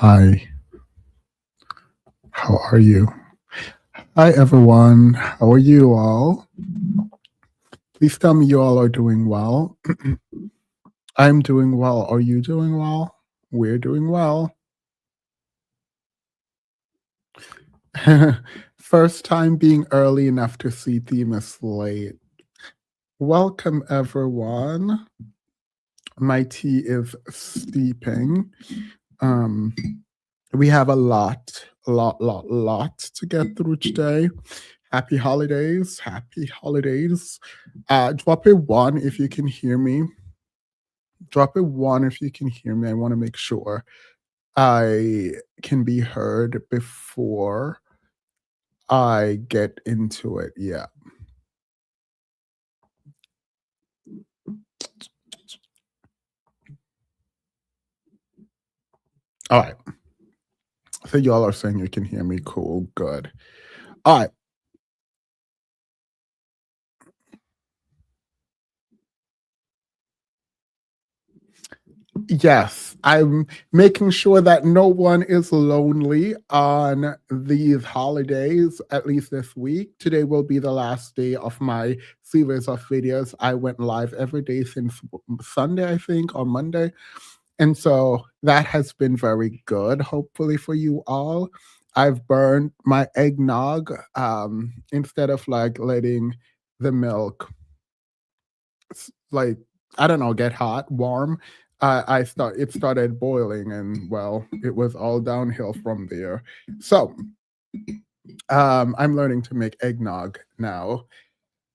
Hi, how are you? Hi, everyone. How are you all? Please tell me you all are doing well. I'm doing well. Are you doing well? We're doing well. First time being early enough to see Themis late. Welcome, everyone. My tea is steeping. Um, we have a lot to get through today. Happy holidays. Happy holidays. Drop a one if you can hear me. Drop a one if you can hear me. I want to make sure I can be heard before I get into it. Yeah. All right. So y'all are saying you can hear me. Cool. Good. All right. Yes, I'm making sure that no one is lonely on these holidays, at least this week. Today will be the last day of my series of videos. I went live every day since Sunday, I think, or Monday. And so that has been very good, hopefully, for you all. I've burned my eggnog instead of like letting the milk like I don't know, get hot, warm. It started boiling, and well, it was all downhill from there. So I'm learning to make eggnog now.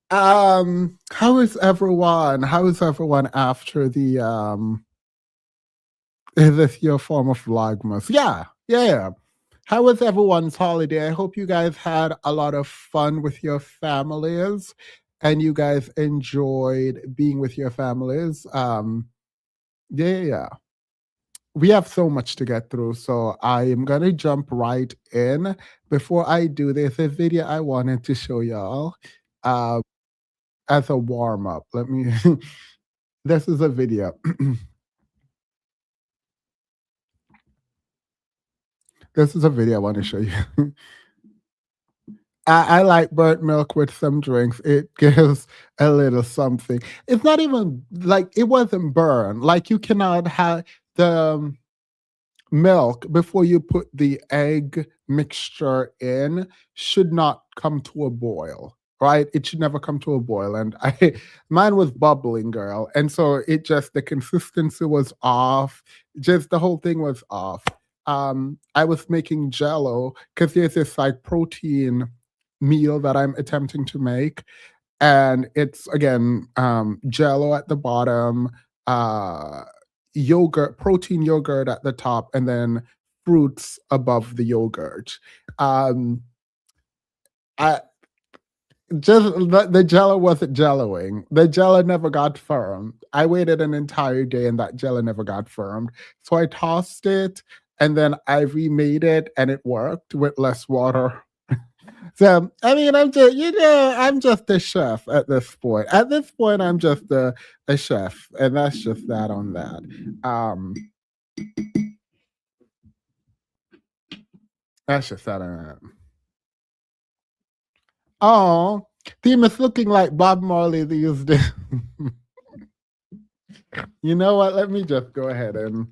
How is everyone? How is everyone after the is this your form of vlogmas? Yeah, yeah. How was everyone's holiday? I hope you guys had a lot of fun with your families and you guys enjoyed being with your families. Yeah. We have so much to get through, so I am gonna jump right in. Before I do this, a video I wanted to show y'all uh, as a warm up. Let me. This is a video. This is a video I want to show you. I like burnt milk with some drinks. It gives a little something. It's not even like it wasn't burned. Like you cannot have the milk before you put the egg mixture in should not come to a boil, right? It should never come to a boil. And I mine was bubbling, girl. And so it just the consistency was off. Just the whole thing was off. I was making jello because there's this like protein meal that I'm attempting to make. And it's again jello at the bottom, uh yogurt, protein yogurt at the top, and then fruits above the yogurt. Um, I just the jello wasn't jelloing. The jello never got firm. I waited an entire day and that jello never got firmed. So I tossed it and then I remade it and it worked with less water. So I mean, I'm just a chef at this point. At this point, I'm just a chef, and that's just that on that. Um, that's just that on that. Oh, Theme is looking like Bob Marley these days. You know what? Let me go ahead and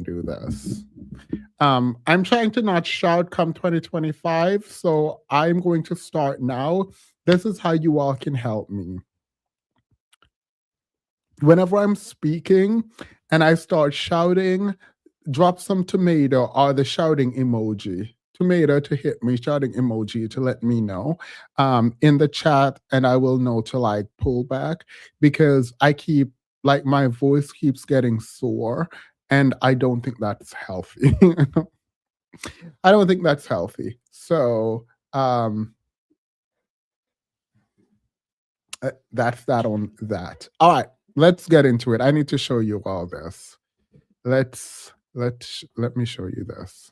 do this. I'm trying to not shout come 2025, so I'm going to start now. This is how you all can help me. Whenever I'm speaking and I start shouting, drop some tomato or the shouting emoji. Tomato to hit me, shouting emoji to let me know in the chat, and I will know to like pull back because I keep like my voice keeps getting sore, and I don't think that's healthy. I don't think that's healthy. So that's that on that. All right, let's get into it. I need to show you all this. Let me show you this.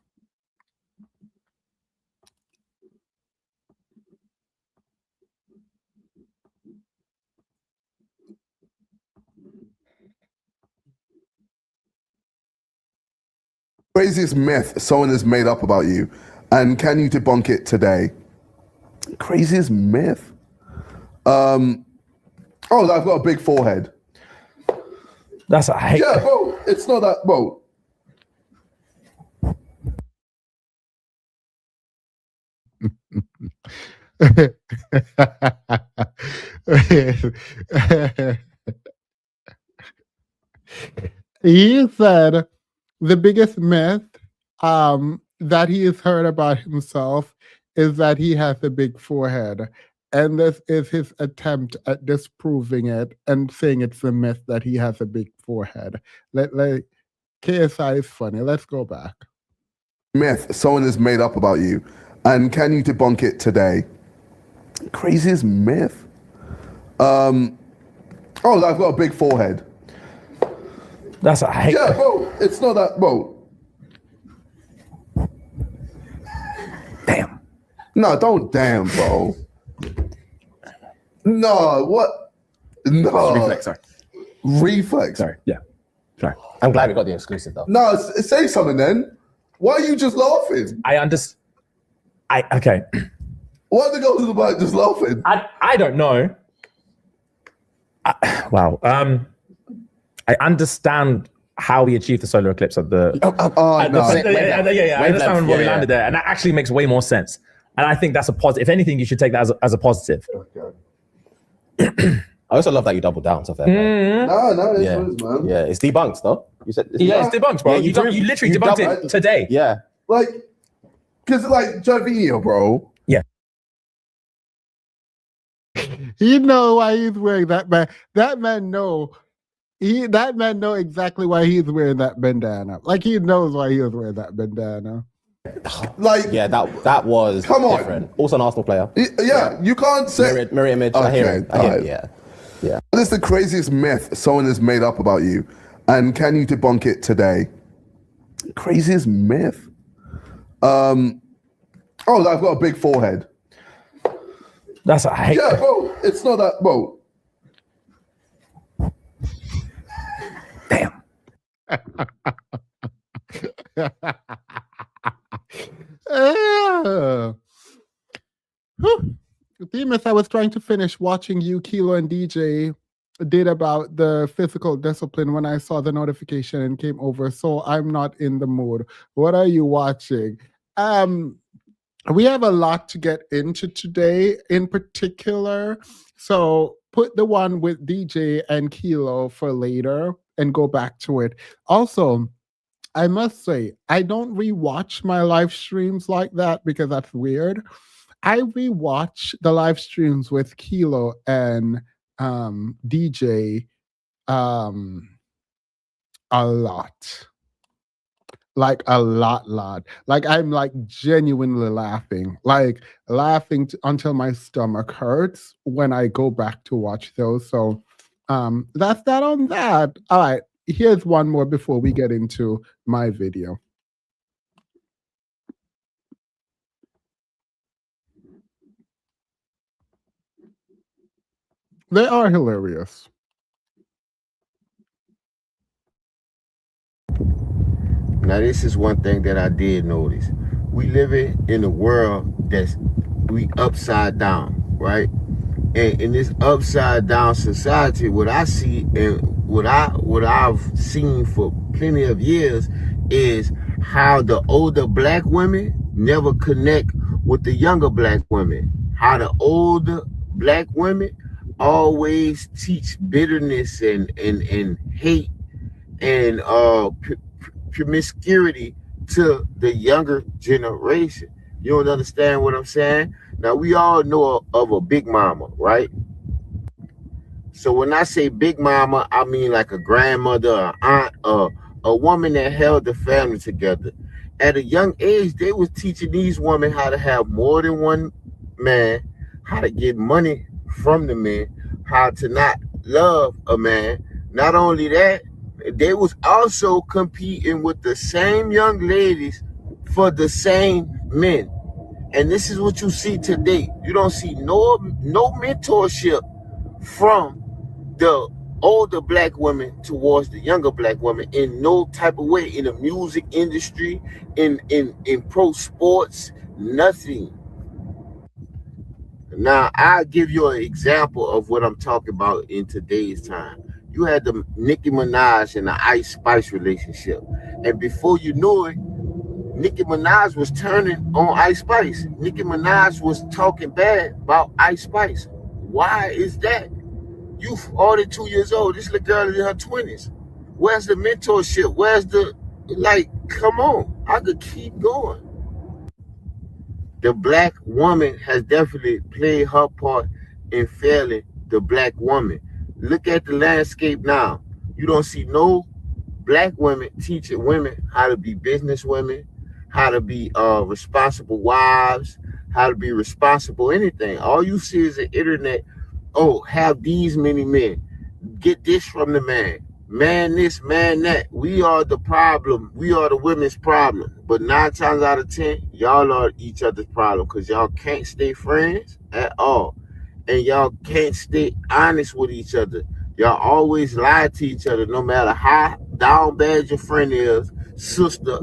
Craziest myth someone has made up about you, and can you debunk it today? Craziest myth? Oh, I've got a big forehead. That's I hate. Yeah, bro, it's not that, bro. He said the biggest myth that he has heard about himself is that he has a big forehead. And this is his attempt at disproving it and saying it's a myth that he has a big forehead. KSI is funny. Let's go back. Myth someone has made up about you, and can you debunk it today? Craziest myth? Oh, I've got a big forehead. That's I hate. Yeah, bro, it's not that, bro. Damn. No, don't damn, bro. No, what? No. Reflex, sorry. Reflex. Sorry, yeah. Sorry. I'm glad we got the exclusive though. No, say something then. Why are you just laughing? Okay. Why are the girls in the back just laughing? I don't know. Wow. I understand how he achieved the solar eclipse at the. No. I understand where he landed there, and that actually makes way more sense. And I think that's a positive. If anything, you should take that as a positive. I also love that you doubled down. So fair. No, it's Yeah, good, man. yeah, it's debunked, though. You said it's Yeah, it's debunked, bro. Yeah, you literally debunked it today. Yeah. Like, because like Javinho, bro. Yeah. You know why he's wearing that man. That man know exactly why he's wearing that bandana. Like he knows why he was wearing that bandana. Like, Yeah, that was Come on. different. Also an Arsenal player. yeah, you can't say. Mirror image. I hear it. alright. Yeah. What is the craziest myth someone has made up about you, and can you debunk it today? Craziest myth? Oh, I've got a big forehead. That's I hate. Yeah, bro, it's not that, bro. Damn. Demas, I was trying to finish watching you, Kilo, and DJ did about the physical discipline when I saw the notification and came over. So I'm not in the mood. What are you watching? We have a lot to get into today in particular. So put the one with DJ and Kilo for later and go back to it. Also, I must say, I don't rewatch my live streams like that because that's weird. I rewatch the live streams with Kilo and DJ a lot. Like a lot. Like I'm like genuinely laughing. Like laughing until my stomach hurts when I go back to watch those. So that's that on that. All right. Here's one more before we get into my video. They are hilarious. Now, this is one thing that I did notice. We live in a world that's we upside down, right? And in this upside down society, what I see and what I've seen for plenty of years is how the older black women never connect with the younger black women. How the older black women always teach bitterness and hate and promiscuity to the younger generation. You don't understand what I'm saying? Now, we all know of a big mama, right? So when I say big mama, I mean like a grandmother, an aunt, a woman that held the family together. At a young age, they was teaching these women how to have more than one man, how to get money from the man, how to not love a man. Not only that, they was also competing with the same young ladies for the same men. And this is what you see today. You don't see no mentorship from the older black women towards the younger black women in no type of way, in the music industry, in pro sports, nothing. Now I'll give you an example of what I'm talking about in today's time. You had the Nicki Minaj and the Ice Spice relationship, and before you knew it, Nicki Minaj was turning on Ice Spice. Nicki Minaj was talking bad about Ice Spice. Why is that? You 42 years old. This little girl is in her 20s. Where's the mentorship? Where's the, like, come on. I could keep going. The black woman has definitely played her part in failing the black woman. Look at the landscape now. You don't see no black women teaching women how to be business women, how to be responsible wives, how to be responsible anything. All you see is the internet. Oh, have these many men. Get this from the man. Man this, man that. We are the problem. We are the women's problem. But 9 times out of 10, y'all are each other's problem because y'all can't stay friends at all. And y'all can't stay honest with each other. Y'all always lie to each other no matter how down bad your friend is, sister,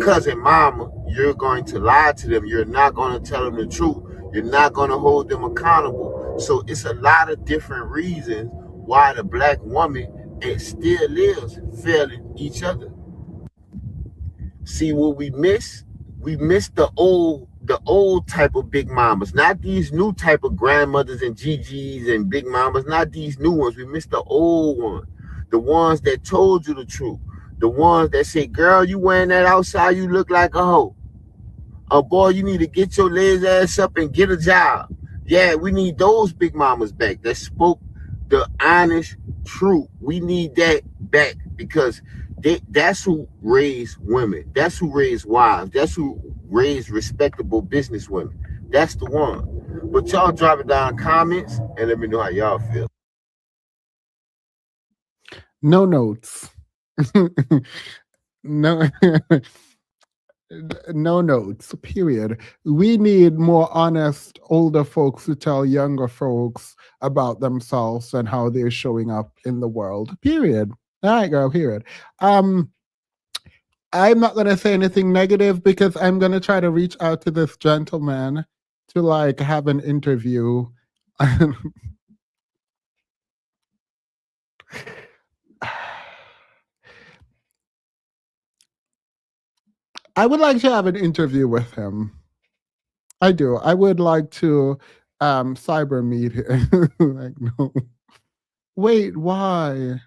cousin, mama. You're going to lie to them. You're not going to tell them the truth. You're not going to hold them accountable. So it's a lot of different reasons why the black woman still is failing each other. See what we miss? We miss the old type of big mamas, not these new type of grandmothers and GGs and big mamas, not these new ones. We miss the old ones, the ones that told you the truth, the ones that say, girl, you wearing that outside, you look like a hoe. Boy, you need to get your lazy ass up and get a job. Yeah, we need those big mamas back that spoke the honest truth. We need that back because that's who raised women. That's who raised wives. That's who raised respectable business women. That's the one. But y'all drop it down in comments and let me know how y'all feel. No notes. No. No notes, period. We need more honest older folks to tell younger folks about themselves and how they're showing up in the world, period. All right, girl, period. I'm not going to say anything negative because I'm going to try to reach out to this gentleman to like have an interview. I would like to have an interview with him. I do. I would like to cyber meet him. Like, no. Wait, why?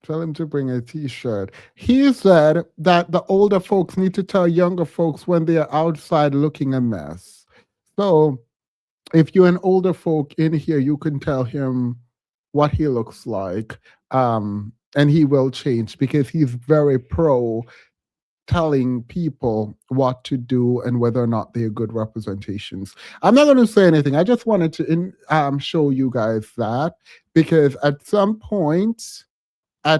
Tell him to bring a t-shirt. He said that the older folks need to tell younger folks when they are outside looking a mess. So if you're an older folk in here, you can tell him what he looks like. And he will change because he's very pro telling people what to do and whether or not they're good representations. I'm not going to say anything. I just wanted to show you guys that because at some point, I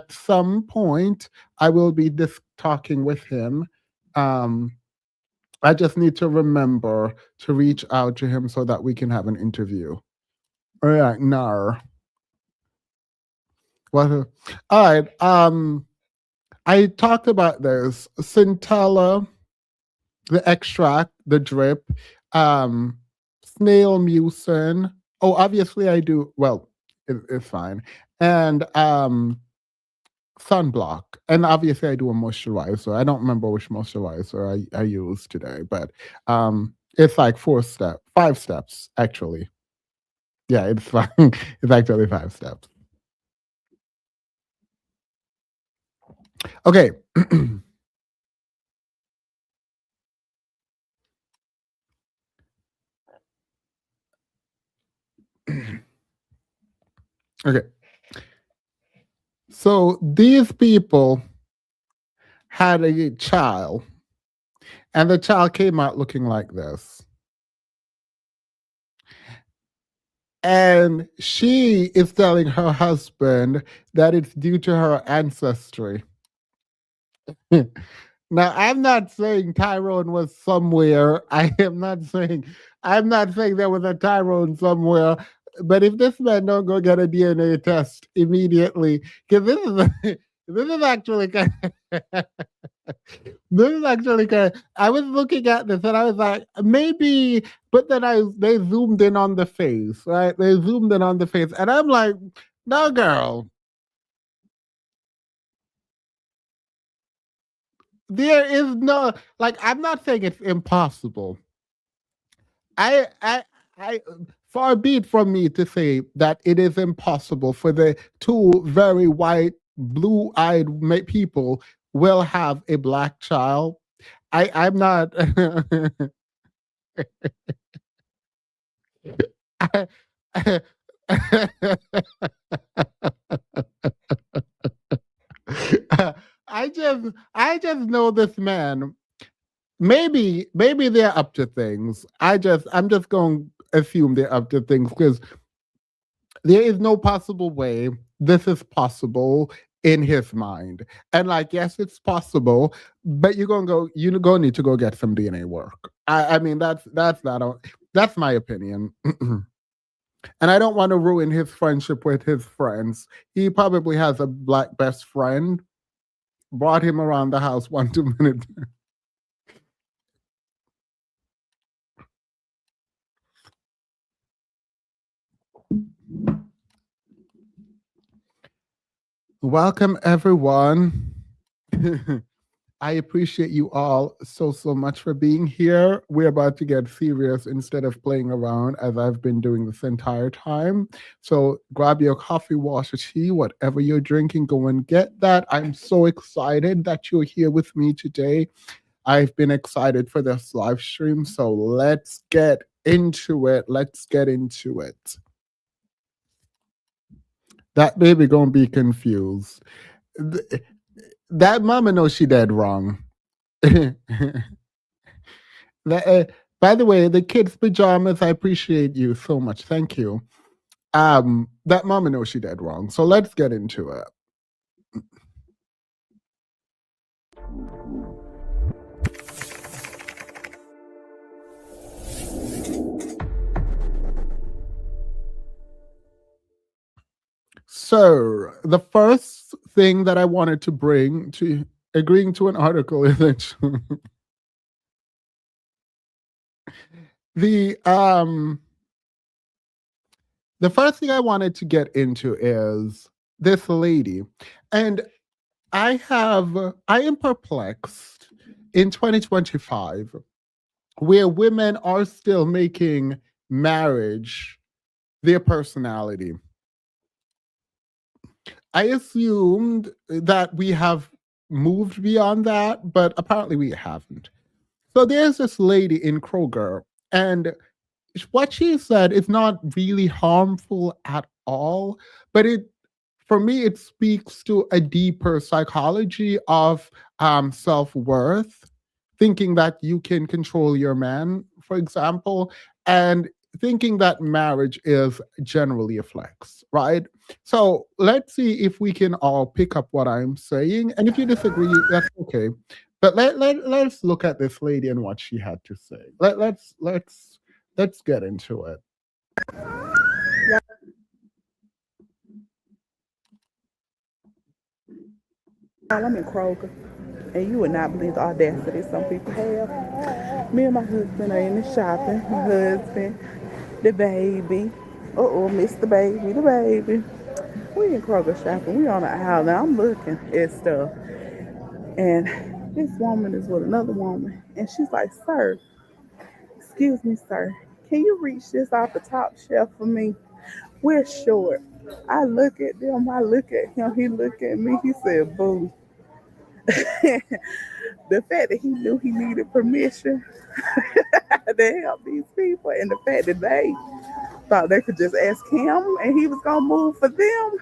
will be talking with him. I just need to remember to reach out to him so that we can have an interview. All right, nar. What? All right. I talked about this. Centella, the extract, the drip, snail mucin. Oh, obviously I do. Well, it's fine. And sunblock. And obviously I do a moisturizer. I don't remember which moisturizer I used today, but it's like 5 steps, actually. Yeah, it's fine. It's actually 5 steps. Okay. Okay. So these people had a child, and the child came out looking like this. And she is telling her husband that it's due to her ancestry. Now, I'm not saying Tyrone was somewhere. I'm not saying there was a Tyrone somewhere. But if this man don't go get a DNA test immediately, because this is actually kind of, this is actually kind of, I was looking at this and I was like, maybe, but then they zoomed in on the face, right? They zoomed in on the face, and I'm like, no, girl. There is no, like, I'm not saying it's impossible. I far be it from me to say that it is impossible for the two very white, blue-eyed people will have a black child. I'm not. I just know this man. Maybe they're up to things. I'm just going to assume they're up to things because there is no possible way this is possible in his mind. And like, yes, it's possible, but you're gonna need to go get some DNA work. I mean, that's my opinion. And I don't want to ruin his friendship with his friends. He probably has a black best friend. Brought him around the house 1-2 minutes. Welcome, everyone. I appreciate you all so much for being here. We're about to get serious instead of playing around as I've been doing this entire time. So grab your coffee, water, tea, whatever you're drinking, go and get that. I'm so excited that you're here with me today. I've been excited for this live stream. So let's get into it. That baby gonna be confused. That mama knows she dead wrong. By the way, the kids' pajamas, I appreciate you so much. Thank you. That mama knows she dead wrong. So let's get into it. So the first thing that I wanted to bring to agreeing to an article is the first thing I wanted to get into is this lady, and I am perplexed in 2025 where women are still making marriage their personality. I assumed that we have moved beyond that, but apparently we haven't. So there's this lady in Kroger, and what she said is not really harmful at all, but for me, it speaks to a deeper psychology of self-worth, thinking that you can control your man, for example, and thinking that marriage is generally a flex, right? So let's see if we can all pick up what I'm saying. And if you disagree, that's okay. But let's look at this lady and what she had to say. Let's get into it. I'm in Kroger, and you would not believe the audacity some people have. Me and my husband are in the shopping. My husband, the baby. Mr. Baby, the baby. We in Kroger shopping. We on the aisle now. I'm looking at stuff, and this woman is with another woman, and she's like, "Sir, excuse me, sir, can you reach this off the top shelf for me? We're short." I look at them, I look at him, he looked at me, he said, "Boo." The fact that he knew he needed permission to help these people, and the fact that they thought they could just ask him and he was gonna move for them.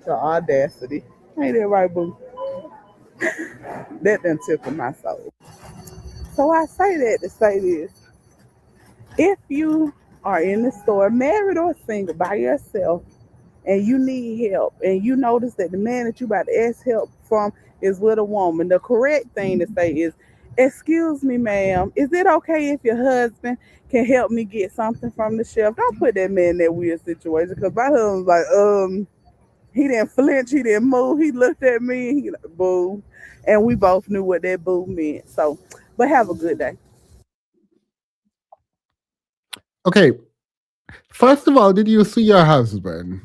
The audacity. Ain't that right, boo? That done tickled my soul. So I say that to say this. If you are in the store, married or single, by yourself, and you need help, and you notice that the man that you about to ask help from is with a woman. The correct thing to say is, "Excuse me, ma'am, is it okay if your husband can help me get something from the shelf?" Don't put that man in that weird situation, because my husband was like, he didn't flinch, he didn't move, he looked at me, he like, boo. And we both knew what that boo meant. So, but have a good day. Okay. First of all, did you see your husband?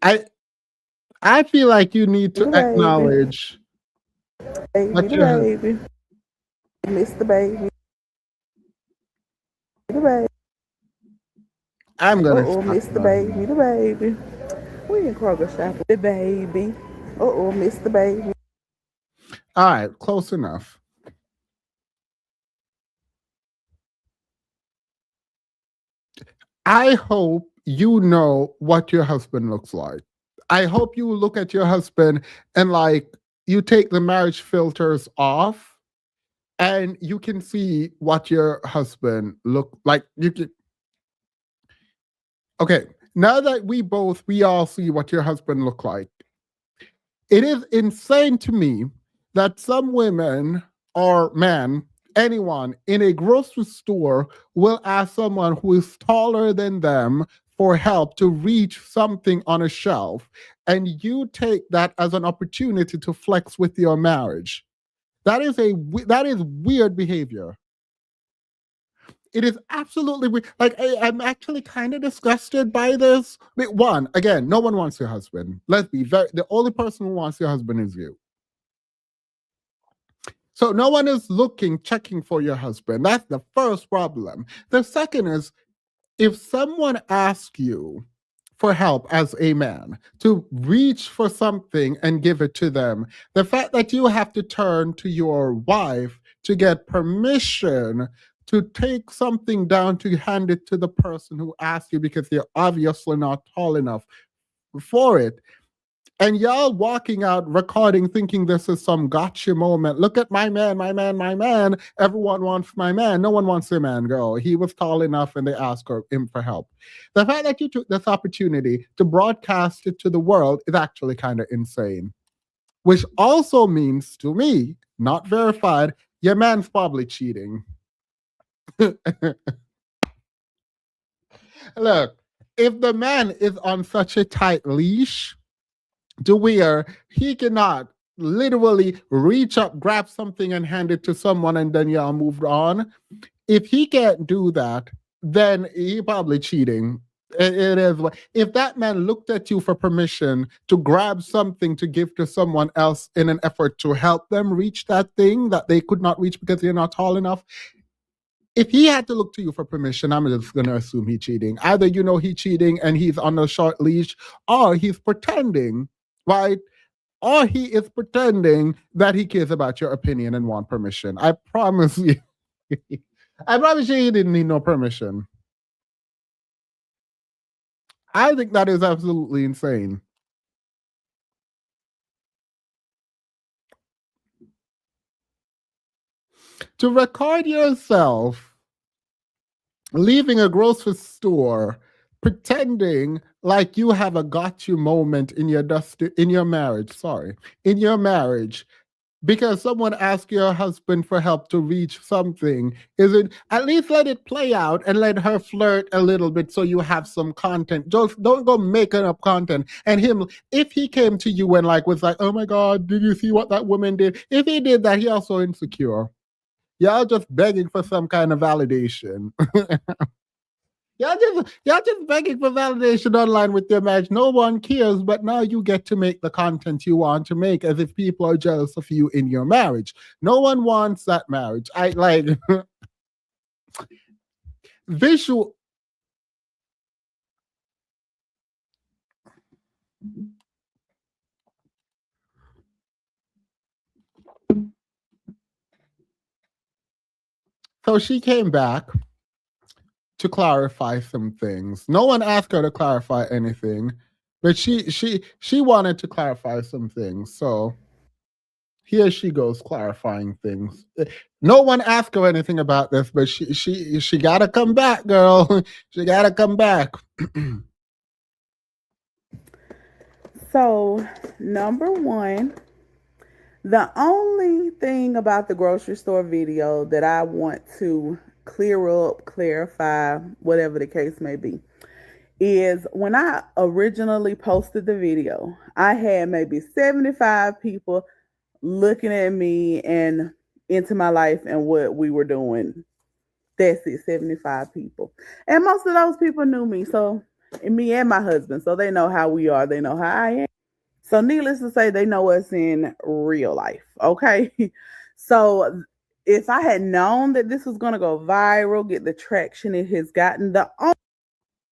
I feel like you need to The baby. acknowledge Baby, what the your baby. Miss the baby. The baby. I'm gonna Uh-oh, stop miss the now. baby, the baby. We in Kroger shopping. The baby. Uh-oh, miss the baby. All right, close enough. I hope you know what your husband looks like. I hope you look at your husband and like you take the marriage filters off and you can see what your husband look like. You can. Okay, now that we all see what your husband look like, it is insane to me that some women or men, anyone in a grocery store will ask someone who is taller than them for help to reach something on a shelf, and you take that as an opportunity to flex with your marriage. That is weird behavior. It is absolutely weird. Like I'm actually kind of disgusted by this. But one, again, no one wants your husband. Let's be very. The only person who wants your husband is you. So no one is checking for your husband. That's the first problem. The second is, if someone asks you for help as a man to reach for something and give it to them, the fact that you have to turn to your wife to get permission to take something down to hand it to the person who asked you because you're obviously not tall enough for it, and y'all walking out recording thinking this is some gotcha moment. Look at my man, my man, my man. Everyone wants my man. No one wants your man, girl. He was tall enough and they asked him for help. The fact that you took this opportunity to broadcast it to the world is actually kind of insane. Which also means to me, not verified, your man's probably cheating. Look, if the man is on such a tight leash, to where he cannot literally reach up, grab something, and hand it to someone, and then y'all moved on. If he can't do that, then he probably cheating. It is. If that man looked at you for permission to grab something to give to someone else in an effort to help them reach that thing that they could not reach because they're not tall enough, if he had to look to you for permission, I'm just going to assume he's cheating. Either you know he's cheating and he's on a short leash, or he's pretending, right? Or he is pretending that he cares about your opinion and want permission. I promise you. I promise you he didn't need no permission. I think that is absolutely insane. To record yourself leaving a grocery store pretending like you have a got you moment in your marriage because someone asked your husband for help to reach something, is it at least let it play out and let her flirt a little bit so you have some content. Just don't go making up content. And him, if he came to you and was like, oh my God, did you see what that woman did? If he did that, he also insecure. Y'all just begging for some kind of validation. Y'all just begging for validation online with your marriage. No one cares, but now you get to make the content you want to make as if people are jealous of you in your marriage. No one wants that marriage. I like visual. So she came back to clarify some things. No one asked her to clarify anything, but she wanted to clarify some things. So here she goes clarifying things. No one asked her anything about this, but she gotta come back, girl. She gotta come back. So, number one, The only thing about the grocery store video that I want to clear up, clarify, whatever the case may be, is when I originally posted the video, I had maybe 75 people looking at me and into my life and what we were doing. That's it, 75 people. And most of those people knew me. So, and me and my husband. So they know how we are. They know how I am. So needless to say, they know us in real life. Okay. So if I had known that this was going to go viral, get the traction it has gotten,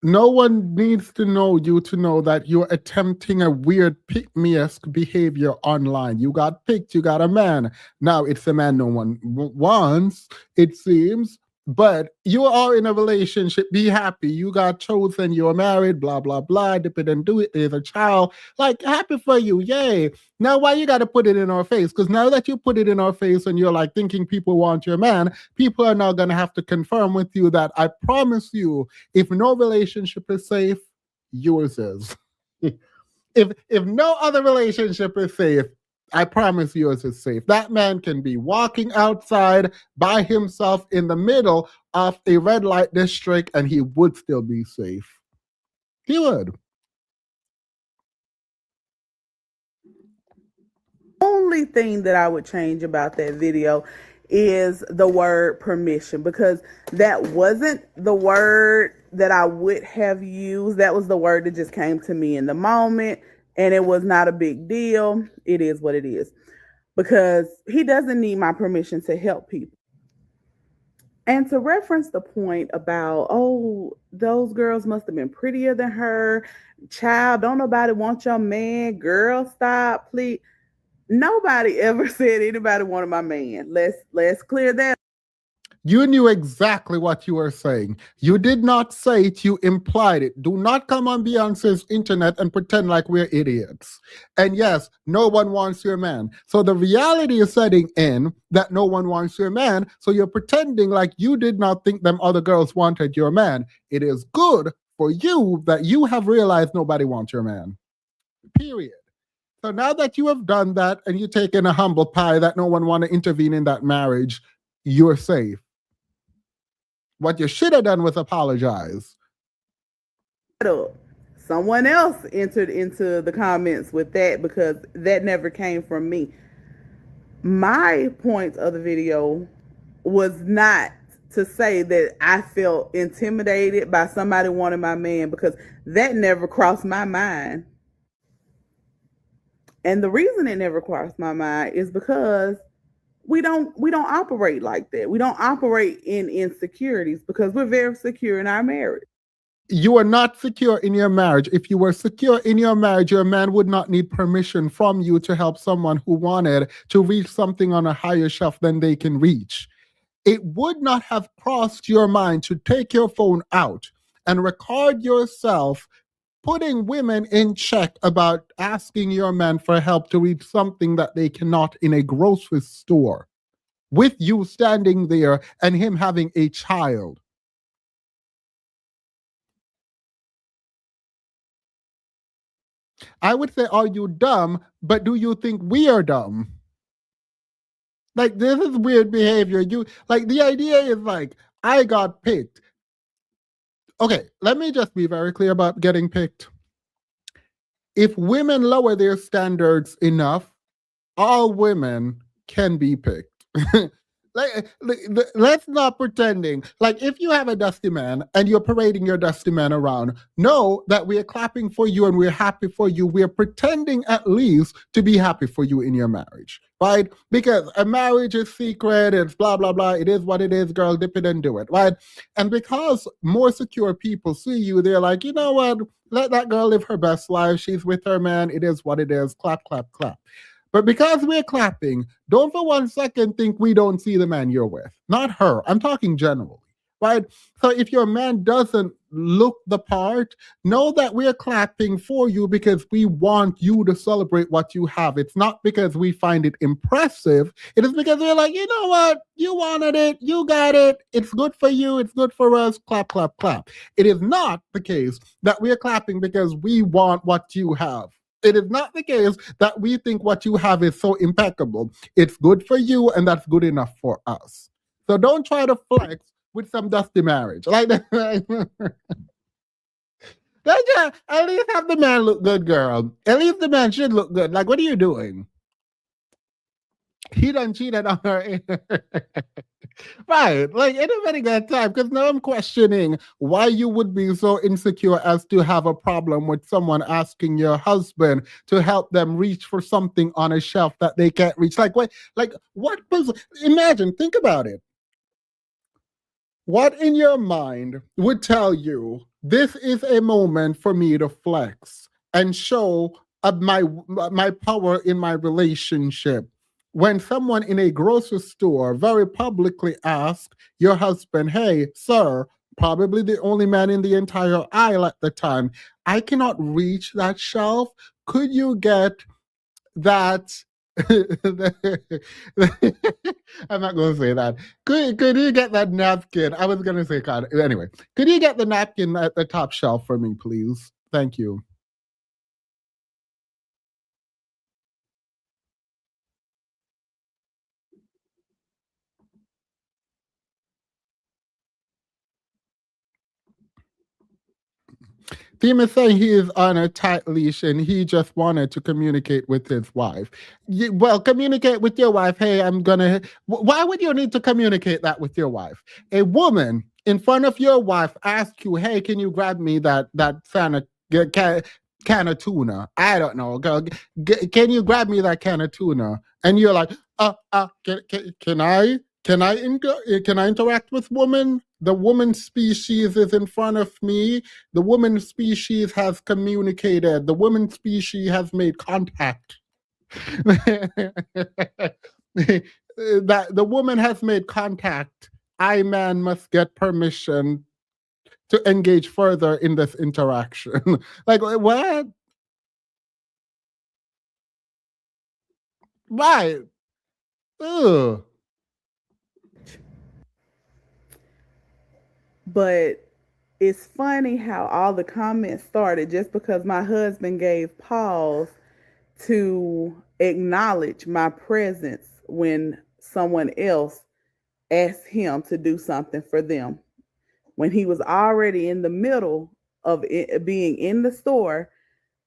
no one needs to know you to know that you're attempting a weird pick-me-esque behavior online. You got picked, you got a man. Now it's a man no one wants, it seems. But you are in a relationship. Be happy. You got chosen. You're married. Blah, blah, blah. Didn't do it. There's a child. Like, happy for you. Yay. Now, why you got to put it in our face? Because now that you put it in our face and you're like thinking people want your man, people are now going to have to confirm with you that I promise you, if no relationship is safe, yours is. if no other relationship is safe, I promise yours is safe. That man can be walking outside by himself in the middle of a red light district and he would still be safe. He would. Only thing that I would change about that video is the word permission, because that wasn't the word that I would have used. That was the word that just came to me in the moment. And it was not a big deal. It is what it is. Because he doesn't need my permission to help people. And to reference the point about, oh, those girls must have been prettier than her. Child, don't nobody want your man. Girl, stop, please. Nobody ever said anybody wanted my man. Let's clear that. You knew exactly what you were saying. You did not say it, you implied it. Do not come on Beyonce's internet and pretend like we're idiots. And yes, no one wants your man. So the reality is setting in that no one wants your man. So you're pretending like you did not think them other girls wanted your man. It is good for you that you have realized nobody wants your man. Period. So now that you have done that and you've taken a humble pie that no one want to intervene in that marriage, you're safe. What you should have done was apologize. Someone else entered into the comments with that because that never came from me. My point of the video was not to say that I felt intimidated by somebody wanting my man, because that never crossed my mind. And the reason it never crossed my mind is because we don't operate like that. We don't operate in insecurities because we're very secure in our marriage. You are not secure in your marriage. If you were secure in your marriage, your man would not need permission from you to help someone who wanted to reach something on a higher shelf than they can reach. It would not have crossed your mind to take your phone out and record yourself putting women in check about asking your man for help to reach something that they cannot in a grocery store, with you standing there and him having a child. I would say, are you dumb? But do you think we are dumb? Like, this is weird behavior. You like, the idea is like, I got picked. Okay, let me just be very clear about getting picked. If women lower their standards enough, all women can be picked. Let's not pretending. Like, if you have a dusty man and you're parading your dusty man around, know that we are clapping for you and we're happy for you. We're pretending at least to be happy for you in your marriage, right? Because a marriage is secret, it's blah, blah, blah. It is what it is, girl, dip it and do it, right? And because more secure people see you, they're like, you know what? Let that girl live her best life. She's with her man. It is what it is. Clap, clap, clap. But because we're clapping, don't for 1 second think we don't see the man you're with. Not her. I'm talking generally, right? So if your man doesn't look the part, know that we're clapping for you because we want you to celebrate what you have. It's not because we find it impressive. It is because we're like, you know what? You wanted it. You got it. It's good for you. It's good for us. Clap, clap, clap. It is not the case that we're clapping because we want what you have. It is not the case that we think what you have is so impeccable. It's good for you, and that's good enough for us. So don't try to flex with some dusty marriage. Like that. At least have the man look good, girl. At least the man should look good. Like, what are you doing? He done cheated on her. Right. Like, anybody got time? Because now I'm questioning why you would be so insecure as to have a problem with someone asking your husband to help them reach for something on a shelf that they can't reach. Like, what? Like, what? Imagine, think about it. What in your mind would tell you this is a moment for me to flex and show my power in my relationship? When someone in a grocery store very publicly asks your husband, "Hey, sir," probably the only man in the entire aisle at the time, "I cannot reach that shelf. Could you get that?" I'm not going to say that. Could you get that napkin? I was going to say, God. Anyway, could you get the napkin at the top shelf for me, please? Thank you. Tim is saying he is on a tight leash and he just wanted to communicate with his wife. Well, communicate with your wife. Hey, I'm gonna. Why would you need to communicate that with your wife? A woman in front of your wife asks you, "Hey, can you grab me that can of tuna? I don't know. Can you grab me that can of tuna?" And you're like, can I interact with women? The woman species is in front of me. The woman species has communicated. The woman species has made contact. That the woman has made contact. I, man, must get permission to engage further in this interaction. Like, what? Right. Ugh. But it's funny how all the comments started just because my husband gave pause to acknowledge my presence when someone else asked him to do something for them. When he was already in the middle of it, being in the store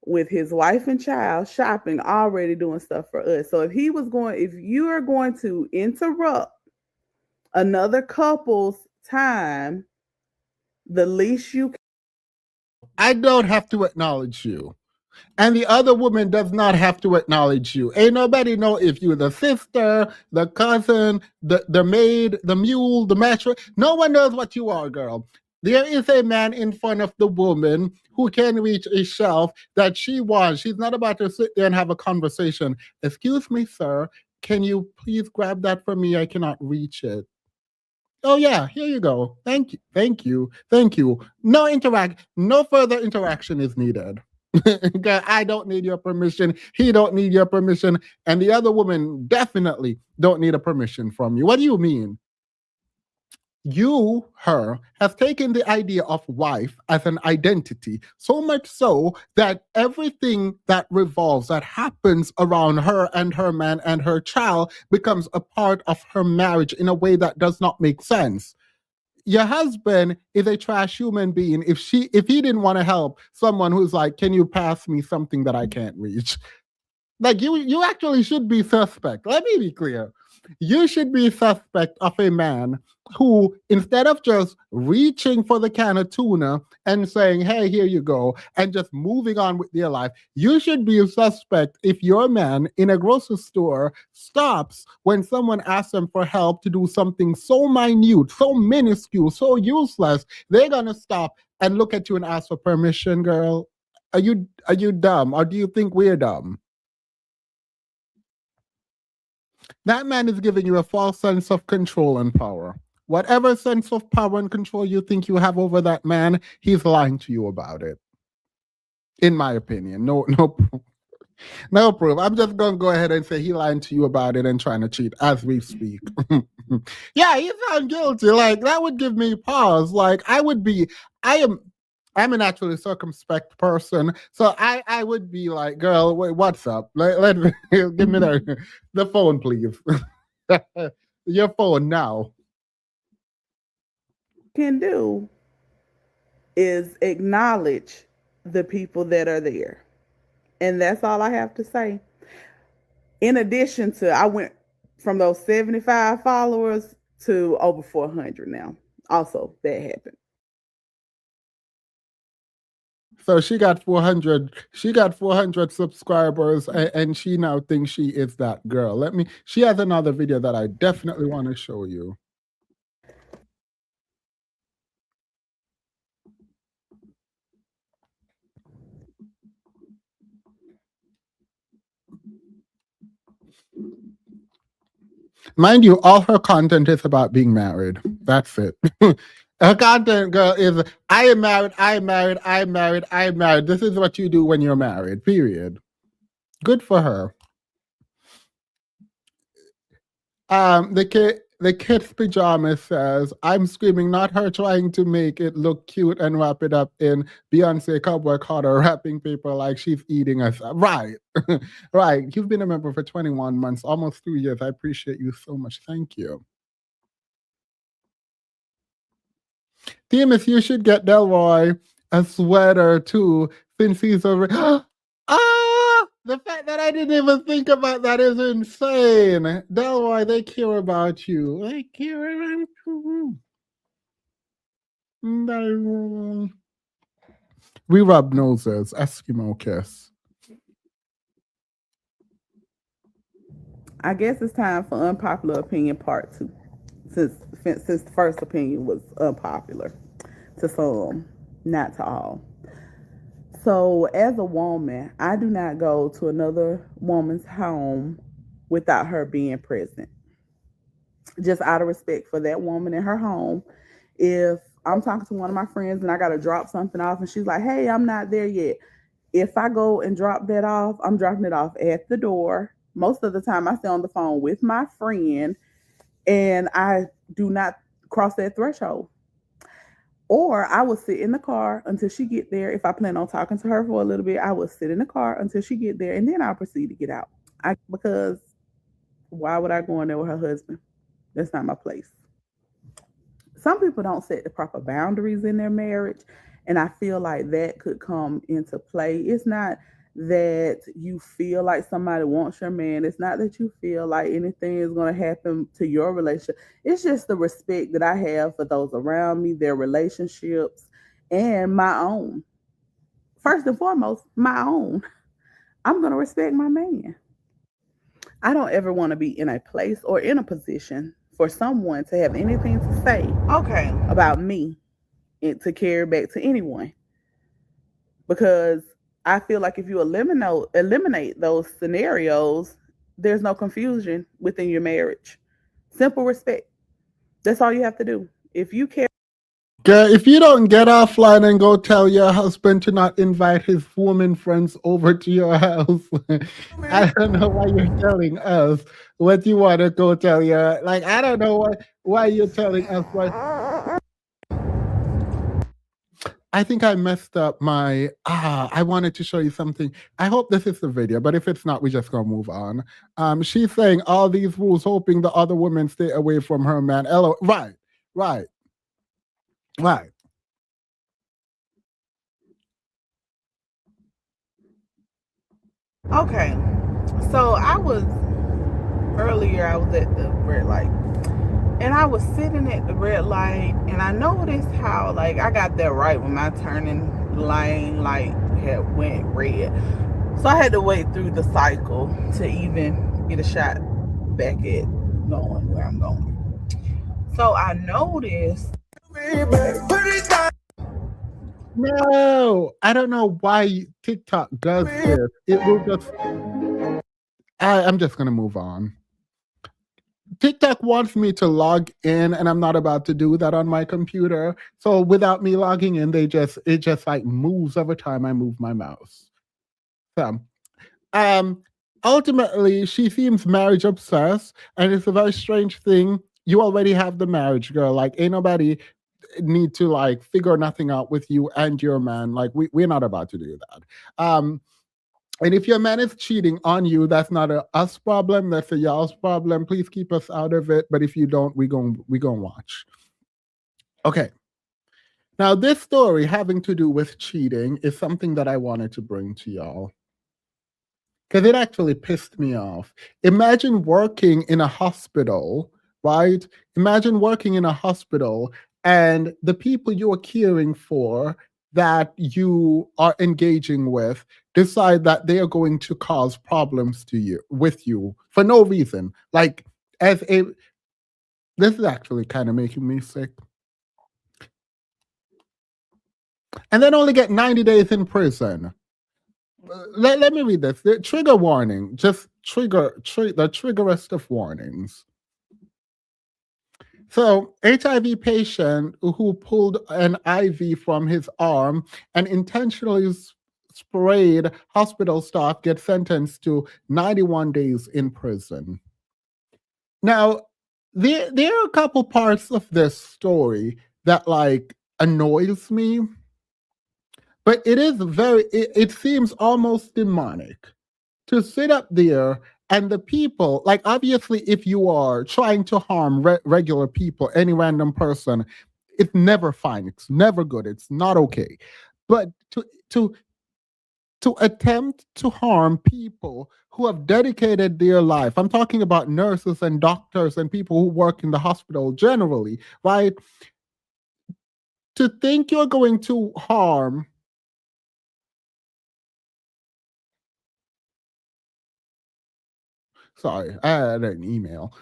with his wife and child shopping, already doing stuff for us. So if you are going to interrupt another couple's time, the least you can. I don't have to acknowledge you. And the other woman does not have to acknowledge you. Ain't nobody know if you're the sister, the cousin, the maid, the mule, the mattress. No one knows what you are, girl. There is a man in front of the woman who can reach a shelf that she wants. She's not about to sit there and have a conversation. "Excuse me, sir, can you please grab that for me? I cannot reach it." "Oh yeah, here you go. Thank you. Thank you. Thank you." No further interaction is needed. I don't need your permission. He don't need your permission. And the other woman definitely don't need a permission from you. What do you mean? Her, has taken the idea of wife as an identity, so much so that everything that happens around her and her man and her child becomes a part of her marriage in a way that does not make sense. Your husband is a trash human being if he didn't want to help someone who's like, "Can you pass me something that I can't reach?" Like, you actually should be suspect. Let me be clear. You should be suspect of a man who, instead of just reaching for the can of tuna and saying, "Hey, here you go," and just moving on with their life, you should be a suspect if your man in a grocery store stops when someone asks them for help to do something so minute, so minuscule, so useless. They're gonna stop and look at you and ask for permission, girl. Are you dumb, or do you think we're dumb? That man is giving you a false sense of control and power. Whatever sense of power and control you think you have over that man, he's lying to you about it. In my opinion. No proof. I'm just going to go ahead and say he lying to you about it and trying to cheat as we speak. Yeah, he's found guilty. Like, that would give me pause. Like, I am I'm a naturally circumspect person, so I would be like, girl, wait, what's up? Let me give me the phone, please. Your phone now. Can do is acknowledge the people that are there. And that's all I have to say. In addition to, I went from those 75 followers to over 400 now. Also, that happened. So she got 400. She got 400 subscribers, and she now thinks she is that girl. She has another video that I definitely want to show you. Mind you, all her content is about being married. That's it. Her content, girl, is I am married, I am married, I am married, I am married. This is what you do when you're married, period. Good for her. The kid's pajamas says, I'm screaming, not her trying to make it look cute and wrap it up in Beyonce Cowboy Carter wrapping paper like she's eating us. Right. Right. You've been a member for 21 months, almost 2 years. I appreciate you so much. Thank you. Themis, you should get Delroy a sweater too, since he's a the fact that I didn't even think about that is insane. Delroy, they care about you. They care about you. We rub noses. Eskimo kiss. I guess it's time for unpopular opinion part 2. Since the first opinion was unpopular to some, not to all. So, as a woman, I do not go to another woman's home without her being present. Just out of respect for that woman in her home. If I'm talking to one of my friends and I got to drop something off and she's like, hey, I'm not there yet. If I go and drop that off, I'm dropping it off at the door. Most of the time, I stay on the phone with my friend and I do not cross that threshold. Or I will sit in the car until she get there. If I plan on talking to her for a little bit, I will sit in the car until she get there, and then I'll proceed to get out. Because why would I go in there with her husband? That's not my place. Some people don't set the proper boundaries in their marriage, and I feel like that could come into play. It's not that you feel like somebody wants your man. It's not that you feel like anything is going to happen to your relationship. It's just the respect that I have for those around me, their relationships, and my own. First and foremost, my own. I'm going to respect my man. I don't ever want to be in a place or in a position for someone to have anything to say about me and to carry back to anyone. Because I feel like if you eliminate those scenarios, there's no confusion within your marriage. Simple respect. That's all you have to do. If you care. Girl, if you don't get offline and go tell your husband to not invite his woman friends over to your house, I don't know why you're telling us what you want to go tell your. Like, I don't know why you're telling us what. I think I messed up my, I wanted to show you something. I hope this is the video, but if it's not, we just gonna move on. She's saying all these rules, hoping the other women stay away from her man. Right. Okay, so I was at the red light. And I was sitting at the red light, and I noticed how, like, I got there right when my turning lane light had went red. So I had to wait through the cycle to even get a shot back at going where I'm going. So I noticed. No, I don't know why TikTok does this. It will just. I'm just gonna move on. TikTok wants me to log in, and I'm not about to do that on my computer. So without me logging in, it just like moves every time I move my mouse. So, ultimately, she seems marriage obsessed, and it's a very strange thing. You already have the marriage, girl. Like, ain't nobody. need to like figure nothing out with you and your man. Like we're not about to do that. And if your man is cheating on you, that's not a us problem. That's a y'all's problem. Please keep us out of it. But if you don't, we gonna watch. Okay. Now this story having to do with cheating is something that I wanted to bring to y'all because it actually pissed me off. Imagine working in a hospital, right? Imagine working in a hospital and the people you are caring for that you are engaging with decide that they are going to cause problems to you with you for no reason. Like this is actually kind of making me sick. And then only get 90 days in prison. Let me read this. The trigger warning, just the triggerest of warnings. So, HIV patient who pulled an IV from his arm and intentionally sprayed hospital staff gets sentenced to 91 days in prison. Now, there are a couple parts of this story that like annoys me, but it seems almost demonic to sit up there. And the people, like obviously, if you are trying to harm regular people, any random person, it's never fine. It's never good. It's not okay. But to attempt to harm people who have dedicated their life, I'm talking about nurses and doctors and people who work in the hospital generally, right? To think you're going to harm sorry, I had an email.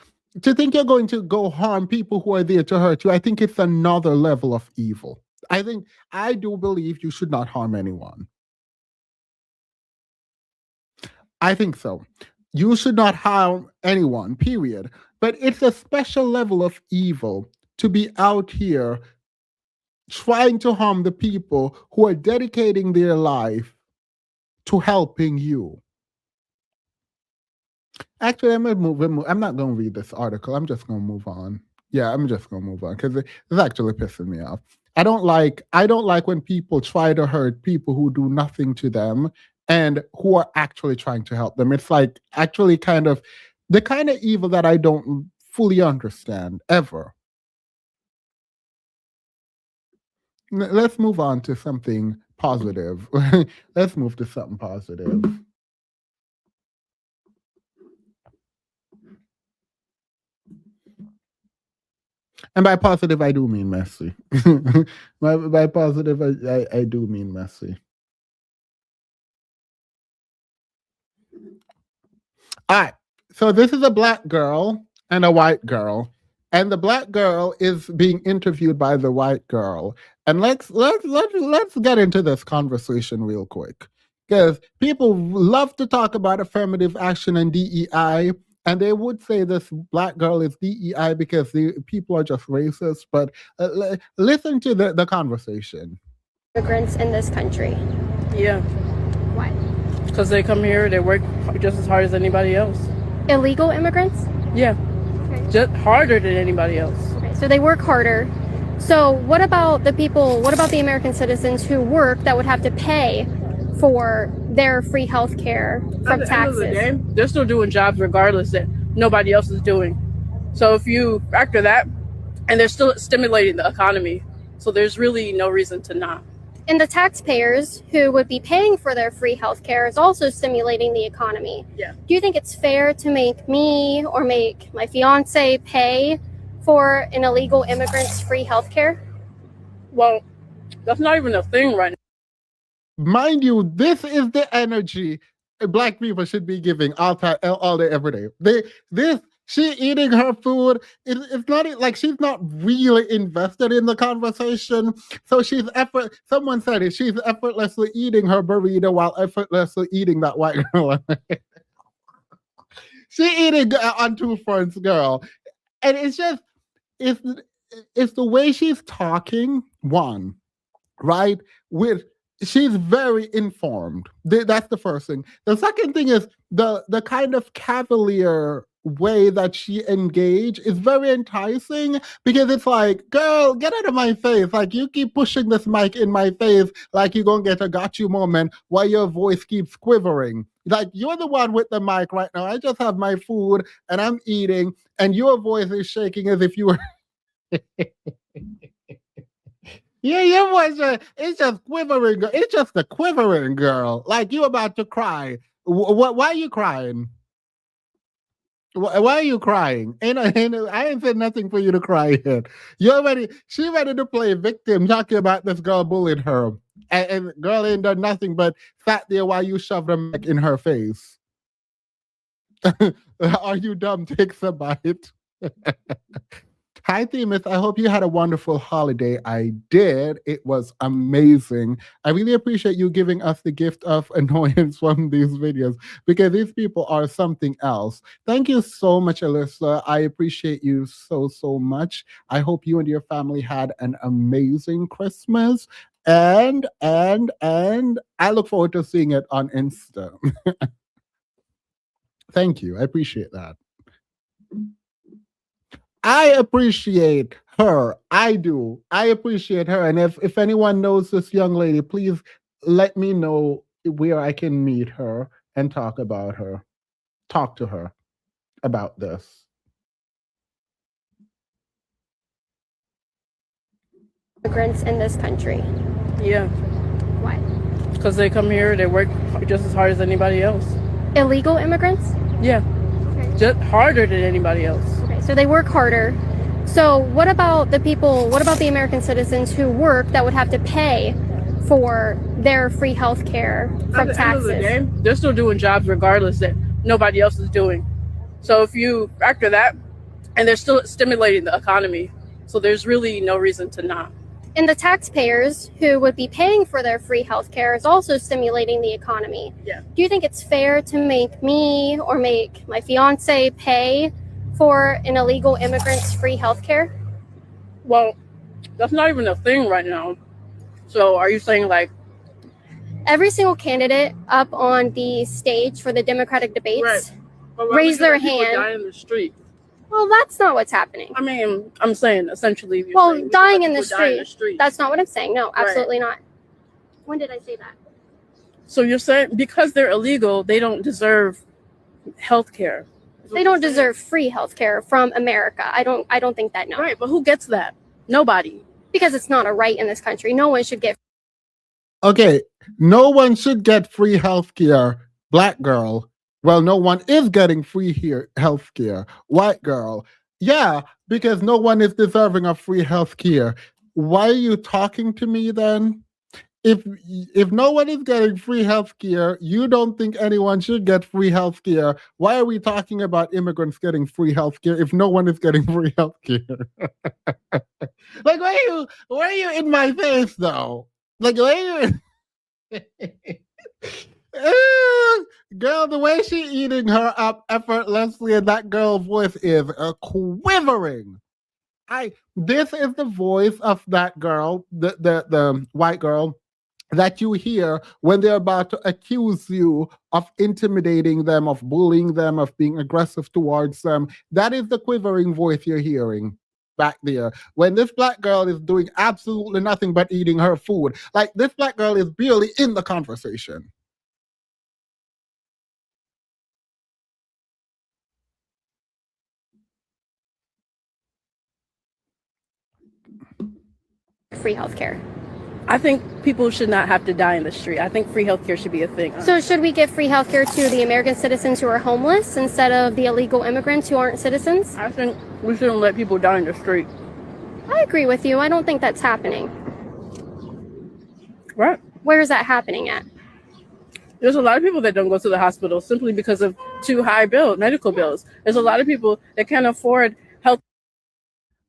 To think you're going to go harm people who are there to hurt you, I think it's another level of evil. I do believe you should not harm anyone. I think so. You should not harm anyone, period. But it's a special level of evil to be out here trying to harm the people who are dedicating their life to helping you. Actually, I'm not going to read this article. I'm just going to move on. Yeah, I'm just going to move on because it's actually pissing me off. I don't like when people try to hurt people who do nothing to them and who are actually trying to help them. It's like actually kind of the kind of evil that I don't fully understand ever. Let's move on to something positive. Let's move to something positive. And by positive, I do mean messy. by positive, I do mean messy. All right. So this is a black girl and a white girl. And the black girl is being interviewed by the white girl. And let's get into this conversation real quick. Because people love to talk about affirmative action and DEI. And they would say this black girl is DEI because the people are just racist. But listen to the conversation. Immigrants in this country. Yeah. Why? Because they come here, they work just as hard as anybody else. Illegal immigrants? Yeah. Okay. Just harder than anybody else. Okay, so they work harder. So what about the American citizens who work that would have to pay for their free health care from taxes? At the end of the day, they're still doing jobs regardless that nobody else is doing. So if you factor that, and they're still stimulating the economy, so there's really no reason to not. And the taxpayers who would be paying for their free health care is also stimulating the economy. Yeah. Do you think it's fair to make me or make my fiance pay for an illegal immigrant's free health care? Well, that's not even a thing right now. Mind you, this is the energy black people should be giving all day, every day. She eating her food. It's not like she's not really invested in the conversation. So someone said it. She's effortlessly eating her burrito while effortlessly eating that white girl. She eating on two fronts, girl. And it's just, it's the way she's talking, one, right? She's very informed. That's the first thing. The second thing is the kind of cavalier way that she engaged is very enticing because it's like, girl, get out of my face. Like, you keep pushing this mic in my face like you're going to get a got you moment while your voice keeps quivering. Like, you're the one with the mic right now. I just have my food and I'm eating, and your voice is shaking as if you were. Yeah, your voice, it's just quivering. It's just a quivering, girl. Like, you about to cry. Why are you crying? Why are you crying? I ain't said nothing for you to cry yet. She ready to play victim, talking about this girl bullied her. And girl ain't done nothing but sat there while you shoved a mic in her face. Are you dumb? Take a bite. Hi, Themis. I hope you had a wonderful holiday. I did. It was amazing. I really appreciate you giving us the gift of annoyance from these videos because these people are something else. Thank you so much, Alyssa. I appreciate you so much. I hope you and your family had an amazing Christmas. And I look forward to seeing it on Insta. Thank you. I appreciate that. I appreciate her. I do. I appreciate her. And if anyone knows this young lady, please let me know where I can meet her and talk to her about this. Immigrants in this country. Yeah, Why? because they come here, they work just as hard as anybody else. Illegal immigrants? Yeah, Okay. just harder than anybody else. Okay, so they work harder. So what about the American citizens who work that would have to pay for their free health care from At the end of the taxes? day, they're still doing jobs regardless that nobody else is doing. So if you factor that, and they're still stimulating the economy, so there's really no reason to not. And the taxpayers who would be paying for their free health care is also stimulating the economy. Yeah. Do you think it's fair to make me or make my fiance pay for an illegal immigrant's free health care? Well, that's not even a thing right now. So are you saying like, Every single candidate up on the stage for the Democratic debates, Right. well, why Raise would you their let people hand. die in the street? well, that's not what's happening. I mean, I'm saying essentially. You're Well, saying we should dying let in the people die street, that's not what I'm saying. No, absolutely not. When did I say that? So you're saying because they're illegal, they don't deserve health care. They don't deserve free health care from America. I don't think that, no. Right, but who gets that? Nobody. Because it's not a right in this country. No one should get Okay, no one should get free health care. Black girl. Well, no one is getting free health care. White girl. Yeah, because no one is deserving of free health care. Why are you talking to me then? If no one is getting free health care, you don't think anyone should get free health care. Why are we talking about immigrants getting free health care if no one is getting free health care? Like, why are you in my face though? Like, why are you girl, the way she eating her up effortlessly and that girl's voice is quivering. This is the voice of that girl, the white girl, that you hear when they're about to accuse you of intimidating them, of bullying them, of being aggressive towards them. That is the quivering voice you're hearing back there. When this black girl is doing absolutely nothing but eating her food. Like, this black girl is barely in the conversation. free health care. I think people should not have to die in the street. I think free healthcare should be a thing. So should we give free health care to the American citizens who are homeless instead of the illegal immigrants who aren't citizens? I think we shouldn't let people die in the street. I agree with you. I don't think that's happening. Right. Where is that happening at? There's a lot of people that don't go to the hospital simply because of too high medical bills. There's a lot of people that can't afford health.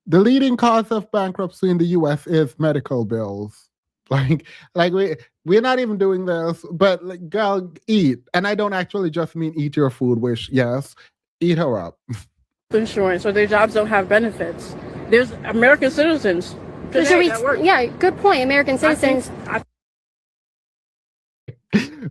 The leading cause of bankruptcy in the US is medical bills. Like we're not even doing this, but like, girl, eat. And I don't actually just mean eat your food, which, yes, eat her up. Insurance, or their jobs don't have benefits. There's American citizens So should we, that work. yeah, good point. American citizens.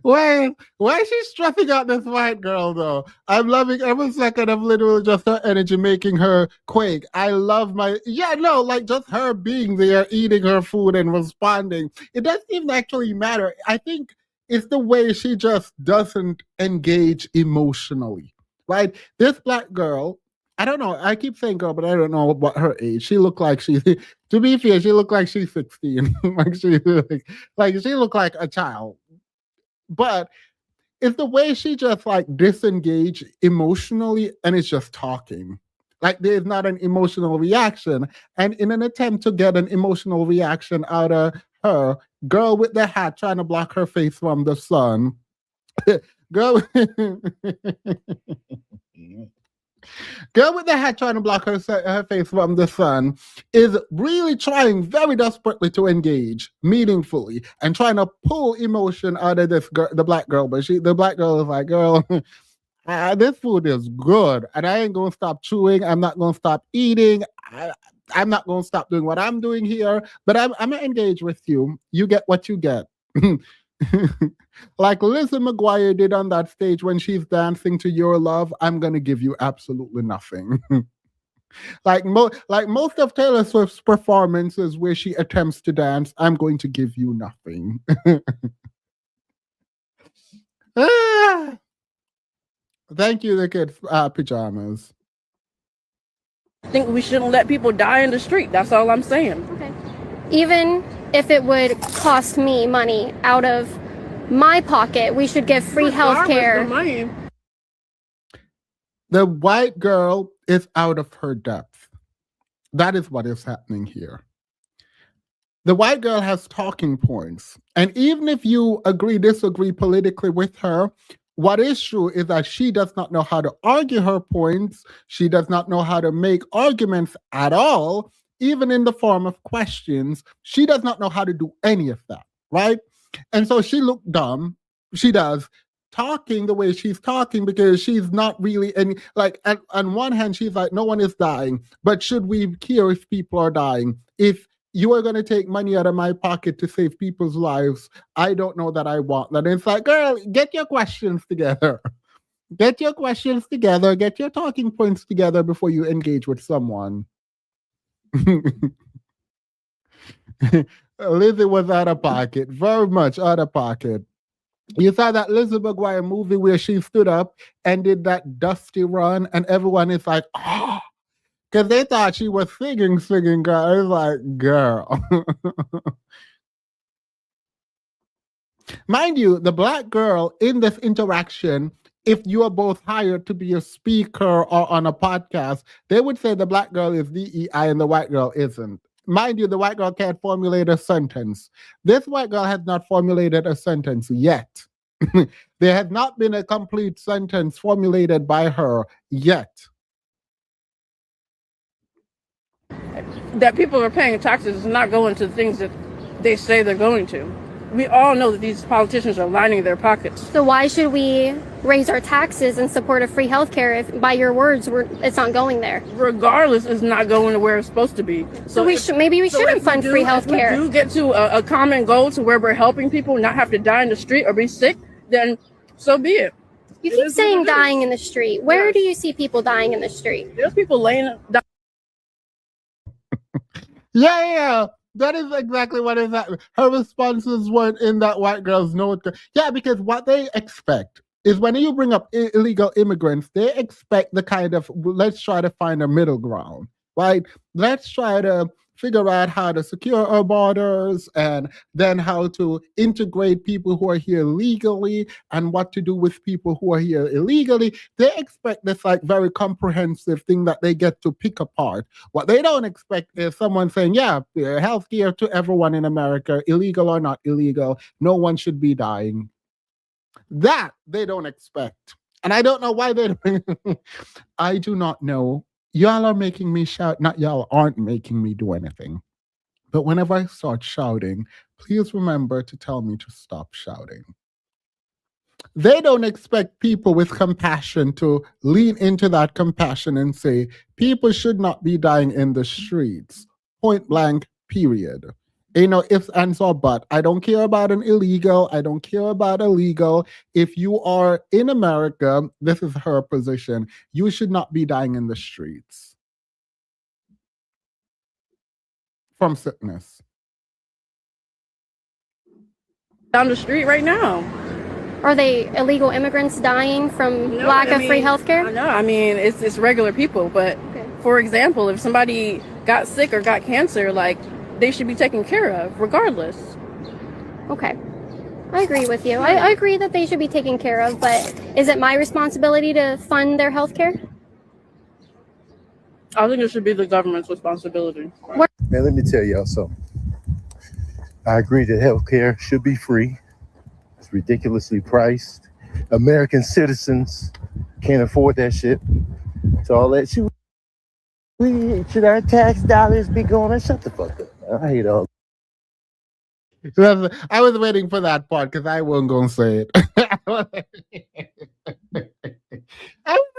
Wait, why is she stressing out this white girl though? I'm loving every second of literally just her energy making her quake. I love like just her being there, eating her food and responding. It doesn't even actually matter. I think it's the way she just doesn't engage emotionally. Right? This black girl, I don't know. I keep saying girl, but I don't know what her age. She looked like to be fair, she looked like she's 16. like she looked like a child. But it's the way she just like disengage emotionally and it's just talking. Like there's not an emotional reaction. And in an attempt to get an emotional reaction out of her, girl with the hat trying to block her face from the sun. Girl Girl with the hat trying to block her face from the sun is really trying very desperately to engage meaningfully and trying to pull emotion out of this girl, the black girl. But the black girl is like, girl, this food is good and I ain't going to stop chewing. I'm not going to stop eating. I'm not going to stop doing what I'm doing here, but I'm going to engage with you. You get what you get. Like Lizzie McGuire did on that stage when she's dancing to Your Love, I'm going to give you absolutely nothing. like most of Taylor Swift's performances where she attempts to dance, I'm going to give you nothing. Thank you, the kid pajamas. I think we shouldn't let people die in the street. That's all I'm saying. Okay. Even if it would cost me money out of my pocket, we should give free health care. The white girl is out of her depth. That is what is happening here. The white girl has talking points. And even if you disagree politically with her, what is true is that she does not know how to argue her points. She does not know how to make arguments at all, even in the form of questions. She does not know how to do any of that, right? And so she looked dumb. She does, talking the way she's talking because she's not really any, like, on one hand, she's like, no one is dying, but should we care if people are dying? If you are going to take money out of my pocket to save people's lives, I don't know that I want that. And it's like, girl, get your questions together. Get your questions together. Get your talking points together before you engage with someone. Lizzie was out of pocket, very much out of pocket. You saw that Lizzie McGuire movie where she stood up and did that dusty run, and everyone is like, oh, because they thought she was singing, girl. It's like, girl. Mind you, the black girl in this interaction, if you are both hired to be a speaker or on a podcast, they would say the black girl is DEI and the white girl isn't. Mind you, the white girl can't formulate a sentence. This white girl has not formulated a sentence yet. There has not been a complete sentence formulated by her yet. That people are paying taxes is not going to things that they say they're going to. We all know that these politicians are lining their pockets. So why should we raise our taxes and support a free health care if, by your words, it's not going there? Regardless, it's not going to where it's supposed to be. So we shouldn't fund free health care. If we do get to a common goal to where we're helping people not have to die in the street or be sick, then so be it. You keep saying dying in the street. Where do you see people dying in the street? There's people laying down. Yeah. That is exactly what is happening. Her responses weren't in that white girl's note. Yeah, because what they expect is when you bring up illegal immigrants, they expect the kind of, let's try to find a middle ground, right? Let's try to figure out how to secure our borders and then how to integrate people who are here legally and what to do with people who are here illegally. They expect this like very comprehensive thing that they get to pick apart. What they don't expect is someone saying, yeah, healthcare to everyone in America, illegal or not illegal, no one should be dying. That they don't expect. And I don't know why they don't. I do not know. Y'all are making me shout. Not y'all aren't making me do anything. But whenever I start shouting, please remember to tell me to stop shouting. They don't expect people with compassion to lean into that compassion and say, people should not be dying in the streets. Point blank, period. Ifs, ands, or but. I don't care about an illegal. I don't care about illegal. If you are in America, this is her position. You should not be dying in the streets from sickness. Down the street right now. Are they illegal immigrants dying from lack of free health care? No, I mean, it's regular people. But for example, if somebody got sick or got cancer, like, they should be taken care of regardless. Okay. I agree with you. I agree that they should be taken care of, but is it my responsibility to fund their health care? I think it should be the government's responsibility. Man, let me tell y'all something. I agree that healthcare should be free. It's ridiculously priced. American citizens can't afford that shit. So all that shit. Should our tax dollars be going? Shut the fuck up. I hate all. I was waiting for that part because I wasn't going to say it. I wasn't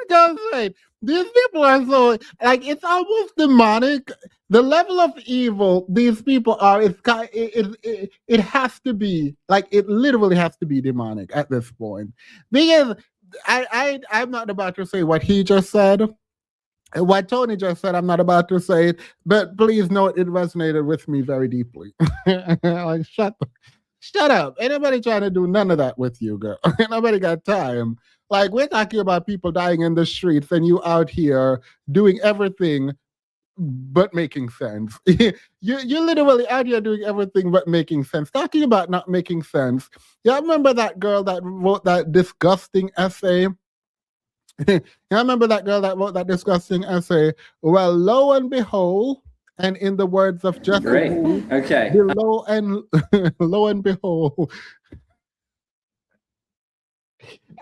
going to say it. These people are so, like, it's almost demonic. The level of evil these people are, it has to be, like, it literally has to be demonic at this point. Because I'm not about to say what he just said. What Tony just said, I'm not about to say it, but please note it resonated with me very deeply. Like, shut up. Ain't nobody trying to do none of that with you, girl. Ain't nobody got time. Like, we're talking about people dying in the streets and you out here doing everything but making sense. You're literally out here doing everything but making sense. Talking about not making sense. Yeah, I remember that girl that wrote that disgusting essay. I remember that girl that wrote that disgusting essay. Well, lo and behold, and in the words of Jesse, okay, lo and behold.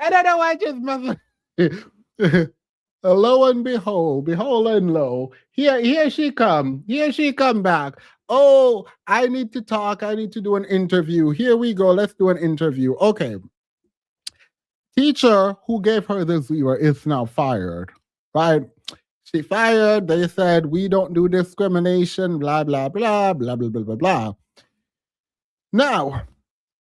I don't know why I just lo and behold and lo. Here she come back. Oh, I need to talk. I need to do an interview. Here we go. Let's do an interview. Okay. Teacher who gave her the 0 is now fired, right? She fired. They said, we don't do discrimination, blah, blah, blah, blah, blah, blah, blah, blah. Now,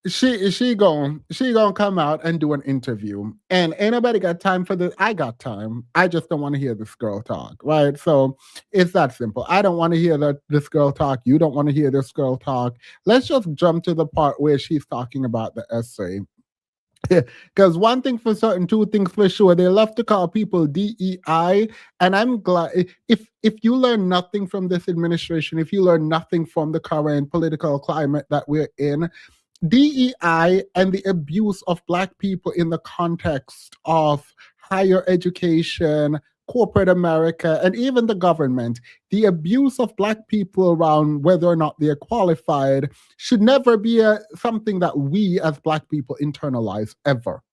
she gonna come out and do an interview. And ain't nobody got time for this. I got time. I just don't want to hear this girl talk, right? So it's that simple. I don't want to hear this girl talk. You don't want to hear this girl talk. Let's just jump to the part where she's talking about the essay. Because one thing for certain, two things for sure, they love to call people DEI, and I'm glad if you learn nothing from this administration, if you learn nothing from the current political climate that we're in, DEI and the abuse of Black people in the context of higher education, corporate America, and even the government, the abuse of Black people around whether or not they're qualified should never be something that we as Black people internalize ever.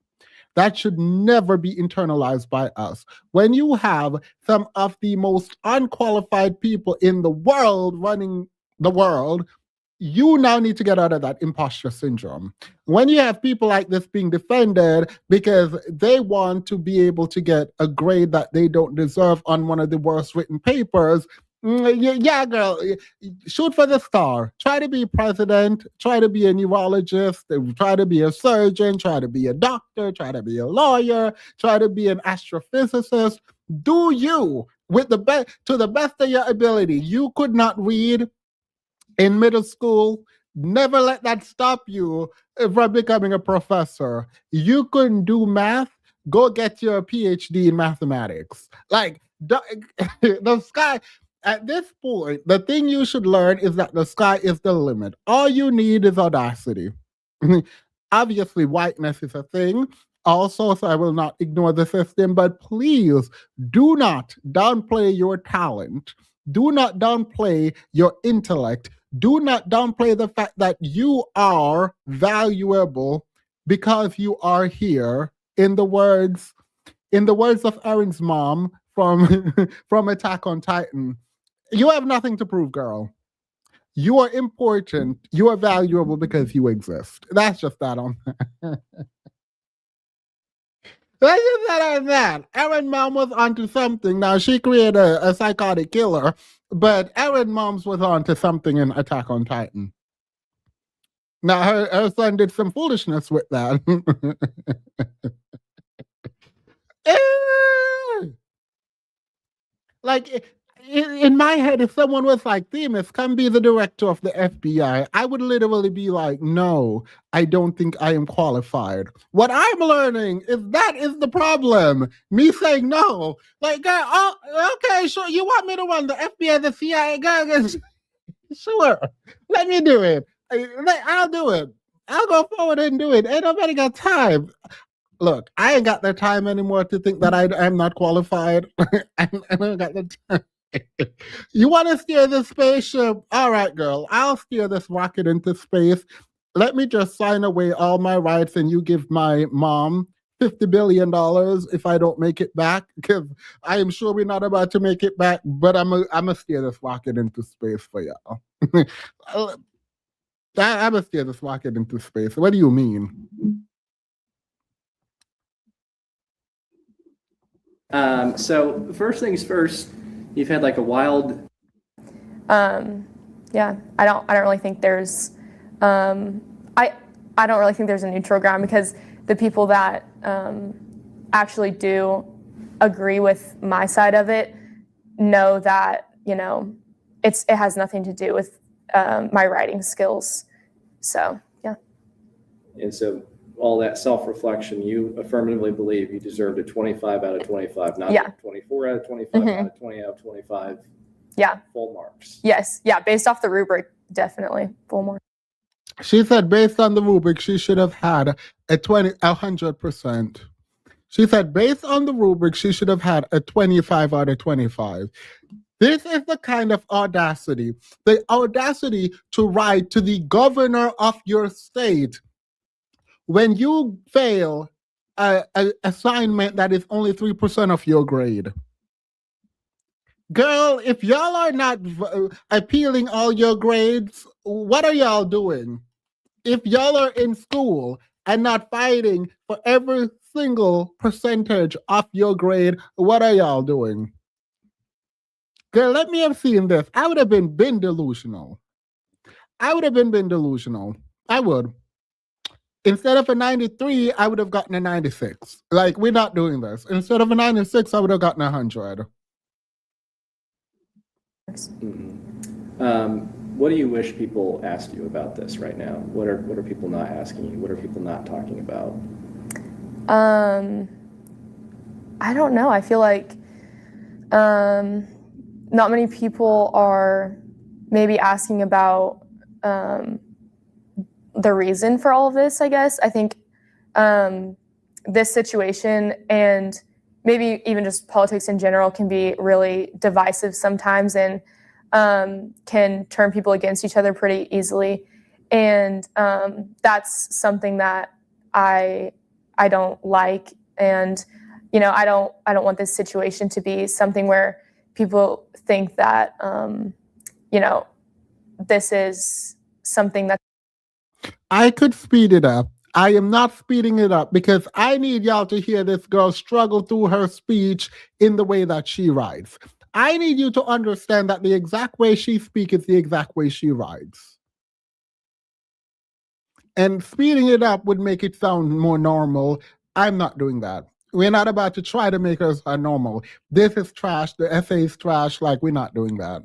That should never be internalized by us. When you have some of the most unqualified people in the world running the world, you now need to get out of that imposter syndrome. When you have people like this being defended because they want to be able to get a grade that they don't deserve on one of the worst written papers, yeah, girl, shoot for the star. Try to be president, try to be a neurologist, try to be a surgeon, try to be a doctor, try to be a lawyer, try to be an astrophysicist. Do you, with the to the best of your ability. You could not read in middle school. Never let that stop you from becoming a professor. You couldn't do math. Go get your PhD in mathematics. Like, the sky, at this point, the thing you should learn is that the sky is the limit. All you need is audacity. Obviously, whiteness is a thing also, so I will not ignore the system, but please do not downplay your talent. Do not downplay your intellect. Do not downplay the fact that you are valuable because you are here. In the words of Aaron's mom from Attack on Titan, you have nothing to prove, girl. You are important. You are valuable because you exist. That's just that on that. That's just that on that. Aaron mom was onto something. Now she created a psychotic killer, but Aaron moms was onto something in Attack on Titan. Now her son did some foolishness with that. Like in my head, if someone was like, Themis, come be the director of the FBI, I would literally be like, no, I don't think I am qualified. What I'm learning is that is the problem. Me saying no. Like, girl, oh, okay, sure. You want me to run the FBI, the CIA? Girl, sure. Let me do it. I'll do it. I'll go forward and do it. Ain't nobody got time. Look, I ain't got the time anymore to think that I'm not qualified. I don't got the time. You want to steer this spaceship? All right, girl. I'll steer this rocket into space. Let me just sign away all my rights and you give my mom $50 billion if I don't make it back, because I am sure we're not about to make it back, but I'm going to steer this rocket into space for y'all. I'm going to steer this rocket into space. What do you mean? So first things first, you've had like a wild. Yeah, I don't really think there's, I don't really think there's a neutral ground, because the people that actually do agree with my side of it know that, you know, it has nothing to do with my writing skills. So yeah. And so all that self-reflection, you affirmatively believe you deserved a 25 out of 25, not 24 out of 25, out of 20 out of 25. Yeah. Full marks. Yes. Yeah. Based off the rubric, definitely full marks. She said based on the rubric, she should have had 100%. She said based on the rubric, she should have had a 25 out of 25. This is the kind of audacity, the audacity to write to the governor of your state when you fail an assignment that is only 3% of your grade. Girl, if y'all are not appealing all your grades, what are y'all doing? If y'all are in school and not fighting for every single percentage of your grade, what are y'all doing? Girl, let me have seen this. I would have been delusional. I would. Instead of a 93, I would have gotten a 96. Like, we're not doing this. Instead of a 96, I would have gotten 100. What do you wish people asked you about this right now? What are people not asking you? What are people not talking about? I don't know. I feel like not many people are maybe asking about the reason for all of this, I guess. I think this situation and maybe even just politics in general can be really divisive sometimes and can turn people against each other pretty easily. And that's something that I don't like. And, you know, I don't want this situation to be something where people think that, you know, this is something that I could speed it up. I am not speeding it up because I need y'all to hear this girl struggle through her speech in the way that she writes. I need you to understand that the exact way she speaks is the exact way she writes. And speeding it up would make it sound more normal. I'm not doing that. We're not about to try to make us normal. This is trash. The essay is trash. Like, we're not doing that.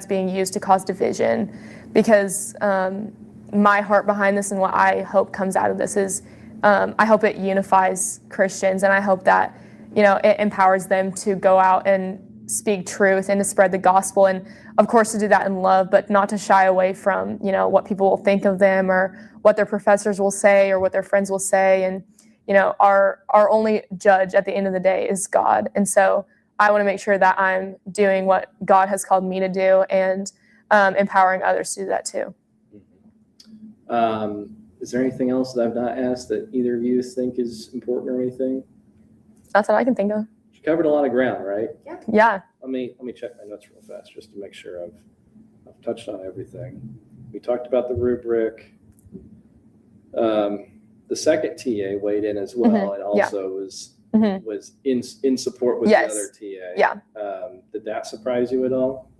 It's being used to cause division, because my heart behind this and what I hope comes out of this is I hope it unifies Christians, and I hope that, you know, it empowers them to go out and speak truth and to spread the gospel, and of course to do that in love, but not to shy away from, you know, what people will think of them or what their professors will say or what their friends will say. And, you know, our only judge at the end of the day is God. And so I want to make sure that I'm doing what God has called me to do and empowering others to do that too. Is there anything else that I've not asked that either of you think is important or anything? That's what I can think of. You covered a lot of ground, right? Yeah. Let me check my notes real fast just to make sure I've touched on everything. We talked about the rubric. The second TA weighed in as well. It also was in support with the other TA. Yeah. Did that surprise you at all?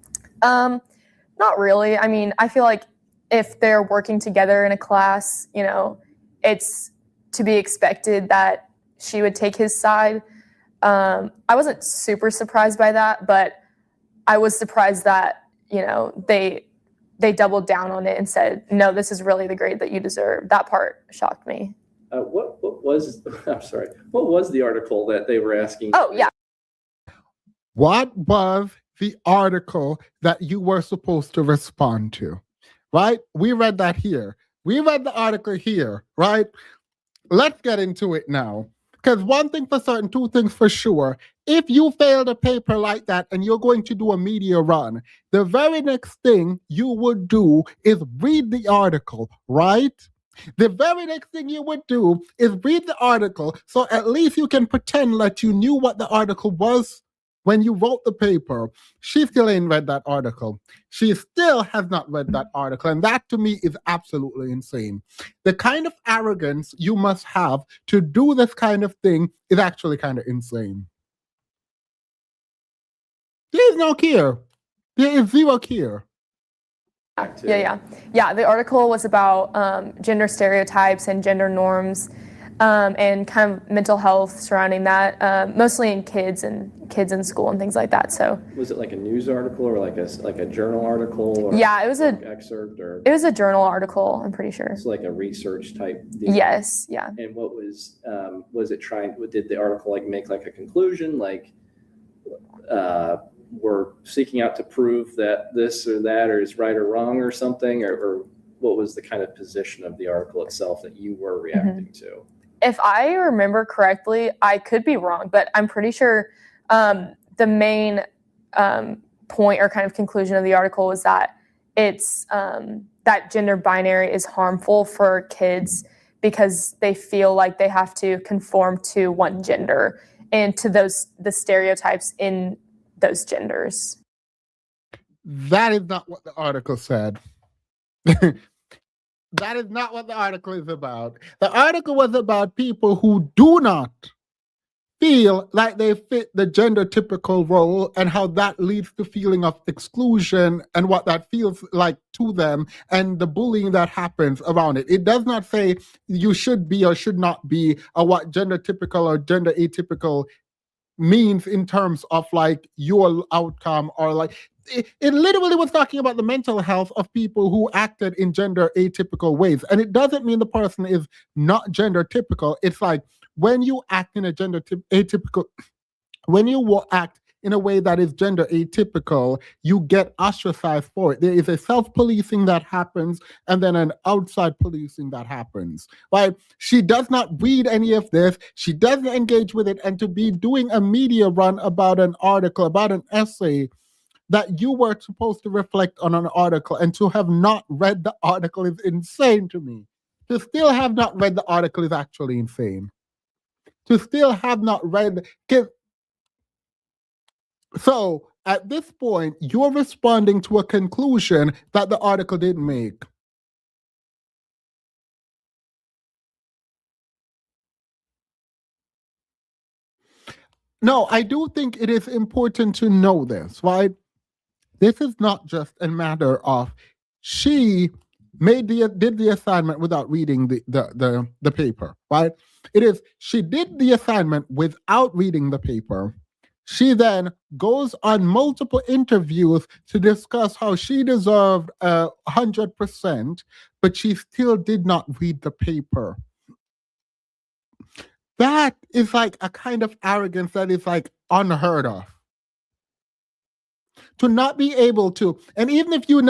Not really. I mean, I feel like if they're working together in a class, you know, it's to be expected that she would take his side. I wasn't super surprised by that, but I was surprised that, you know, they doubled down on it and said, no, this is really the grade that you deserve. That part shocked me. What was, I'm sorry, what was the article that they were asking? Oh, yeah. What was the article that you were supposed to respond to? Right? We read that here. We read the article here, right? Let's get into it now. Because one thing for certain, two things for sure. If you failed a paper like that and you're going to do a media run, the very next thing you would do is read the article, right? The very next thing you would do is read the article, so at least you can pretend that you knew what the article was when you wrote the paper. She still ain't read that article. She still has not read that article, and that to me is absolutely insane. The kind of arrogance you must have to do this kind of thing is actually kind of insane. There's no care. There is zero care. Yeah. The article was about gender stereotypes and gender norms, and kind of mental health surrounding that, mostly in kids in school and things like that. So was it like a news article or like a journal article? Or yeah, it was an excerpt, or it was a journal article. I'm pretty sure it's like a research type deal. Yes, yeah. And what was it trying? Did the article like make like a conclusion, like we're seeking out to prove that this or that or is right or wrong or something, or what was the kind of position of the article itself that you were reacting to? If I remember correctly, I could be wrong, but I'm pretty sure the main point or kind of conclusion of the article was that it's that gender binary is harmful for kids because they feel like they have to conform to one gender and to the stereotypes in those genders. That is not what the article said. That is not what the article is about. The article was about people who do not feel like they fit the gender typical role and how that leads to feeling of exclusion and what that feels like to them and the bullying that happens around it. It does not say you should be or should not be, or what gender typical or gender atypical means in terms of like your outcome, or like it literally was talking about the mental health of people who acted in gender atypical ways. And it doesn't mean the person is not gender typical. It's like when you act in a gender atypical, when you act in a way that is gender atypical, you get ostracized for it. There is a self-policing that happens and then an outside policing that happens. Right? She does not read any of this. She doesn't engage with it. And to be doing a media run about an article, about an essay that you were supposed to reflect on an article, and to have not read the article is insane to me. To still have not read the article is actually insane. To still have not read... So at this point, you're responding to a conclusion that the article didn't make. No, I do think it is important to know this, right? This is not just a matter of she did the assignment without reading the paper, right? It is she did the assignment without reading the paper. She then goes on multiple interviews to discuss how she deserved 100%, but she still did not read the paper. That is like a kind of arrogance that is like unheard of. To not be able to, and even if you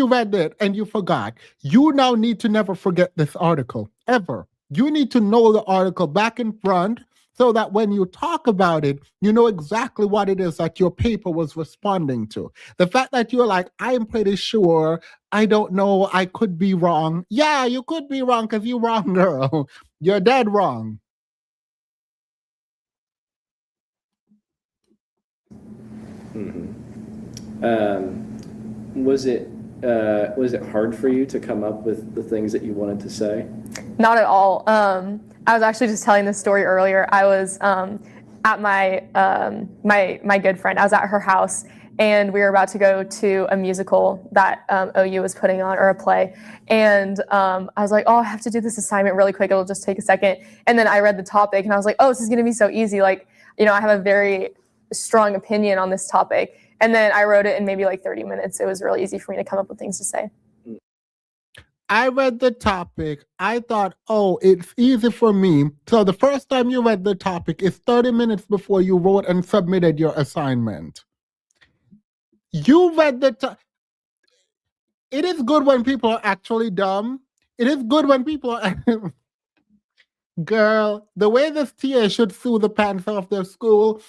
read it and you forgot, you now need to never forget this article, ever. You need to know the article back and front, so that when you talk about it, you know exactly what it is that your paper was responding to. The fact that you're like, I am pretty sure, I don't know, I could be wrong. Yeah, you could be wrong because you're wrong, girl. You're dead wrong. Was it hard for you to come up with the things that you wanted to say? Not at all. I was actually just telling this story earlier. I was at my good friend. I was at her house, and we were about to go to a musical that OU was putting on, or a play. And I was like, oh, I have to do this assignment really quick. It'll just take a second. And then I read the topic and I was like, oh, this is going to be so easy. Like, I have a very strong opinion on this topic. And then I wrote it in maybe like 30 minutes. It was really easy for me to come up with things to say. I read the topic. I thought, oh, it's easy for me. So the first time you read the topic is 30 minutes before you wrote and submitted your assignment. You read the topic. It is good when people are actually dumb. It is good when people are... Girl, the way this TA should sue the pants off their school,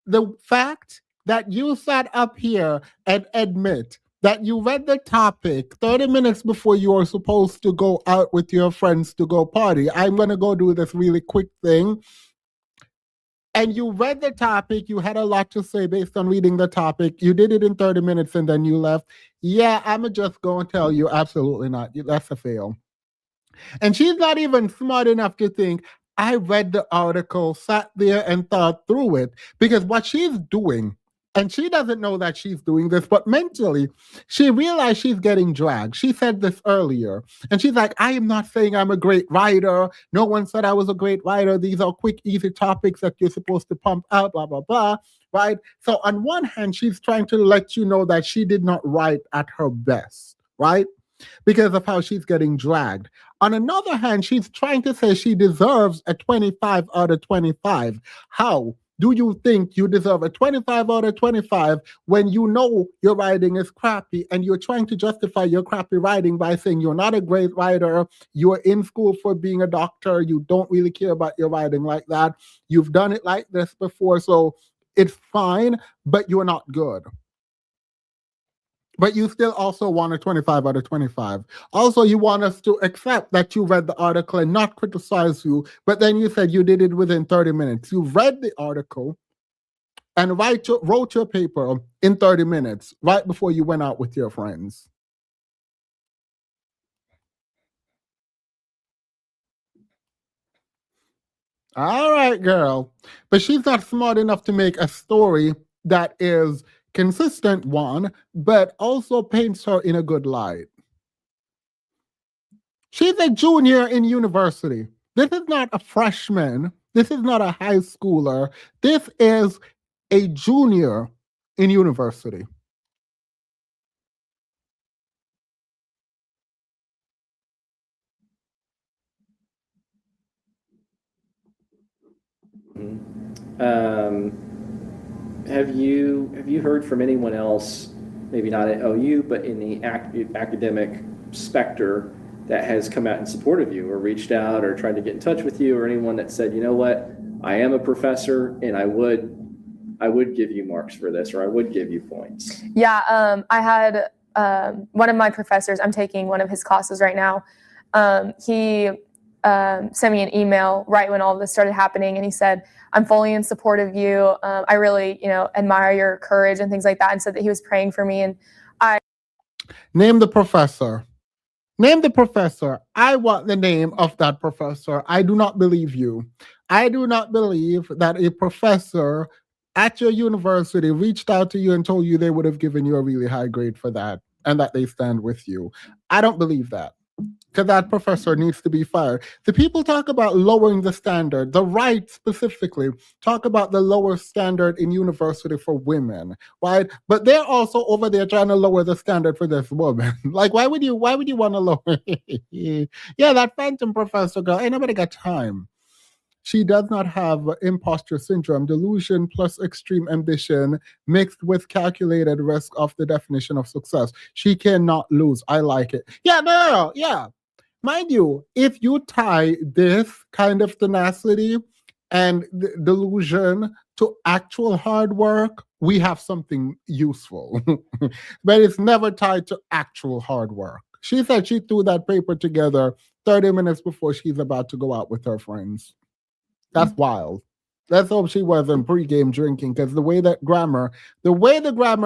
the fact that you sat up here and admit that you read the topic 30 minutes before you were supposed to go out with your friends to go party. I'm going to go do this really quick thing. And you read the topic. You had a lot to say based on reading the topic. You did it in 30 minutes and then you left. Yeah, I'm just going to tell you, absolutely not. That's a fail. And she's not even smart enough to think, I read the article, sat there and thought through it. Because what she's doing, and she doesn't know that she's doing this, but mentally, she realized she's getting dragged. She said this earlier. And she's like, I am not saying I'm a great writer. No one said I was a great writer. These are quick, easy topics that you're supposed to pump out, blah, blah, blah. Right? So on one hand, she's trying to let you know that she did not write at her best. Right? Because of how she's getting dragged. On another hand, she's trying to say she deserves a 25 out of 25. How do you think you deserve a 25 out of 25 when you know your writing is crappy and you're trying to justify your crappy writing by saying you're not a great writer, you're in school for being a doctor, you don't really care about your writing like that, you've done it like this before, so it's fine, but you're not good. But you still also want a 25 out of 25. Also, you want us to accept that you read the article and not criticize you, but then you said you did it within 30 minutes. You read the article and wrote your paper in 30 minutes, right before you went out with your friends. All right, girl. But she's not smart enough to make a story that is consistent, one, but also paints her in a good light. She's a junior in university. This is not a freshman. This is not a high schooler. This is a junior in university. Have you heard from anyone else, maybe not at OU, but in the academic specter, that has come out in support of you or reached out or tried to get in touch with you, or anyone that said, you know what, I am a professor and I would give you marks for this, or I would give you points? Yeah, I had one of my professors, I'm taking one of his classes right now. He sent me an email right when all of this started happening, and he said, I'm fully in support of you. I really, admire your courage and things like that, and said that he was praying for me. And Name the professor. Name the professor. I want the name of that professor. I do not believe you. I do not believe that a professor at your university reached out to you and told you they would have given you a really high grade for that and that they stand with you. I don't believe that. Because that professor needs to be fired. The people talk about lowering the standard. The right specifically talk about the lower standard in university for women, right? But they're also over there trying to lower the standard for this woman. Like, why would you want to lower? Yeah, that phantom professor girl, ain't nobody got time. She does not have imposter syndrome, delusion plus extreme ambition mixed with calculated risk of the definition of success. She cannot lose. I like it. Yeah, no, yeah. Mind you, if you tie this kind of tenacity and delusion to actual hard work, we have something useful. But it's never tied to actual hard work. She said she threw that paper together 30 minutes before she's about to go out with her friends. That's wild. Let's hope she wasn't pregame drinking, because the way the grammar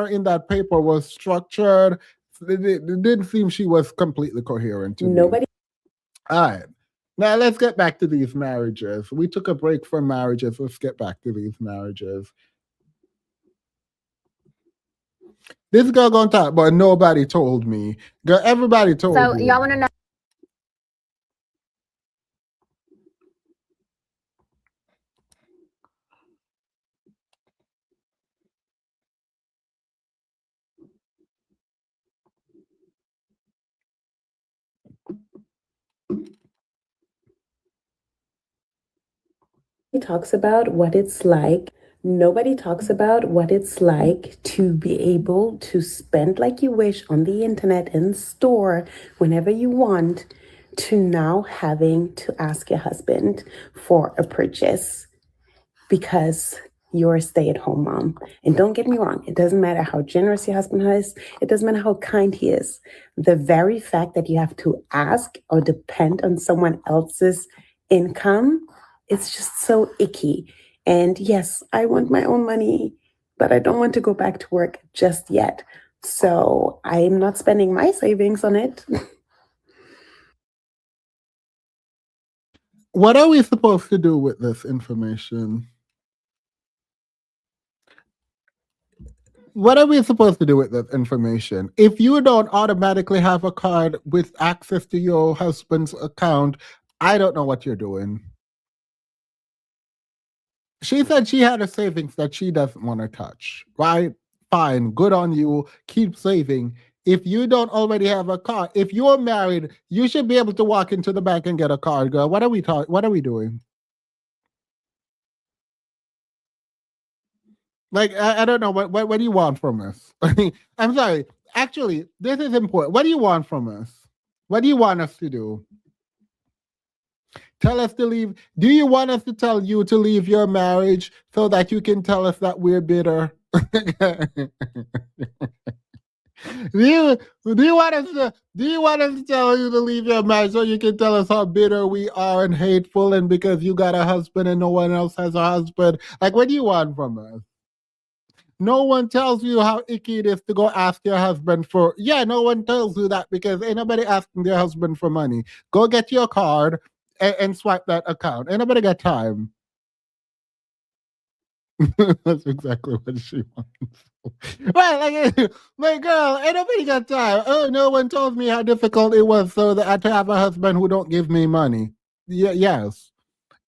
in that paper was structured, it didn't seem she was completely coherent to me. Nobody. All right. Now let's get back to these marriages. We took a break from marriages. Let's get back to these marriages. This girl gonna talk, but nobody told me. Girl, everybody told So me. y'all want to know? Talks about what it's like. Nobody talks about what it's like to be able to spend like you wish on the internet and store whenever you want, to now having to ask your husband for a purchase because you're a stay-at-home mom. And don't get me wrong, it doesn't matter how generous your husband is, it doesn't matter how kind he is. The very fact that you have to ask or depend on someone else's income, it's just so icky. And yes, I want my own money, but I don't want to go back to work just yet. So I'm not spending my savings on it. What are we supposed to do with this information? What are we supposed to do with that information? If you don't automatically have a card with access to your husband's account, I don't know what you're doing. She said she had a savings that she doesn't want to touch, right? Fine, good on you. Keep saving. If you don't already have a card, if you're married, you should be able to walk into the bank and get a card, girl. What are we What are we doing? Like, I don't know. What do you want from us? I'm sorry. Actually, this is important. What do you want from us? What do you want us to do? Tell us to leave. Do you want us to tell you to leave your marriage so that you can tell us that we're bitter? Do you want us to tell you to leave your marriage so you can tell us how bitter we are and hateful, and because you got a husband and no one else has a husband? Like, what do you want from us? No one tells you how icky it is to go ask your husband for. Yeah, no one tells you that because ain't nobody asking their husband for money. Go get your card and swipe that account. Ain't nobody got time. That's exactly what she wants. Right, like girl, ain't nobody got time. Oh, no one told me how difficult it was so that I to have a husband who don't give me money. Yes.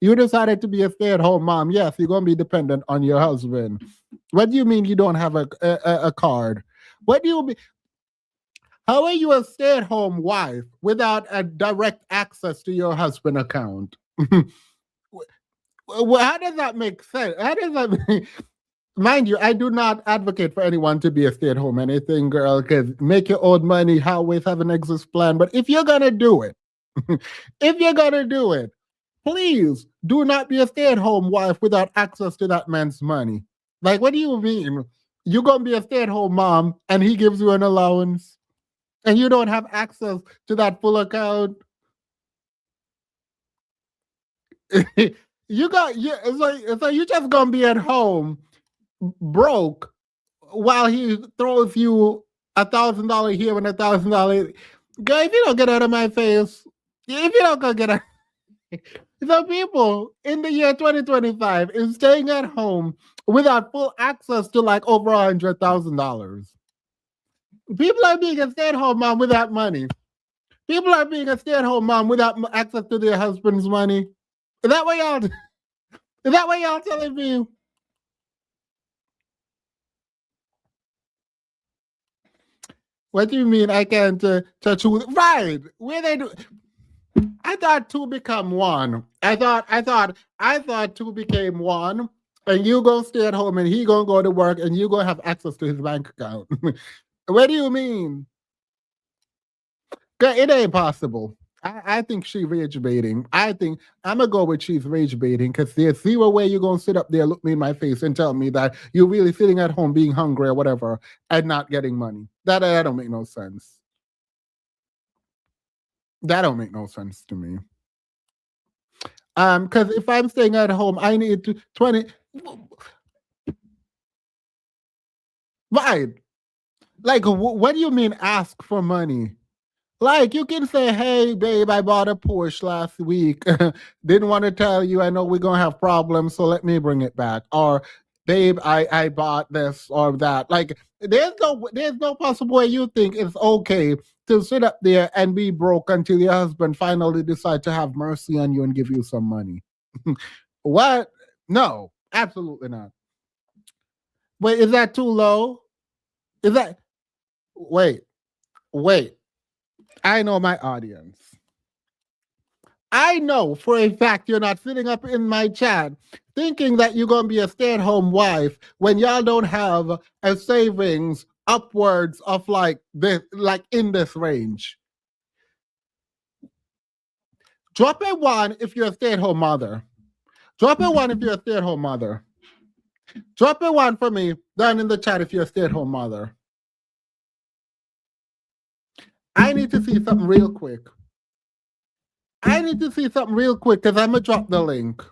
You decided to be a stay-at-home mom. Yes, you're gonna be dependent on your husband. What do you mean you don't have a card? What do you mean? How are you a stay-at-home wife without a direct access to your husband account? How does that make sense? How does that Mind you, I do not advocate for anyone to be a stay-at-home anything, girl, because make your own money, always have an exit plan. But if you're gonna do it, please do not be a stay-at-home wife without access to that man's money. Like, what do you mean? You're going to be a stay-at-home mom and he gives you an allowance and you don't have access to that full account? It's like you're just going to be at home broke while he throws you $1,000 here and $1,000. Girl, if you don't get out of my face, if you don't go get out. So people in the year 2025 is staying at home without full access to like over $100,000. People are being a stay-at-home mom without money. People are being a stay-at-home mom without access to their husband's money. Is that what y'all telling me? What do you mean I can't touch who? Right. Where they do? I thought two become one. I thought two became one, and you go stay at home and he gonna go to work and you gonna have access to his bank account. What do you mean? It ain't possible. I think she rage baiting. I think I'm gonna go with she's rage baiting because there's zero way you're gonna sit up there, look me in my face, and tell me that you're really sitting at home being hungry or whatever and not getting money. That don't make no sense. That don't make no sense to me. Because if I'm staying at home, I need to 20. Right. Like, what do you mean ask for money? Like, you can say, hey, babe, I bought a Porsche last week. Didn't want to tell you. I know we're going to have problems, so let me bring it back. Or babe, I bought this or that. Like there's no possible way you think it's okay to sit up there and be broke until your husband finally decide to have mercy on you and give you some money. What? No, absolutely not. Wait, is that too low? Is that wait. I know my audience. I know for a fact you're not sitting up in my chat thinking that you're going to be a stay-at-home wife when y'all don't have a savings upwards of like this, like in this range. Drop a 1 if you're a stay-at-home mother. Drop a 1 if you're a stay-at-home mother. Drop a 1 for me down in the chat if you're a stay-at-home mother. I need to see something real quick. I need to see something real quick because I'm going to drop the link.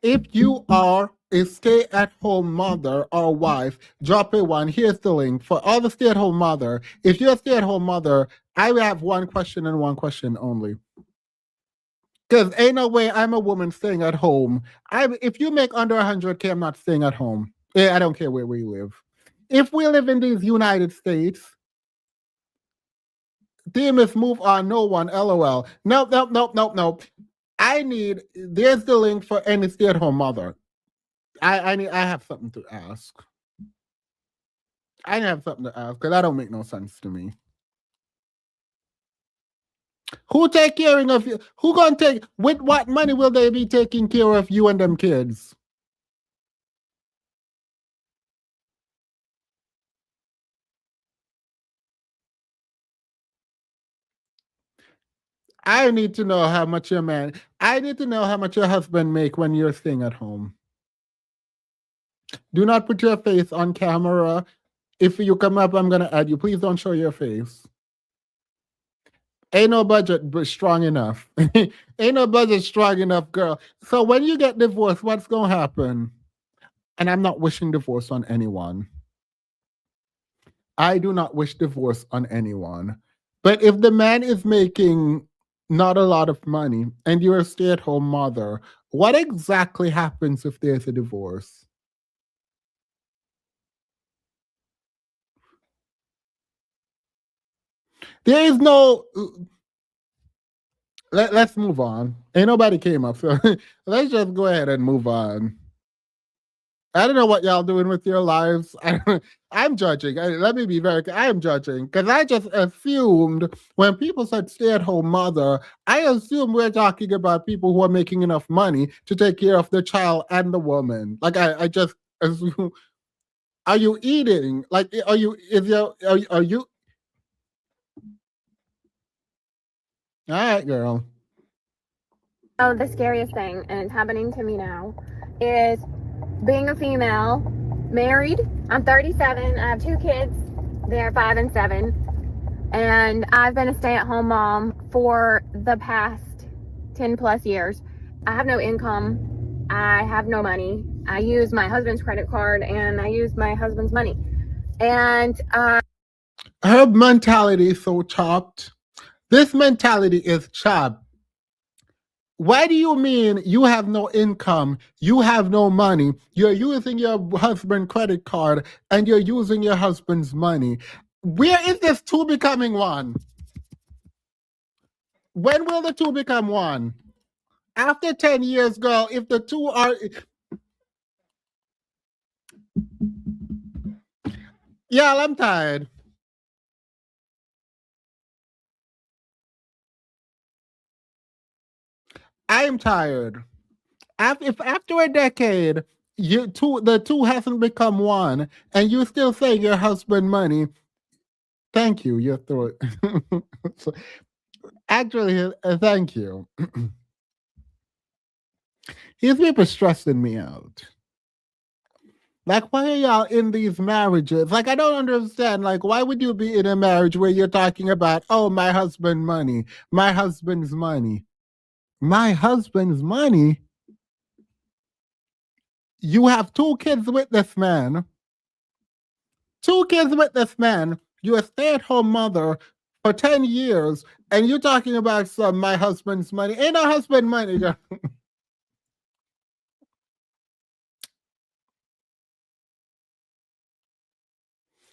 If you are a stay-at-home mother or wife, drop a 1. Here's the link. For all the stay-at-home mother, if you're a stay-at-home mother, I will have 1 question and 1 question only. Because ain't no way I'm a woman staying at home. If you make under 100K, I'm not staying at home. I don't care where we live. If we live in these United States, Demas, move on. No one. LOL. Nope. There's the link for any stay-at-home mother. I have something to ask. I have something to ask because that don't make no sense to me. Who take care of you? Who gonna take, with what money will they be taking care of you and them kids? I need to know how much I need to know how much your husband make when you're staying at home. Do not put your face on camera. If you come up, I'm going to add you. Please don't show your face. Ain't no budget strong enough. Ain't no budget strong enough, girl. So when you get divorced, what's going to happen? And I'm not wishing divorce on anyone. I do not wish divorce on anyone. But if the man is making not a lot of money and you're a stay-at-home mother, what exactly happens if there's a divorce? There is no... Let's move on. Ain't nobody came up, so let's just go ahead and move on. I don't know what y'all doing with your lives. I'm judging. Let me be very clear. I am judging because I just assumed when people said stay-at-home mother, I assume we're talking about people who are making enough money to take care of the child and the woman. Like I just assume. Are you eating? Like are you? Are you? All right, girl. Oh, the scariest thing, and it's happening to me now, is being a female, married. I'm 37. I have 2 kids. They're 5 and 7. And I've been a stay-at-home mom for the past 10 plus years. I have no income. I have no money. I use my husband's credit card and I use my husband's money. And her mentality is so chopped. This mentality is chopped. Why do you mean you have no income, you have no money, you're using your husband's credit card, and you're using your husband's money? Where is this 2 becoming 1? When will the 2 become 1? After 10 years, girl, if the 2 are... Y'all, I'm tired. I am tired. If after a decade, the 2 hasn't become 1, and you still saying your husband money, thank you. You're through it. So, actually, thank you. These people stressing me out. Like, why are y'all in these marriages? Like, I don't understand. Like, why would you be in a marriage where you're talking about, oh, my husband's money, my husband's money? My husband's money? You have 2 kids with this man. 2 kids with this man. You're a stay-at-home mother for 10 years, and you're talking about my husband's money. Ain't no husband money, girl.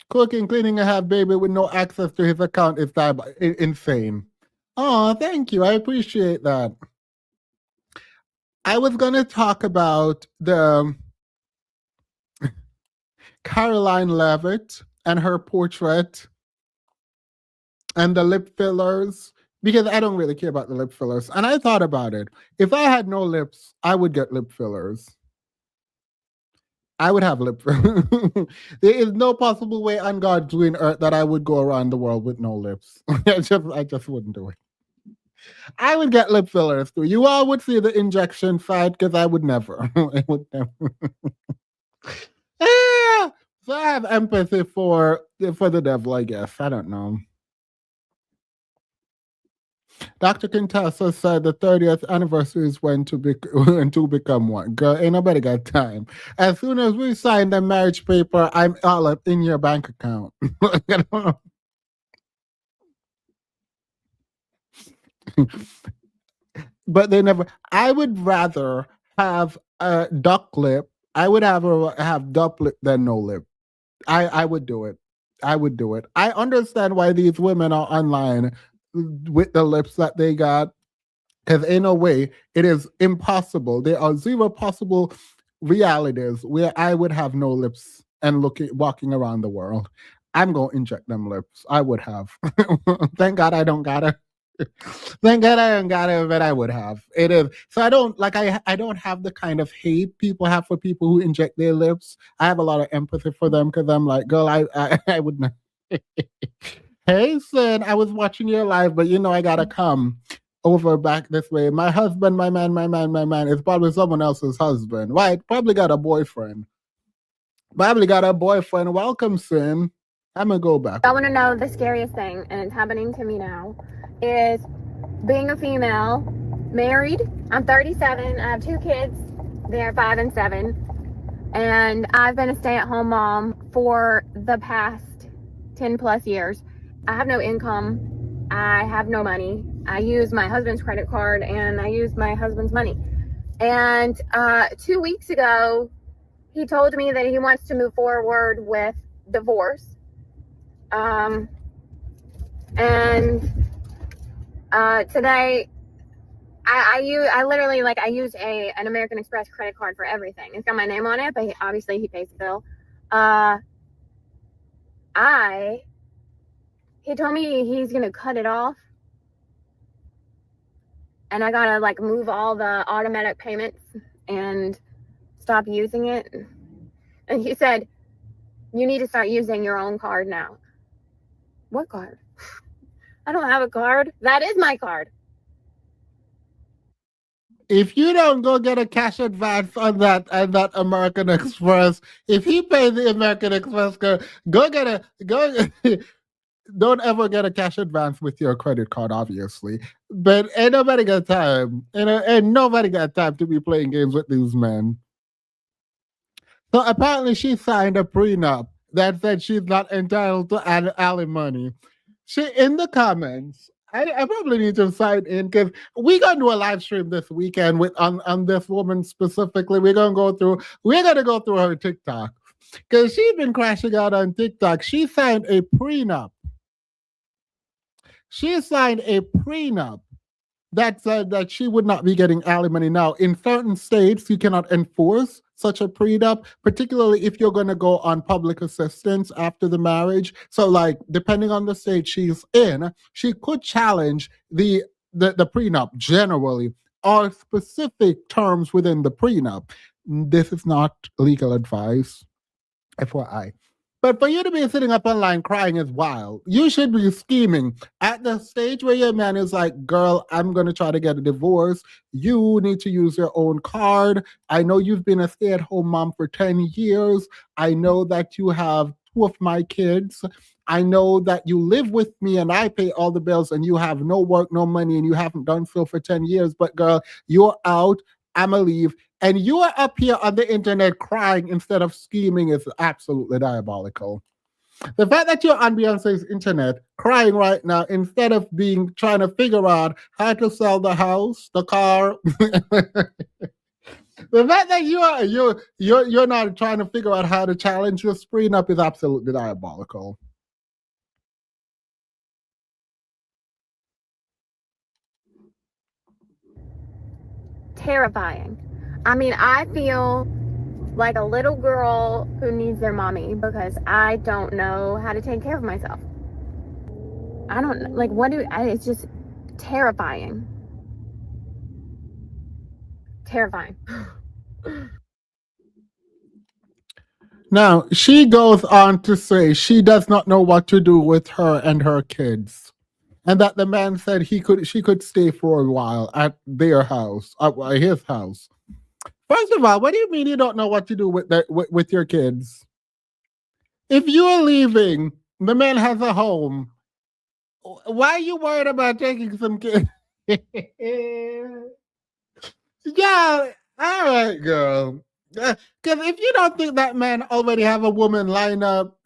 Cooking, cleaning, and have baby with no access to his account is insane. Oh, thank you. I appreciate that. I was going to talk about the Caroline Levitt and her portrait and the lip fillers, because I don't really care about the lip fillers. And I thought about it. If I had no lips, I would get lip fillers. I would have lip fillers. There is no possible way on God's green earth that I would go around the world with no lips. I just wouldn't do it. I would get lip fillers too. You all would see the injection side because I would never. I would never. So I have empathy for the devil, I guess. I don't know. Dr. Quintessa said the 30th anniversary is when to become one. Girl, ain't nobody got time. As soon as we sign the marriage paper, I'm all up in your bank account. But they never. I would rather have a duck lip. I would have duck lip than no lip. I would do it. I would do it. I understand why these women are online with the lips that they got, because in a way it is impossible. There are zero possible realities where I would have no lips and walking around the world. I'm gonna inject them lips. I would have. Thank God I don't got it. Thank God I don't got it, but I would have. It is so I don't I don't have the kind of hate people have for people who inject their lips. I have a lot of empathy for them because I'm like, girl, I would not. Hey, son, I was watching your live, but I gotta come over back this way. My husband, my man is probably someone else's husband. Right? Probably got a boyfriend. Welcome, Sin. I'm gonna go back. I want to know the scariest thing, and it's happening to me now, is being a female, married. I'm 37. I have 2 kids. They're 5 and 7. And I've been a stay-at-home mom for the past 10 plus years. I have no income. I have no money. I use my husband's credit card and I use my husband's money. And 2 weeks ago, he told me that he wants to move forward with divorce. And today, I literally I use an American Express credit card for everything. It's got my name on it, but obviously he pays the bill. He told me he's gonna cut it off, and I gotta move all the automatic payments and stop using it. And he said, you need to start using your own card now. What card? I don't have a card. That is my card. If you don't go get a cash advance on that American Express, if he pays the American Express, go don't ever get a cash advance with your credit card, obviously. But ain't nobody got time. Ain't nobody got time to be playing games with these men. So apparently she signed a prenup that said she's not entitled to alimony. She in the comments. I probably need to sign in because we're gonna do a live stream this weekend on this woman specifically. We're gonna go through her TikTok because she's been crashing out on TikTok. She signed a prenup. She signed a prenup that said that she would not be getting alimony. Now, in certain states, you cannot enforce such a prenup, particularly if you're going to go on public assistance after the marriage. So, depending on the state she's in, she could challenge the prenup generally or specific terms within the prenup. This is not legal advice, FYI. But for you to be sitting up online crying is wild. You should be scheming. At the stage where your man is like, girl, I'm going to try to get a divorce. You need to use your own card. I know you've been a stay-at-home mom for 10 years. I know that you have 2 of my kids. I know that you live with me and I pay all the bills and you have no work, no money, and you haven't done so for 10 years. But girl, you're out. I'ma leave. And you are up here on the internet crying instead of scheming is absolutely diabolical. The fact that you're on Beyonce's internet crying right now instead of trying to figure out how to sell the house, the car, The fact that you're not trying to figure out how to challenge your prenup is absolutely diabolical. Terrifying. I mean, I feel like a little girl who needs their mommy because I don't know how to take care of myself. I don't like it's just terrifying. Terrifying. Now, she goes on to say she does not know what to do with her and her kids. And that the man said she could stay for a while at their house, at his house. First of all, what do you mean you don't know what to do with your kids? If you're leaving, the man has a home. Why are you worried about taking some kids? Yeah, all right, girl. Because if you don't think that man already have a woman lined up,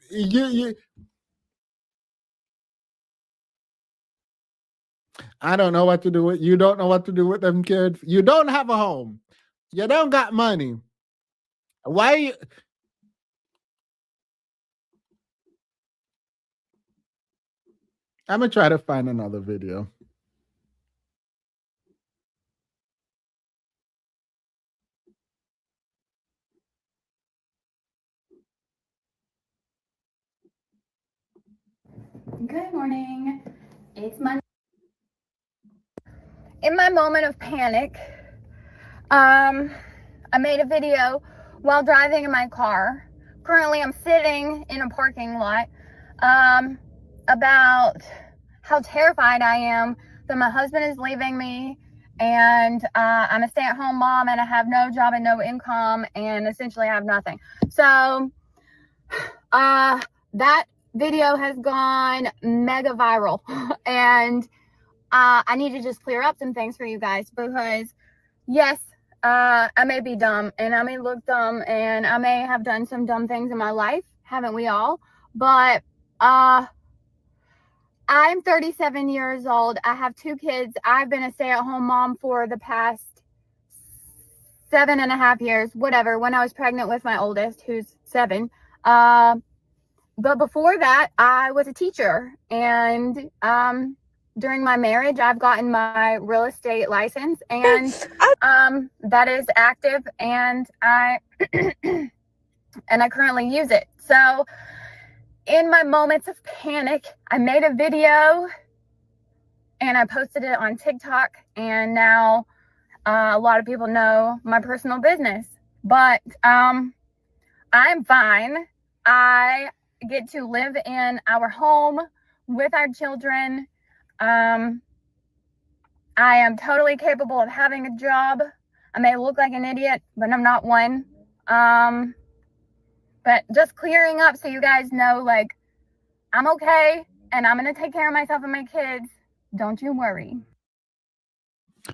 I don't know what to do with you. Don't know what to do with them kids. You don't have a home. You don't got money. Why? I'm gonna try to find another video. Good morning. It's Monday. In my moment of panic, I made a video while driving in my car. Currently, I'm sitting in a parking lot about how terrified I am that my husband is leaving me and I'm a stay-at-home mom and I have no job and no income and essentially I have nothing. So that video has gone mega viral and I need to just clear up some things for you guys because yes, I may be dumb and I may look dumb and I may have done some dumb things in my life, haven't we all? But I'm 37 years old. I have 2 kids. I've been a stay-at-home mom for the past 7.5 years, whatever, when I was pregnant with my oldest, who's 7. But before that, I was a teacher. And during my marriage, I've gotten my real estate license. And that is active. And I currently use it. So in my moments of panic, I made a video and I posted it on TikTok. And now a lot of people know my personal business. But I'm fine. I get to live in our home with our children. I am totally capable of having a job. I may look like an idiot, but I'm not one. But just clearing up so you guys know, like, I'm okay and I'm going to take care of myself and my kids. Don't you worry.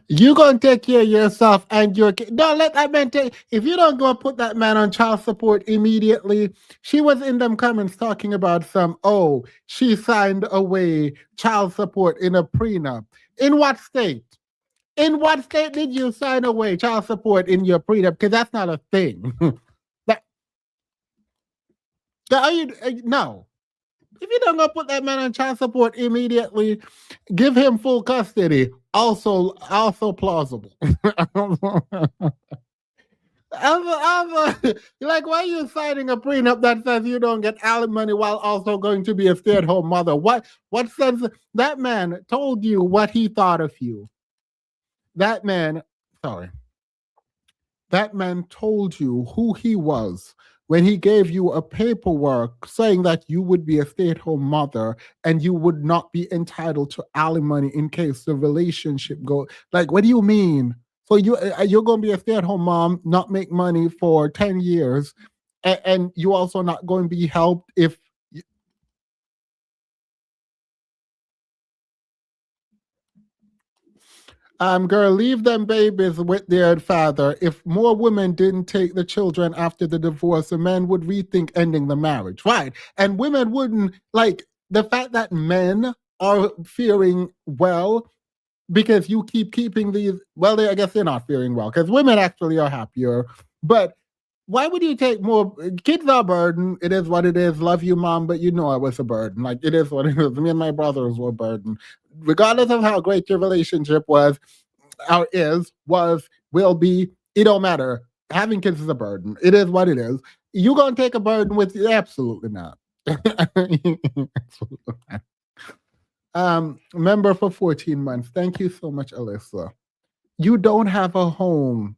You gonna take care of yourself and your kid. Don't let that man take. If you don't go and put that man on child support immediately, she was in them comments talking about she signed away child support in a prenup. In what state? In what state did you sign away child support in your prenup? Because that's not a thing. No. If you don't go put that man on child support immediately, give him full custody. Also plausible. Like, why are you signing a prenup that says you don't get alimony while also going to be a stay-at-home mother? What sense? That man told you what he thought of you. That man told you who he was when he gave you a paperwork saying that you would be a stay-at-home mother and you would not be entitled to alimony in case the relationship goes. Like, what do you mean? So you're going to be a stay-at-home mom, not make money for 10 years, and you also not going to be helped if... Girl, leave them babies with their father. If more women didn't take the children after the divorce, a man would rethink ending the marriage. Right. And women wouldn't, like, the fact that men are fearing, well, because you keeping these. Well, I guess they're not feeling well because women actually are happier. But why would you take more? Kids are a burden. It is what it is. Love you, mom, but you know I was a burden. Like it is what it is. Me and my brothers were a burden. Regardless of how great your relationship was, or is, was, will be, it don't matter. Having kids is a burden. It is what it is. You gonna take a burden with you? Absolutely not. Absolutely not. Member for 14 months. Thank you so much, Alyssa. You don't have a home.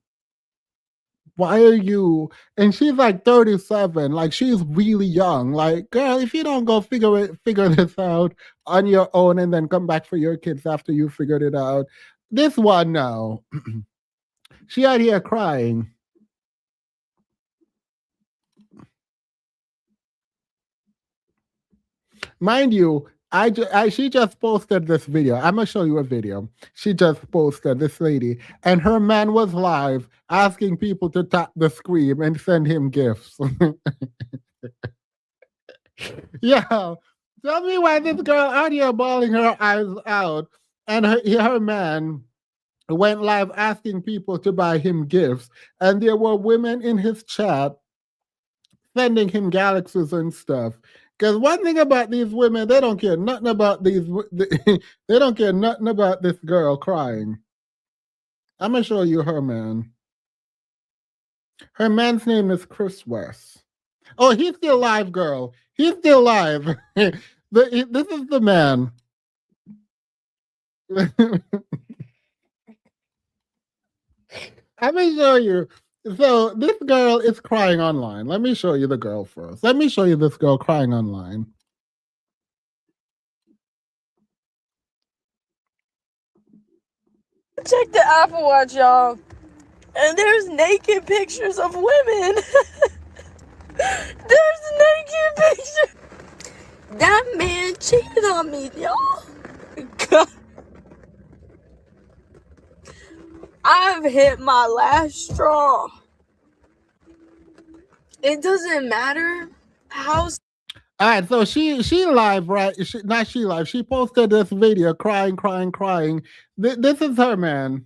Why are you? And she's like 37. Like she's really young. Like, girl, if you don't go figure this out on your own and then come back for your kids after you figured it out. This one now. She out here crying. Mind you, she just posted this video. I'm gonna show you a video. She just posted, this lady, and her man was live asking people to tap the screen and send him gifts. Yeah, tell me why this girl out here bawling her eyes out, and her man went live asking people to buy him gifts, and there were women in his chat sending him galaxies and stuff. Because one thing about these women, they don't care nothing about they don't care nothing about this girl crying. I'm gonna show you her man. Her man's name is Chris West. Oh, he's still live, girl. He's still live. This is the man. I'm gonna show you. So this girl is crying online. Let me show you the girl first. Let me show you this girl crying online. Check the Apple Watch, y'all. And there's naked pictures of women. There's naked pictures. That man cheated on me, y'all. God. I've hit my last straw. It doesn't matter how. All right, so she live, right? She live. She posted this video crying. This is her man.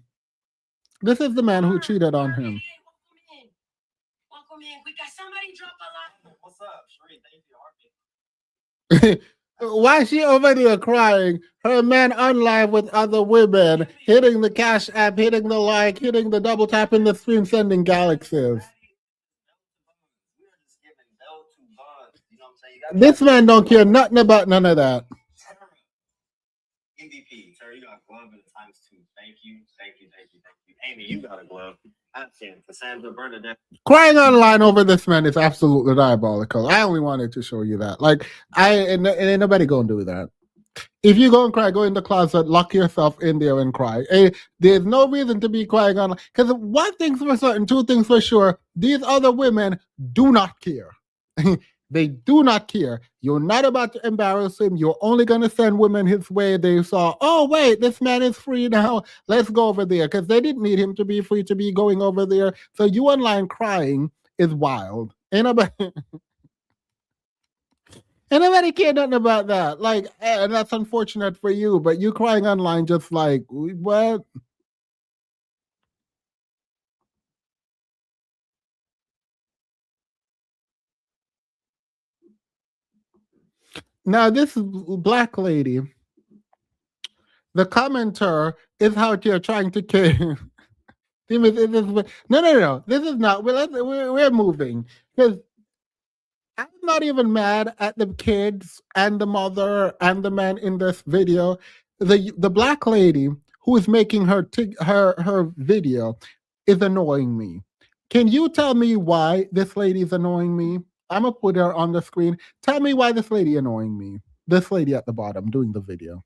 This is the man who cheated on him. Welcome in. We got somebody drop a line. What's up, Sheree? Thank you. Why she over there crying? Her man on live with other women, hitting the Cash App, hitting the like, hitting the double tap in the screen, sending galaxies. This man don't care nothing about none of that. MVP, sir, you got a glove and a times 2. Thank you. Amy, you got a glove. Cassandra Bernadette. Crying online over this man is absolutely diabolical. I only wanted to show you that. Like, and ain't nobody gonna do that. If you're gonna cry, go in the closet, lock yourself in there and cry. There's no reason to be crying online. Because one thing's for certain, two things for sure, these other women do not care. They do not care. You're not about to embarrass him. You're only going to send women his way. They saw, oh, wait, this man is free now. Let's go over there. Because they didn't need him to be free to be going over there. So you online crying is wild. Ain't nobody care nothing about that. Like, and that's unfortunate for you. But you crying online just like, what? Now, this black lady, the commenter is out here trying to kill. No. This is not. We're moving. Because I'm not even mad at the kids and the mother and the man in this video. The black lady who is making her video is annoying me. Can you tell me why this lady is annoying me? I'm going to put her on the screen. Tell me why this lady annoying me. This lady at the bottom doing the video.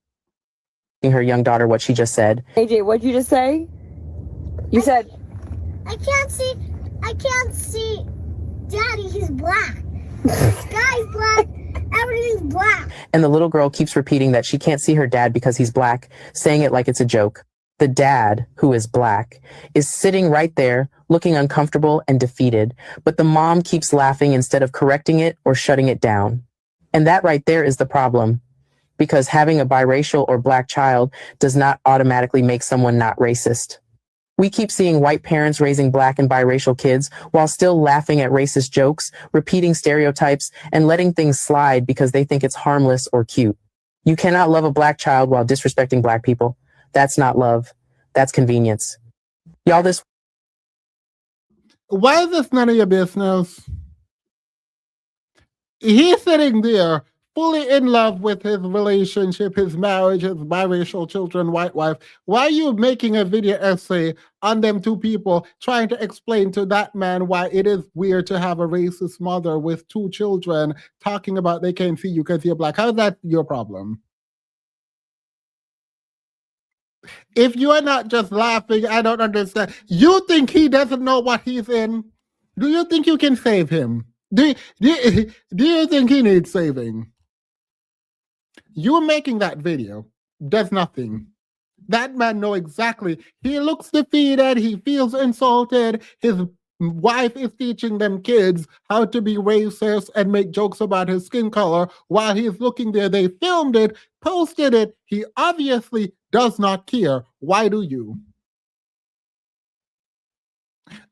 Her young daughter what she just said. AJ, what'd you just say? You said... I can't see Daddy, he's black. The sky's black. Everything's black. And the little girl keeps repeating that she can't see her dad because he's black, saying it like it's a joke. The dad, who is black, is sitting right there, looking uncomfortable and defeated, but the mom keeps laughing instead of correcting it or shutting it down. And that right there is the problem. because having a biracial or black child does not automatically make someone not racist. We keep seeing white parents raising black and biracial kids while still laughing at racist jokes, repeating stereotypes, and letting things slide because they think it's harmless or cute. You cannot love a black child while disrespecting black people. That's not love. That's convenience. Y'all, this... Why is this none of your business? He's sitting there fully in love with his relationship, his marriage, his biracial children, white wife. Why are you making a video essay on them two people trying to explain to that man why it is weird to have a racist mother with two children talking about they can't see you because you're black? How is that your problem? If you're not just laughing, I don't understand. You think he doesn't know what he's in? Do you think you can save him? Do you think he needs saving? You making that video does nothing. That man know exactly. He looks defeated. He feels insulted. His wife is teaching them kids how to be racist and make jokes about his skin color while he's looking there. They filmed it, posted it. He obviously does not care. Why do you?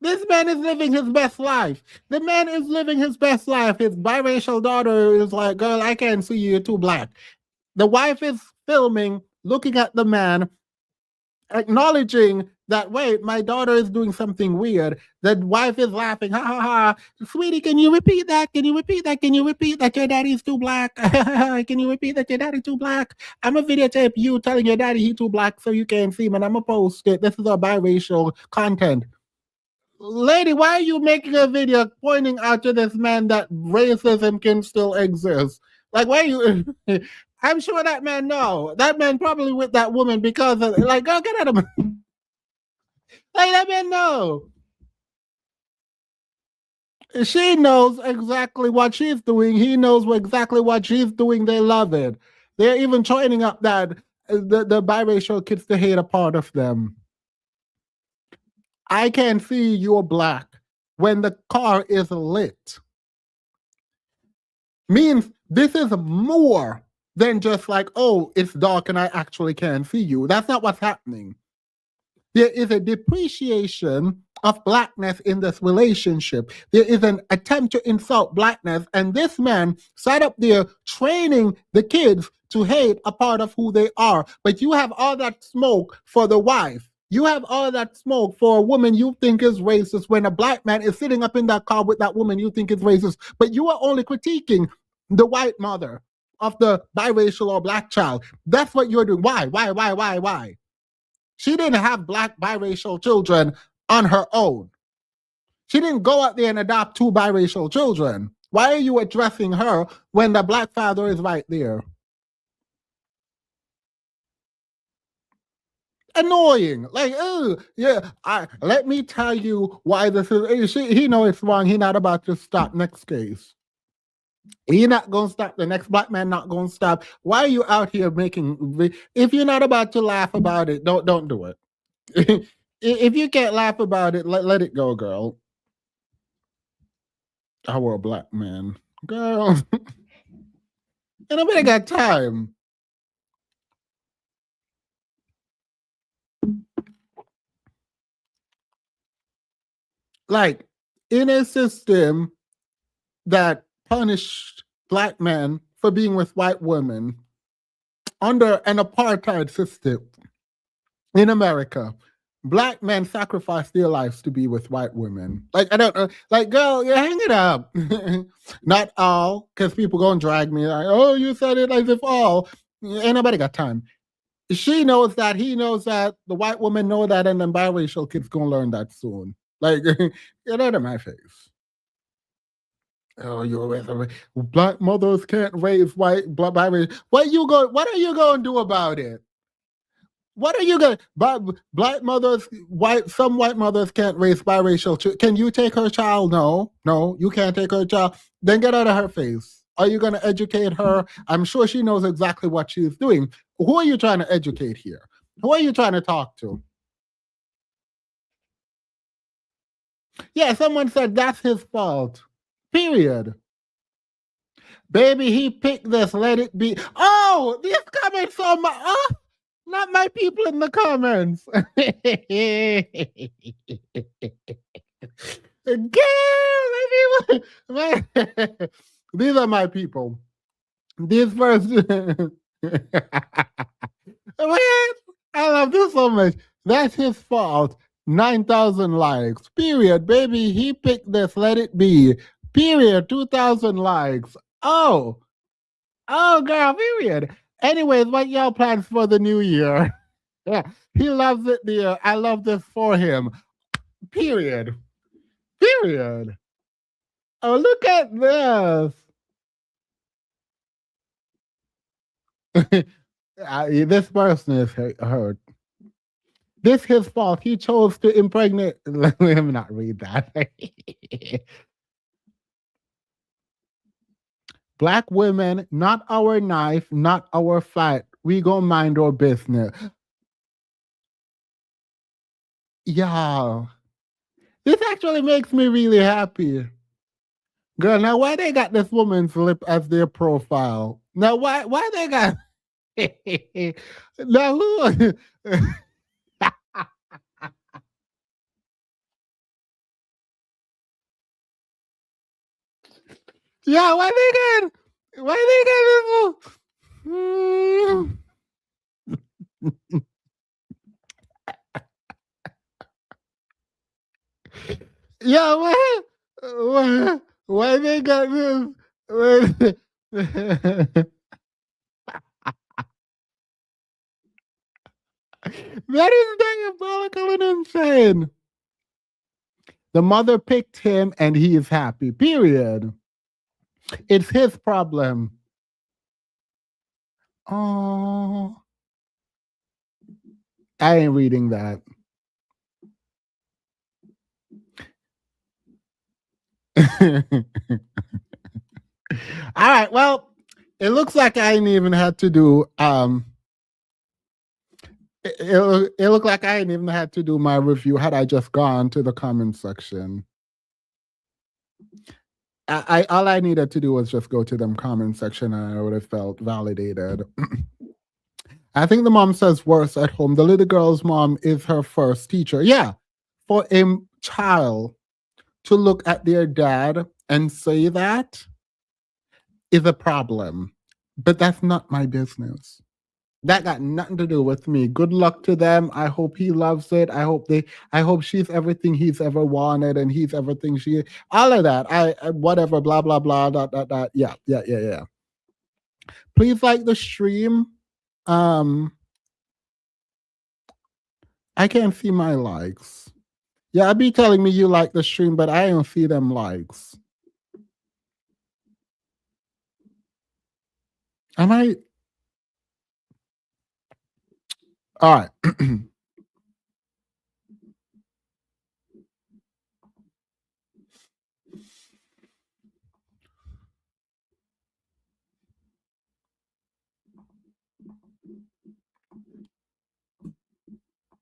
This man is living his best life. The man is living his best life. His biracial daughter is like, girl, I can't see you, you're too black. The wife is filming, looking at the man, acknowledging that, wait, my daughter is doing something weird. The wife is laughing, ha ha ha. Sweetie, can you repeat that? Can you repeat that? Can you repeat that your daddy's too black? Can you repeat that your daddy's too black? I'm gonna videotape you telling your daddy he's too black so you can't see him, and I'm gonna post it. This is our biracial content. Lady, why are you making a video pointing out to this man that racism can still exist? Like, why are you... I'm sure that man know. That man probably with that woman because of, like, girl, get out of him. Like, that man know. She knows exactly what she's doing. He knows exactly what she's doing. They love it. They're even training up that the biracial kids to hate a part of them. I can see you're black when the car is lit. Means this is more than just like, oh, it's dark and I actually can't see you. That's not what's happening. There is a depreciation of blackness in this relationship. There is an attempt to insult blackness, and this man sat up there training the kids to hate a part of who they are. But you have all that smoke for the wife. You have all that smoke for a woman you think is racist when a black man is sitting up in that car with that woman you think is racist. But you are only critiquing the white mother of the biracial or black child. That's what you're doing. Why? She didn't have black biracial children on her own. She didn't go out there and adopt two biracial children. Why are you addressing her when the black father is right there? Annoying. Like, oh, yeah, let me tell you why this is. He know it's wrong. He not about to stop next case. He not going to stop. The next black man not going to stop. Why are you out here making... If you're not about to laugh about it, don't do it. If you can't laugh about it, let it go, girl. I were a black man. Girl. And nobody got time. Like, in a system that punished black men for being with white women under an apartheid system in America, black men sacrifice their lives to be with white women. Like, I don't know, like, girl, you hang it up. Not all, because people gonna drag me like, oh, you said it as if all. Ain't nobody got time. She knows that, he knows that, the white woman know that, and then biracial kids gonna learn that soon. Like, get out of my face. Oh, you're black mothers can't raise white biracial. What are you going to do about it? What are you going to... Black mothers, some white mothers can't raise biracial children. Can you take her child? No, you can't take her child. Then get out of her face. Are you going to educate her? I'm sure she knows exactly what she's doing. Who are you trying to educate here? Who are you trying to talk to? Yeah, someone said that's his fault. Period. Baby, he picked this. Let it be. Oh, these comments are my. Oh, not my people in the comments. Girl, everyone. These are my people. These first. Man, I love this so much. That's his fault. 9,000 likes. Period. Baby, he picked this. Let it be. Period. 2,000 likes. Oh. Oh, girl, period. Anyways, what y'all plans for the new year? Yeah, he loves it there. I love this for him. Period. Period. Oh, look at this. This person is hurt. This his fault. He chose to impregnate. Let me not read that. Black women, not our knife, not our fight. We gonna mind our business. Yeah. This actually makes me really happy. Girl, now why they got this woman's lip as their profile? Now why they got now who yeah, why they got this? Yeah, why they got this? That is diabolical and insane. The mother picked him and he is happy. Period. It's his problem. Oh, I ain't reading that. All right. Well, it looks like I ain't even had to do it looked like I ain't even had to do my review had I just gone to the comment section. All I needed to do was just go to them comment section and I would have felt validated. I think the mom says worse at home. The little girl's mom is her first teacher. Yeah. For a child to look at their dad and say that is a problem. But that's not my business. That got nothing to do with me. Good luck to them. I hope he loves it. I hope she's everything he's ever wanted and he's everything she all of that. I whatever, blah, blah, blah, dot. Yeah. Please like the stream. I can't see my likes. Yeah, be telling me you like the stream, but I don't see them likes. Am I? All right.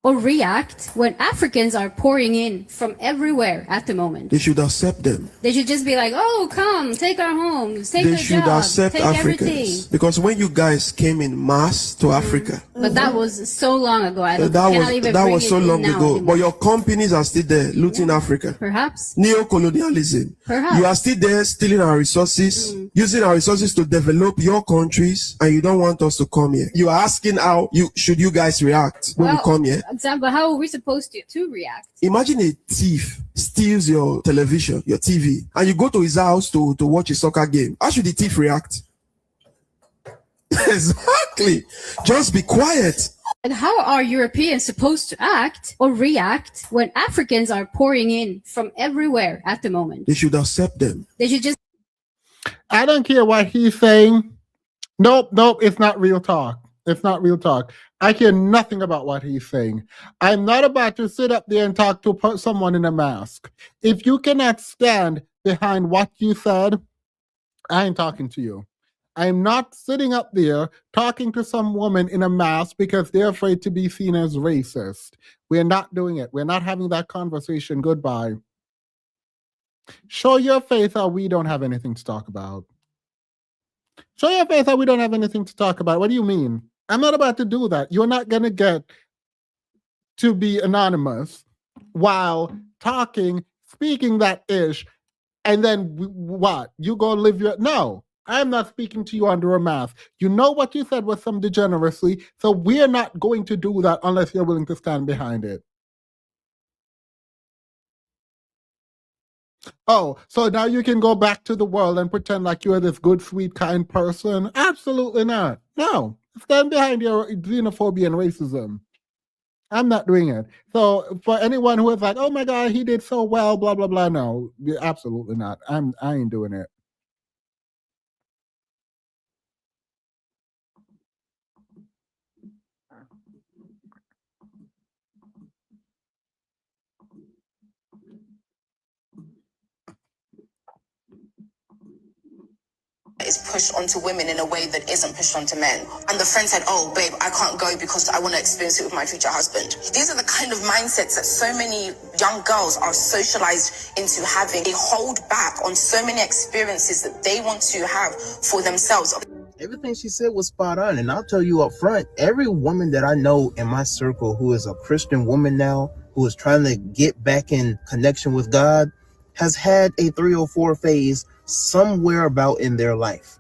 Or react when Africans are pouring in from everywhere at the moment. They should accept them. They should just be like, oh, come, take our homes, take They the should job, accept take Africans. everything. Because when you guys came in mass to Africa, But that was so long ago. I don't, that cannot even was bring so it in long now ago. anymore. But your companies are still there looting Africa. Perhaps. Neo-colonialism. Perhaps. You are still there stealing our resources, using our resources to develop your countries, and you don't want us to come here. You are asking how should you guys react when we come here. Example, how are we supposed to react? Imagine a thief steals your television, your TV, and you go to his house to watch a soccer game. How should the thief react? Exactly. Just be quiet. And how are Europeans supposed to act or react when Africans are pouring in from everywhere at the moment? They should accept them. They should just. I don't care what he's saying. Nope, it's not real talk. It's not real talk. I care nothing about what he's saying. I'm not about to sit up there and talk to someone in a mask. If you cannot stand behind what you said, I ain't talking to you. I'm not sitting up there talking to some woman in a mask because they're afraid to be seen as racist. We're not doing it. We're not having that conversation. Goodbye. Show your face or we don't have anything to talk about. Show your face that we don't have anything to talk about. What do you mean? I'm not about to do that. You're not gonna get to be anonymous while talking, speaking that ish, and then what? You go live your no. I'm not speaking to you under a mask. You know what you said was some degeneracy, so we're not going to do that unless you're willing to stand behind it. Oh, so now you can go back to the world and pretend like you're this good, sweet, kind person? Absolutely not. No. Stand behind your xenophobia and racism. I'm not doing it. So for anyone who is like, oh my God, he did so well, blah, blah, blah. No, absolutely not. I ain't doing it. Is pushed onto women in a way that isn't pushed onto men. And the friend said, oh, babe, I can't go because I want to experience it with my future husband. These are the kind of mindsets that so many young girls are socialized into having. They hold back on so many experiences that they want to have for themselves. Everything she said was spot on. And I'll tell you up front, every woman that I know in my circle who is a Christian woman now, who is trying to get back in connection with God, has had a 304 phase somewhere about in their life.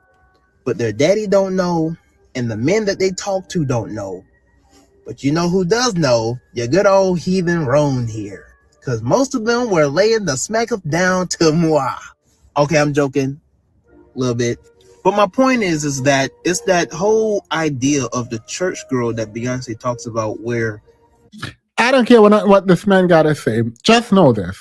But their daddy don't know, and the men that they talk to don't know. But you know who does know? Your good old heathen Roan here. Because most of them were laying the smack of down to moi. Okay, I'm joking a little bit. But my point is that it's that whole idea of the church girl that Beyonce talks about where... I don't care what this man got to say. Just know this.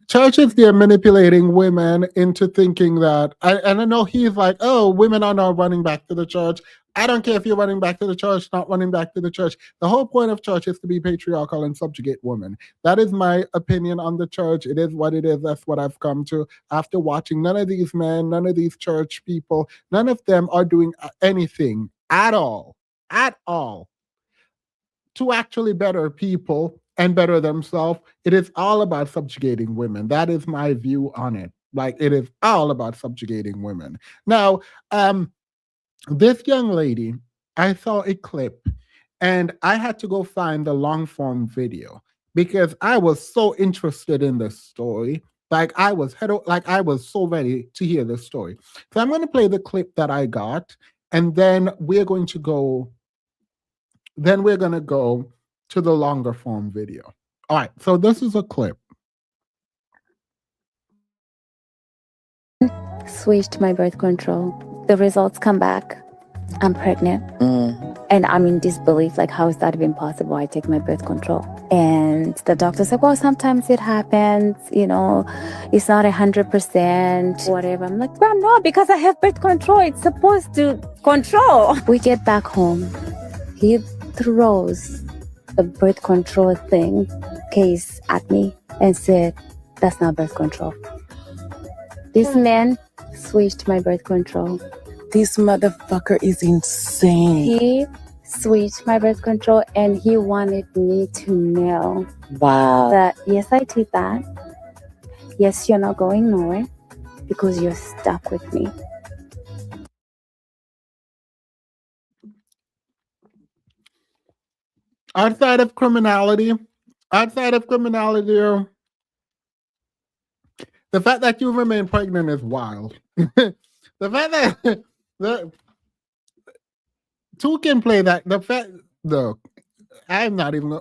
Churches, they're manipulating women into thinking that, and I know he's like, oh, women are not running back to the church. I don't care if you're running back to the church, not running back to the church. The whole point of church is to be patriarchal and subjugate women. That is my opinion on the church. It is what it is. That's what I've come to after watching. None of these men, none of these church people, none of them are doing anything at all to actually better people and better themselves. It is all about subjugating women. That is my view on it. Like, it is all about subjugating women. Now, this young lady, I saw a clip and I had to go find the long form video because I was so interested in this story. Like I was so ready to hear this story. So I'm going to play the clip that I got, and then we're going to go to the longer form video. All right, so this is a clip. Switched my birth control. The results come back. I'm pregnant. And I'm in disbelief, like, how is that even possible? I take my birth control. And the doctor said, well, sometimes it happens, you know, it's not 100%, whatever. I'm like, well, no, because I have birth control. It's supposed to control. We get back home. He throws the birth control case at me and said, that's not birth control. This man switched my birth control. This motherfucker is insane. He switched my birth control and he wanted me to know that, yes, I did that. Yes, you're not going nowhere because you're stuck with me. Outside of criminality, the fact that you remain pregnant is wild. The fact that two can play that. The fact, look, I'm not even.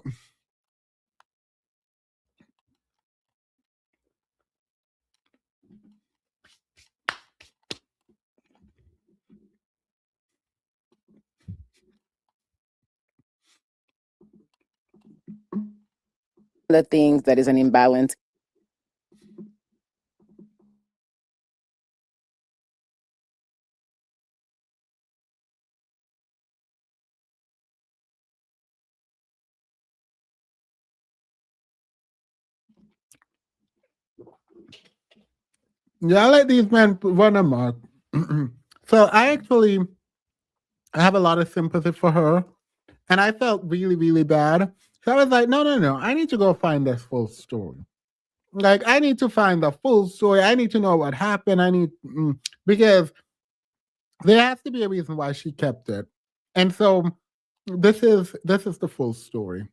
The things that is an imbalance. Yeah, I let these men run amok. So I have a lot of sympathy for her, and I felt really, really bad. So I was like, no, I need to go find this full story. Like, I need to find the full story. I need to know what happened. Because There has to be a reason why she kept it. And so this is the full story.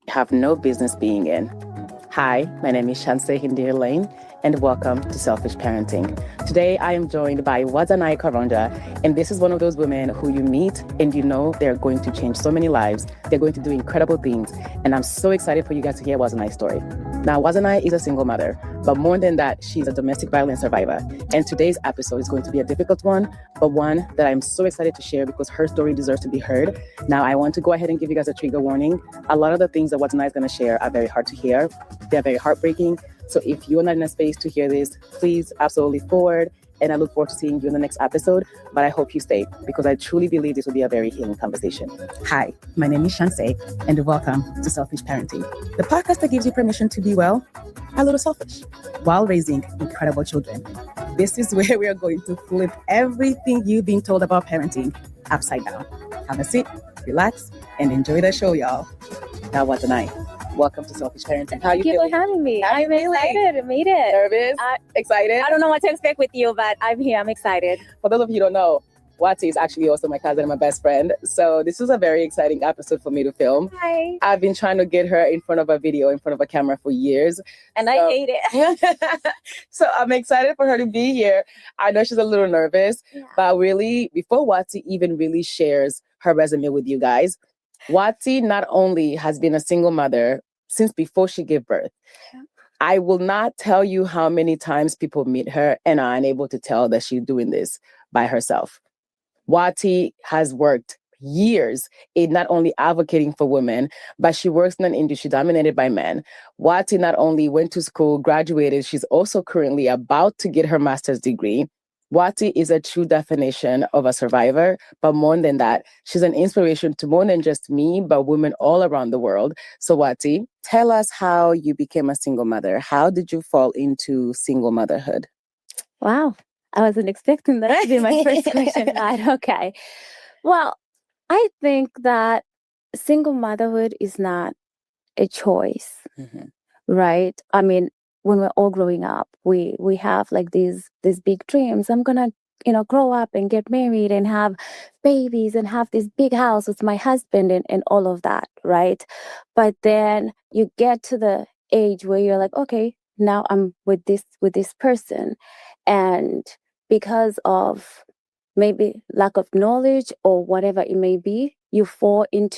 Have no business being in. Hi, my name is Shanse Hindir Lane, and welcome to Selfish Parenting. Today, I am joined by Wazanai Karonja, and this is one of those women who you meet and you know they're going to change so many lives. They're going to do incredible things, and I'm so excited for you guys to hear Wazanai's story. Now, Wazanai is a single mother, but more than that, she's a domestic violence survivor. And today's episode is going to be a difficult one, but one that I'm so excited to share because her story deserves to be heard. Now, I want to go ahead and give you guys a trigger warning. A lot of the things that Wazanai is going to share are very hard to hear. They're very heartbreaking. So if you're not in a space to hear this, please absolutely forward. And I look forward to seeing you in the next episode. But I hope you stay because I truly believe this will be a very healing conversation. Hi, my name is Shanse, and welcome to Selfish Parenting, the podcast that gives you permission to be, well, a little selfish while raising incredible children. This is where we are going to flip everything you've been told about parenting upside down. Have a seat, relax, and enjoy the show, y'all. Now, what tonight? Welcome to Selfish Parenting. How you Thank you feeling? for having me. How you I'm feeling? excited. I made it. Nervous? Excited? I don't know what to expect with you, but I'm here. I'm excited. For those of you who don't know, Wati is actually also my cousin and my best friend. So this was a very exciting episode for me to film. Hi. I've been trying to get her in front of a video, in front of a camera for years. And I hate it. So I'm excited for her to be here. I know she's a little nervous, but really, before Wati even really shares her resume with you guys, Wati not only has been a single mother since before she gave birth. I will not tell you how many times people meet her and are unable to tell that she's doing this by herself. Wati has worked years in not only advocating for women, but she works in an industry dominated by men. Wati not only went to school, graduated, she's also currently about to get her master's degree. Wati is a true definition of a survivor, but more than that, she's an inspiration to more than just me, but women all around the world. So Wati, tell us how you became a single mother. How did you fall into single motherhood? Wow. I wasn't expecting that to be my first question. Right. Okay. Well, I think that single motherhood is not a choice, right? I mean, when we're all growing up, we have like these big dreams. I'm gonna, grow up and get married and have babies and have this big house with my husband and all of that, right? But then you get to the age where you're like, okay, now I'm with this person, and because of maybe lack of knowledge or whatever it may be, you fall in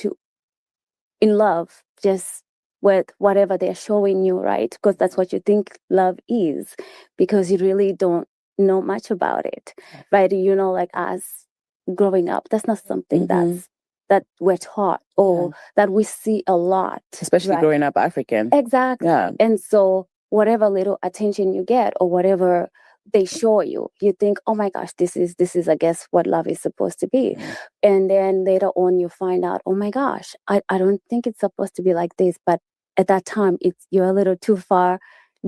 love just with whatever they're showing you, right? Because that's what you think love is, because you really don't know much about it, right? Like us growing up, that's not something that we're taught or that we see a lot. Especially right? growing up African. Exactly. Yeah. And so whatever little attention you get or whatever they show you, you think, oh my gosh, this is I guess what love is supposed to be. And then later on you find out, oh my gosh, I don't think it's supposed to be like this. But at that time you're a little too far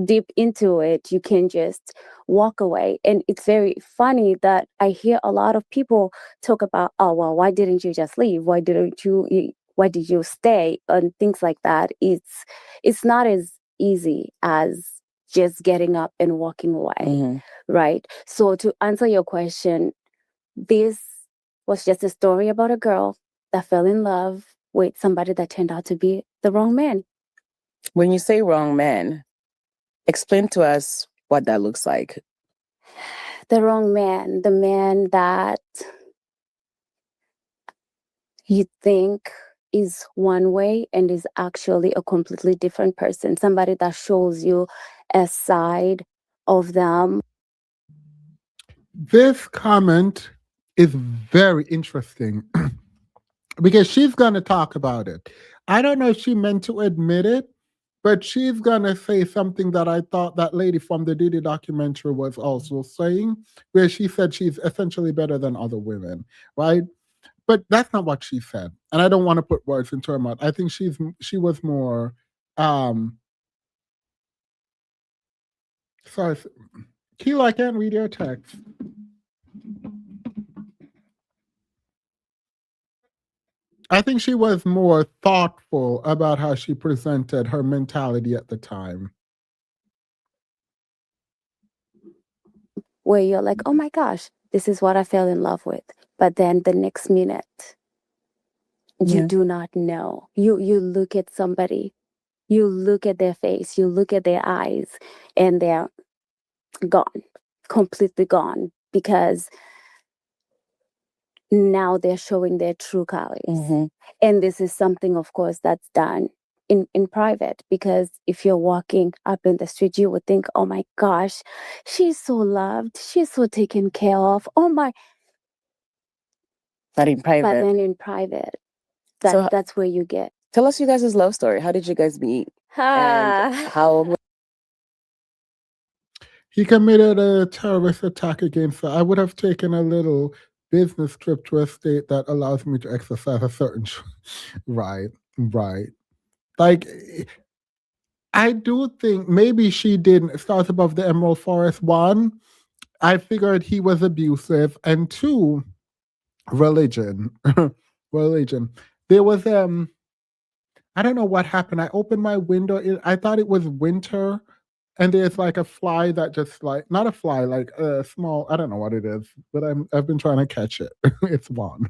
deep into it. You can just walk away. And it's very funny that I hear a lot of people talk about, oh well, why didn't you just leave? Why did you stay? And things like that. It's not as easy as just getting up and walking away, right? So to answer your question, this was just a story about a girl that fell in love with somebody that turned out to be the wrong man. When you say wrong man, explain to us what that looks like. The wrong man, the man that you think is one way and is actually a completely different person. Somebody that shows you a side of them. This comment is very interesting because she's going to talk about it. I don't know if she meant to admit it, but she's going to say something that I thought that lady from the Diddy documentary was also saying, where she said she's essentially better than other women, right? But that's not what she said. And I don't want to put words into her mouth. I think she was more, sorry, Keela, I can't read your text. I think she was more thoughtful about how she presented her mentality at the time. where you're like, oh my gosh, this is what I fell in love with. But then the next minute, you do not know. You look at somebody, you look at their face, you look at their eyes, and they're gone, completely gone, because now they're showing their true colors. And this is something, of course, that's done in private, because if you're walking up in the street, you would think, oh my gosh, she's so loved, she's so taken care of, oh my. But in private. But then in private, that's where you get. Tell us you guys' love story. How did you guys meet? And how old? He committed a terrorist attack against her. I would have taken a little business trip to a state that allows me to exercise a certain right. Like, I do think maybe she didn't start above the Emerald Forest. One, I figured he was abusive, and two, religion. Religion. There was I don't know what happened. I opened my window. I thought it was winter, and there's like a fly that just like, not a fly, like a small, I don't know what it is, but I've been trying to catch it. It's one.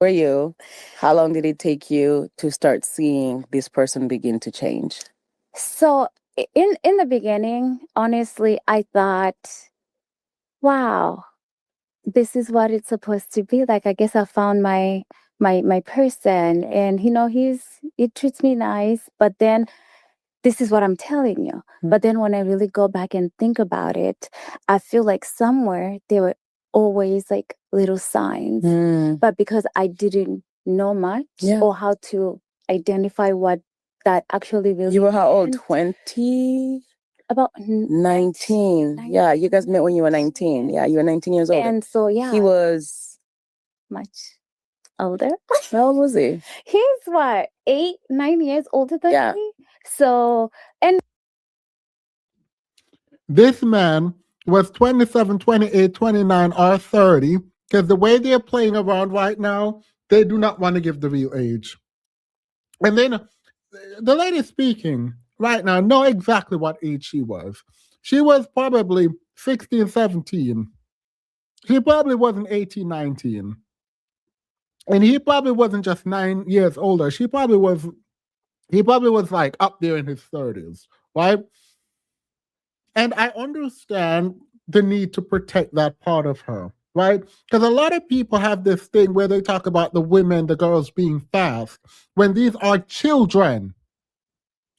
For you, how long did it take you to start seeing this person begin to change? So in the beginning, honestly, I thought, wow, this is what it's supposed to be like. I guess I found my person, and he treats me nice, but then this is what I'm telling you. But then when I really go back and think about it, I feel like somewhere there were always like little signs. But because I didn't know much or how to identify what that actually really. You were how old? 20? About 19. Yeah, you guys met when you were 19. Yeah, you were 19 years old. And so, yeah. He was much older. How old was he? He's what, 8, 9 years older than me? So, and this man was 27, 28, 29, or 30, because the way they're playing around right now, they do not want to give the real age. And then the lady speaking right now know exactly what age she was. She was probably 16, 17. She probably wasn't 18, 19. And he probably wasn't just 9 years older. He probably was like up there in his 30s, right? And I understand the need to protect that part of her, right? Because a lot of people have this thing where they talk about the women, the girls being fast, when these are children.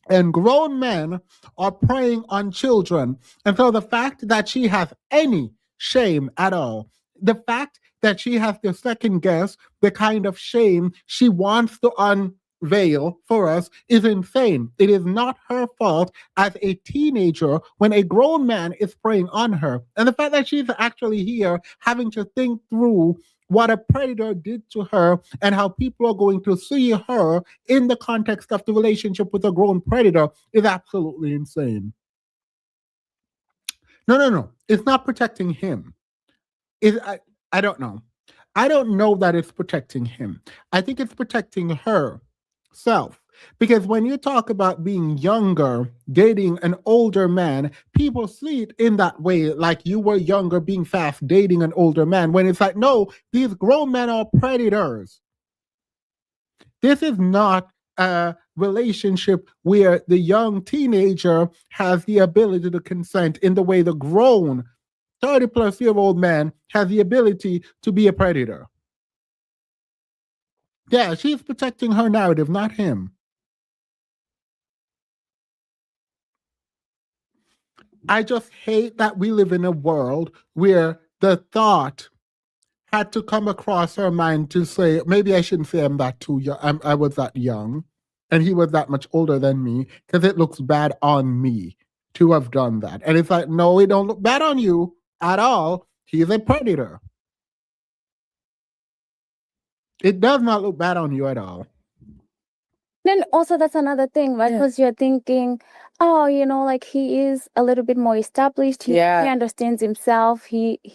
And grown men are preying on children. And so the fact that she has any shame at all, the fact that she has to second guess the kind of shame she wants to unveil for us is insane. It is not her fault as a teenager when a grown man is preying on her. And the fact that she's actually here having to think through what a predator did to her and how people are going to see her in the context of the relationship with a grown predator is absolutely insane. No. It's not protecting him. I don't know. I don't know that it's protecting him. I think it's protecting herself. Because when you talk about being younger, dating an older man, people see it in that way, like you were younger, being fast, dating an older man, when it's like, no, these grown men are predators. This is not a relationship where the young teenager has the ability to consent in the way the grown 30-plus-year-old man has the ability to be a predator. Yeah, she's protecting her narrative, not him. I just hate that we live in a world where the thought had to come across her mind to say, maybe I shouldn't say I'm that too young. I was that young, and he was that much older than me, because it looks bad on me to have done that. And it's like, no, it don't look bad on you at all. He's a predator. It does not look bad on you at all. Then also that's another thing, right? Because you're thinking, oh, like he is a little bit more established. He understands himself. He'll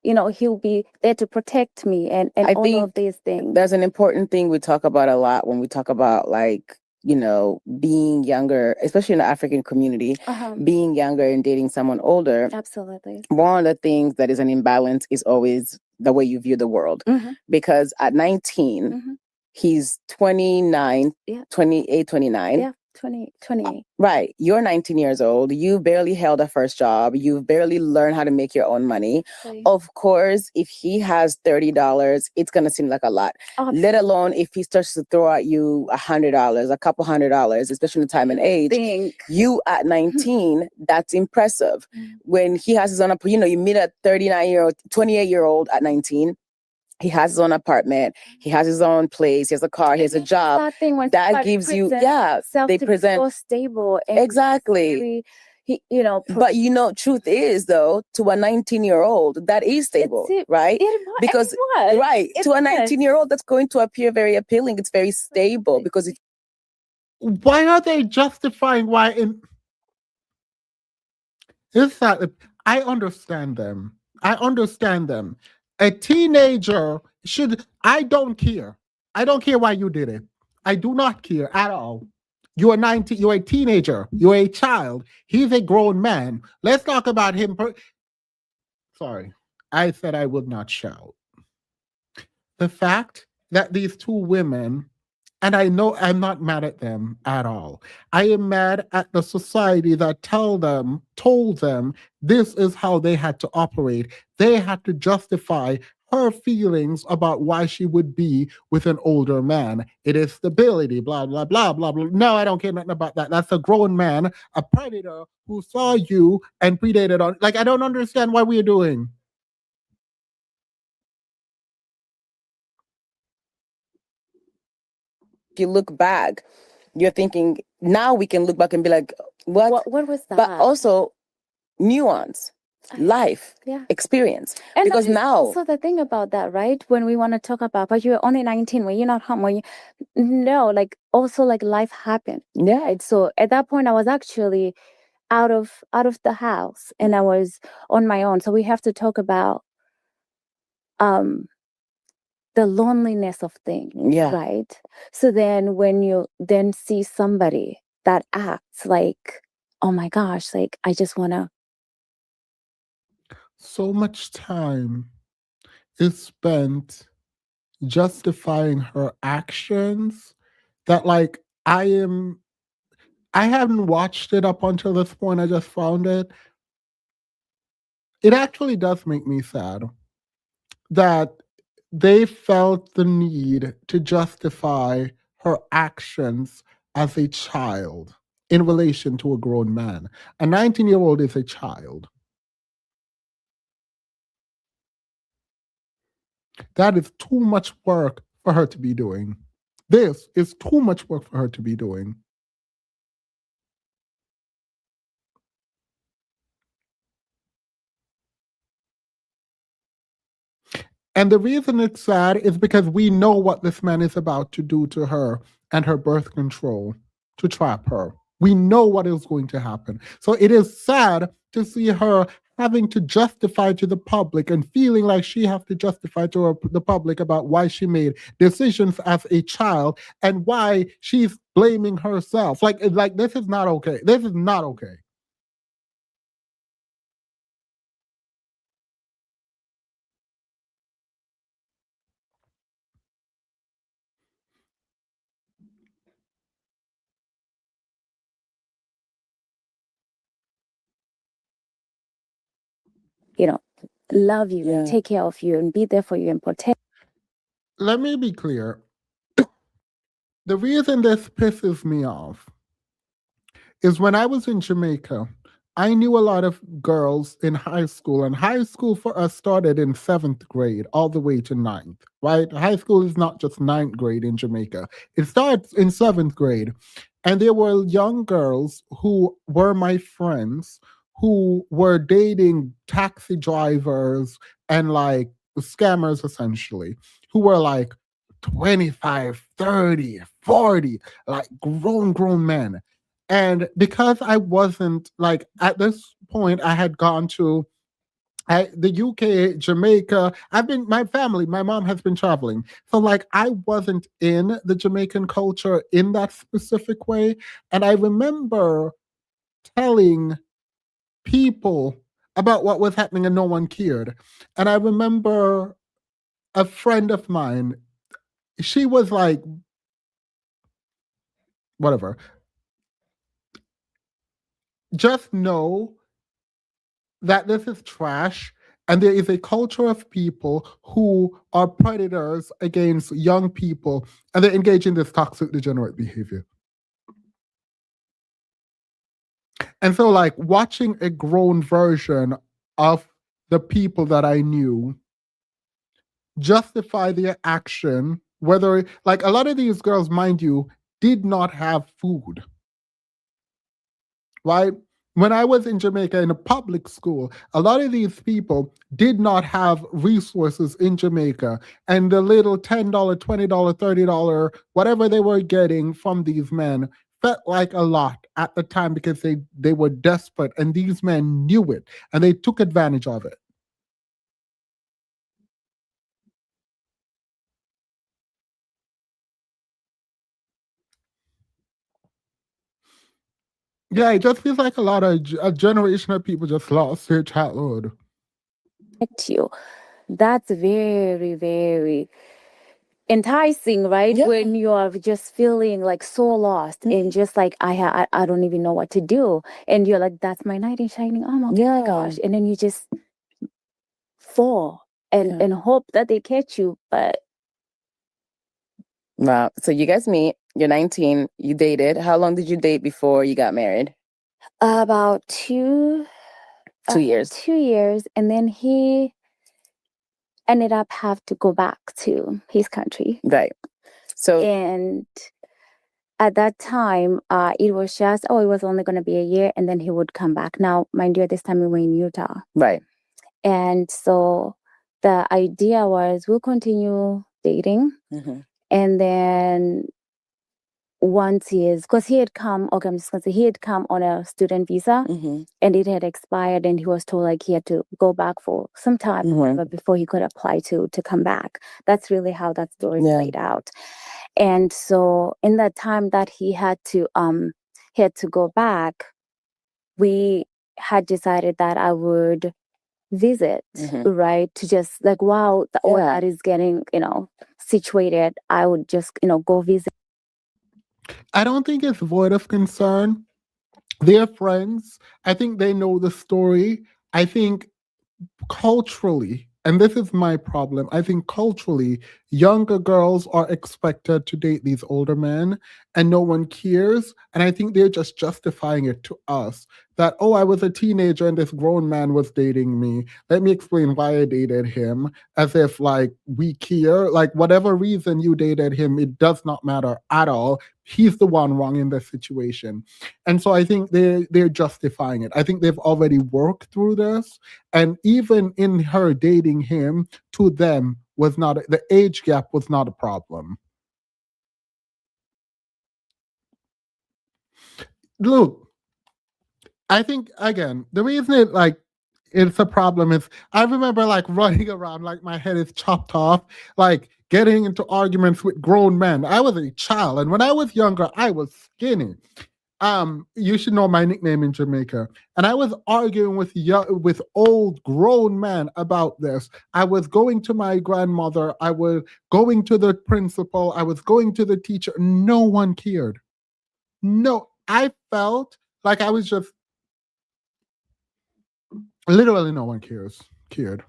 be there to protect me and I all think of these things. There's an important thing we talk about a lot when we talk about like being younger, especially in the African community, being younger and dating someone older. Absolutely. One of the things that is an imbalance is always the way you view the world. Because at 19, he's 29, 28, 29. Yeah, 28. Right. You're 19 years old. You barely held a first job. You've barely learned how to make your own money. Right. Of course, if he has $30, it's going to seem like a lot. Let alone if he starts to throw at you $100, a couple $100, especially in the time and age. You at 19, that's impressive. When he has his own, you meet a 39-year-old, 28-year-old at 19. He has his own apartment. He has his own place. He has a car. He has a job. That thing when That somebody gives you, presents they to be present so stable. And exactly. But truth is though, to a 19-year-old, that is stable, right? Because right, to a 19-year-old, that's going to appear very appealing. It's very stable because why are they justifying why it's that I understand them. A teenager I don't care. I don't care why you did it. I do not care at all. You are 19, you're a teenager, you're a child. He's a grown man. Let's talk about him. Sorry, I said I would not shout. The fact that these two women, and I know I'm not mad at them at all. I am mad at the society that told them this is how they had to operate. They had to justify her feelings about why she would be with an older man. It is stability, blah, blah, blah, blah, blah. No, I don't care nothing about that. That's a grown man, a predator who saw you and predated on. Like, I don't understand what we're doing. if you look back, you're thinking, now we can look back and be like, what was that? But also nuance, life, experience. And because that is now also the thing about that, right? When we want to talk about, but you're only 19, when you're not home, also life happened. Yeah. Right? So at that point I was actually out of the house and I was on my own. So we have to talk about the loneliness of things. Yeah. Right. So then when you then see somebody that acts like, oh my gosh, like I just wanna. So much time is spent justifying her actions that I haven't watched it up until this point. I just found it. It actually does make me sad that they felt the need to justify her actions as a child in relation to a grown man. A 19-year-old is a child. That is too much work for her to be doing. This is too much work for her to be doing. And the reason it's sad is because we know what this man is about to do to her and her birth control to trap her. We know what is going to happen. So it is sad to see her having to justify to the public and feeling like she has to justify to the public about why she made decisions as a child and why she's blaming herself. Like this is not okay. This is not okay. Love you and take care of you and be there for you and protect. Let me be clear. The reason this pisses me off is when I was in Jamaica, I knew a lot of girls in high school, and high school for us started in 7th grade all the way to 9th, right? High school is not just 9th grade in Jamaica. It starts in 7th grade. And there were young girls who were my friends who were dating taxi drivers and scammers essentially, who were 25, 30, 40, grown men. And because I wasn't at this point, I had gone to The UK, Jamaica. My family, my mom has been traveling. So, like, I wasn't in the Jamaican culture in that specific way. And I remember telling people about what was happening and no one cared. And I remember a friend of mine, she was like, whatever. Just know that this is trash, and there is a culture of people who are predators against young people, and they engage in this toxic, degenerate behavior. And so, like, watching a grown version of the people that I knew justify their action, whether, like, a lot of these girls, mind you, did not have food. Right? When I was in Jamaica in a public school, a lot of these people did not have resources in Jamaica. And the little $10, $20, $30, whatever they were getting from these men felt like a lot at the time because they were desperate, and these men knew it and they took advantage of it. Yeah, it just feels like a lot of a generation of people just lost their childhood. You. That's very, very enticing, right? When you are just feeling like so lost and just like I don't even know what to do, and you're like, that's my knight in shining armor. Oh my gosh, and then you just fall and hope that they catch you, but. Wow. So you guys meet, you're 19, you dated. How long did you date before you got married? About 2 years. 2 years, and then he ended up have to go back to his country. Right. So and at that time, it was just it was only going to be a year, and then he would come back. Now, mind you, at this time we were in Utah. Right. And so the idea was we'll continue dating. Mm-hmm. And then once because he had come, he had come on a student visa, and it had expired, and he was told like he had to go back for some time but before he could apply to come back. That's really how that story played out. And so in that time that he had to go back, we had decided that I would visit, right, to just like all that is getting situated, I would just go visit. I don't think it's void of concern. They're friends. I think they know the story. I think culturally, and this is my problem, I think culturally, younger girls are expected to date these older men, and no one cares. And I think they're just justifying it to us that, oh, I was a teenager and this grown man was dating me. Let me explain why I dated him, as if like we care. Like whatever reason you dated him, it does not matter at all. He's the one wrong in this situation. And so I think they're justifying it. I think they've already worked through this. And even in her dating him, to them was not, the age gap was not a problem. Look, I think again, the reason it's a problem is I remember like running around like my head is chopped off, like getting into arguments with grown men. I was a child, and when I was younger, I was skinny. You should know my nickname in Jamaica. And I was arguing with old grown men about this. I was going to my grandmother. I was going to the principal. I was going to the teacher. No one cared. No, I felt like I was just literally no one cared.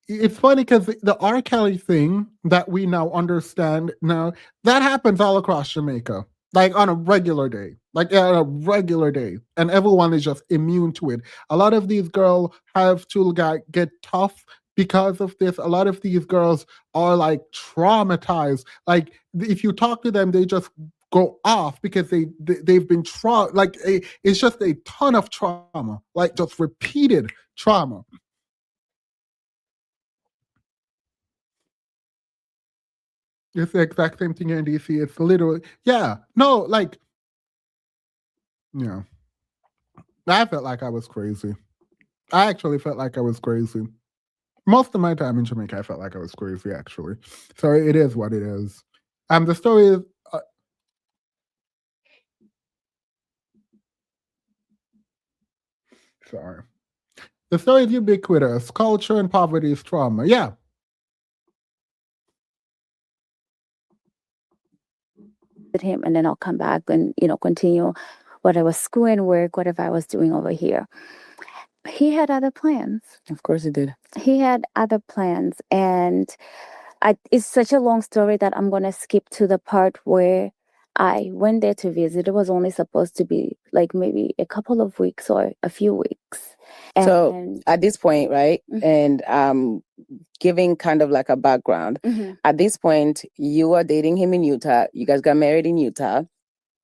It's funny because the R. Kelly thing that we now understand now, that happens all across Jamaica. Like on a regular day, and everyone is just immune to it. A lot of these girls have to get tough because of this. A lot of these girls are like traumatized. Like if you talk to them, they just go off because they've been it's just a ton of trauma, like just repeated trauma. It's the exact same thing here in DC. It's literally, I felt like I was crazy. I actually felt like I was crazy. Most of my time in Jamaica, I felt like I was crazy, actually. So it is what it is. The story is. Sorry. The story is ubiquitous. Culture and poverty is trauma. Yeah. With him, and then I'll come back and continue whatever school and work, whatever I was doing over here. He had other plans. Of course he did. He had other plans, and it's such a long story that I'm gonna skip to the part where I went there to visit. It was only supposed to be like maybe a couple of weeks or a few weeks. So at this point, right, and giving kind of like a background, at this point, you are dating him in Utah. You guys got married in Utah.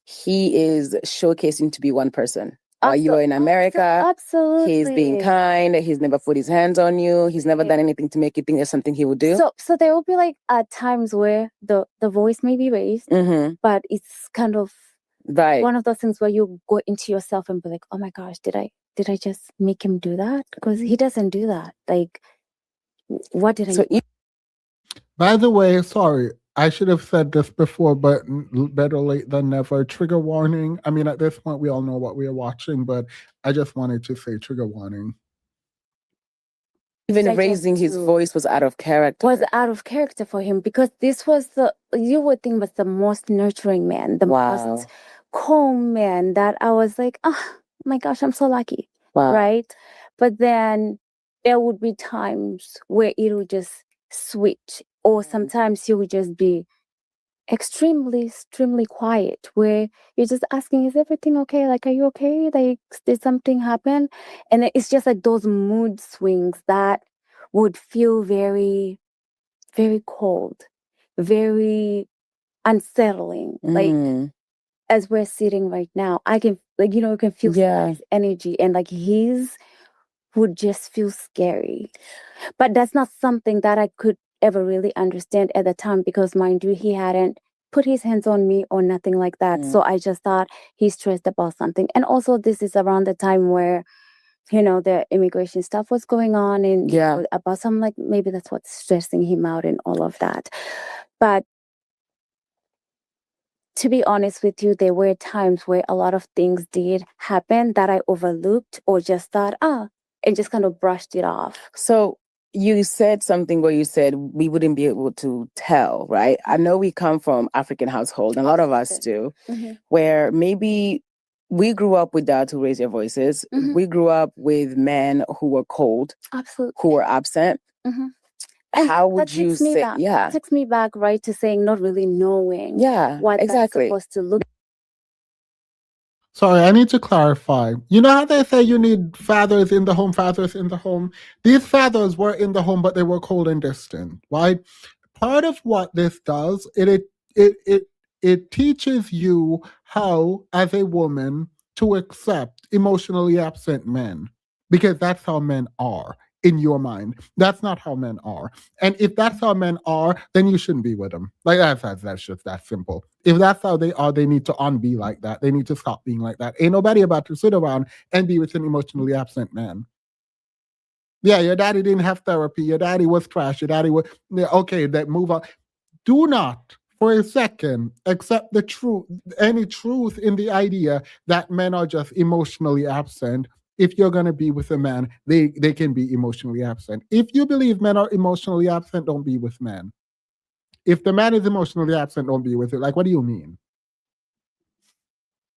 He is showcasing to be one person. While you are in America, absolutely, he's being kind. He's never put his hands on you. He's never done anything to make you think there's something he would do. So there will be like times where the voice may be raised, but it's kind of one of those things where you go into yourself and be like, oh my gosh, did I just make him do that? Because he doesn't do that. Like, what did I? By the way, sorry, I should have said this before, but better late than never. Trigger warning. I mean, at this point, we all know what we are watching, but I just wanted to say trigger warning. Even raising his voice was out of character. Was out of character for him, because this was you would think was the most nurturing man, the most calm man that I was like, oh my gosh, I'm so lucky. Wow. Right? But then there would be times where it would just switch, or sometimes he would just be extremely quiet, where you're just asking, is everything okay? Like, are you okay? Like, did something happen? And it's just like those mood swings that would feel very, very cold, very unsettling. Like, as we're sitting right now, I can, like, you can feel his energy, and like his would just feel scary. But that's not something that I could ever really understand at the time, because mind you, he hadn't put his hands on me or nothing like that. So I just thought he's stressed about something. And also this is around the time where, the immigration stuff was going on, and about some, like, maybe that's what's stressing him out and all of that. But to be honest with you, there were times where a lot of things did happen that I overlooked or just thought, and just kind of brushed it off. So you said something where you said we wouldn't be able to tell, right? I know we come from African household, and a lot of us do, where maybe we grew up with dads who raise their voices. We grew up with men who were cold, who were absent. How would you say? That takes me back, right, to saying not really knowing what that's supposed to look. Sorry, I need to clarify. You know how they say you need fathers in the home, fathers in the home? These fathers were in the home, but they were cold and distant, right? Part of what this does, it teaches you how, as a woman, to accept emotionally absent men, because that's how men are in your mind. That's not how men are. And if that's how men are, then you shouldn't be with them. Like, that's just that simple. If that's how they are, they need to unbe like that. They need to stop being like that. Ain't nobody about to sit around and be with an emotionally absent man. Yeah, your daddy didn't have therapy. Your daddy was trash. Your daddy was, okay, that move on. Do not for a second accept the truth, any truth in the idea that men are just emotionally absent. If you're going to be with a man, they can be emotionally absent. If you believe men are emotionally absent, don't be with men. If the man is emotionally absent, don't be with it. Like, what do you mean?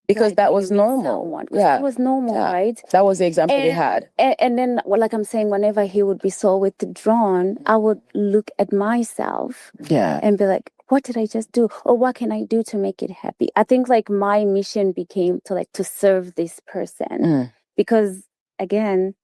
Because that was normal. It was normal, right? That was the example they had. And then, like I'm saying, whenever he would be so withdrawn, I would look at myself and be like, what did I just do? Or what can I do to make it happy? I think like my mission became to serve this person. Because again,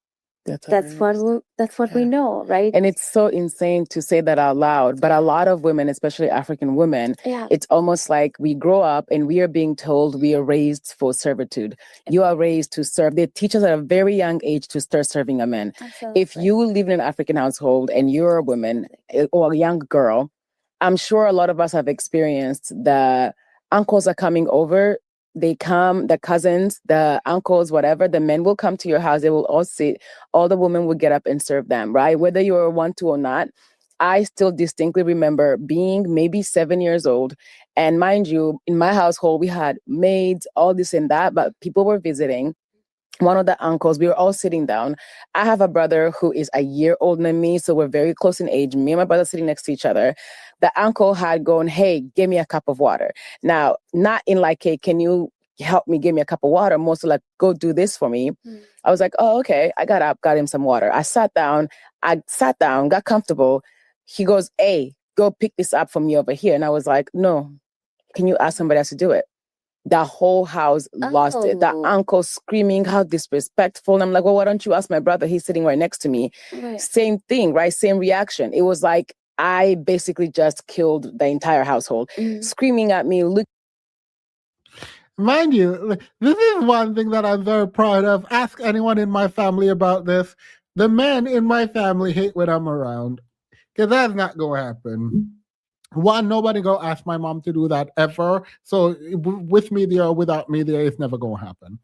that's what we know, right? And it's so insane to say that out loud. But a lot of women, especially African women, it's almost like we grow up and we are being told we are raised for servitude. You are raised to serve. They teach us at a very young age to start serving a man. Absolutely. If you live in an African household and you're a woman or a young girl, I'm sure a lot of us have experienced the uncles are coming over they come, the cousins, the uncles, whatever, the men will come to your house. They will all sit. All the women will get up and serve them, right? Whether you're a 1-2 or not. I still distinctly remember being maybe 7 years old. And mind you, in my household, we had maids, all this and that, but people were visiting. One of the uncles, we were all sitting down. I have a brother who is a year older than me, so we're very close in age. Me and my brother sitting next to each other. The uncle had gone, hey, give me a cup of water. Now, not in like, hey, can you help me give me a cup of water? Mostly like, go do this for me. I was like, oh, okay. I got up, got him some water. I sat down, got comfortable. He goes, hey, go pick this up for me over here. And I was like, no, can you ask somebody else to do it? The whole house lost it. The uncle screaming, how disrespectful. And I'm like, well, why don't you ask my brother? He's sitting right next to me. Right. Same thing, right? Same reaction. It was like, I basically just killed the entire household, screaming at me. Look. Mind you, this is one thing that I'm very proud of. Ask anyone in my family about this. The men in my family hate when I'm around, because that's not going to happen. One, nobody go ask my mom to do that ever. So with me there or without me there, it's never going to happen.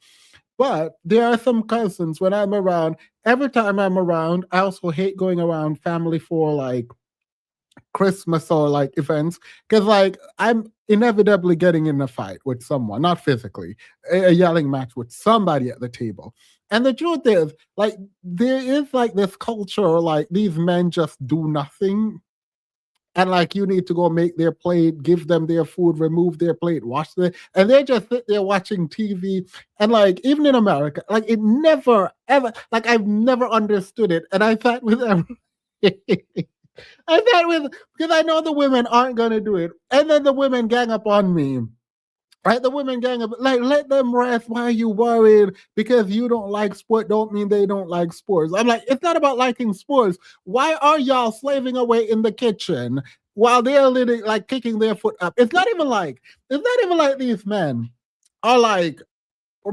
But there are some cousins when I'm around. Every time I'm around, I also hate going around family for like Christmas or like events, because like I'm inevitably getting in a fight with someone, not physically, a yelling match with somebody at the table. And the truth is, like, there is like this culture, like these men just do nothing. And like you need to go make their plate, give them their food, remove their plate, wash it, and they just sit there watching TV. And like even in America, like it never ever, like I've never understood it. And I thought with because I know the women aren't gonna do it, and then the women gang up on me. Right, the women gang up, like, let them rest. Why are you worried? Because you don't like sport don't mean they don't like sports. I'm like, it's not about liking sports. Why are y'all slaving away in the kitchen while they're literally like kicking their foot up? It's not even like these men are like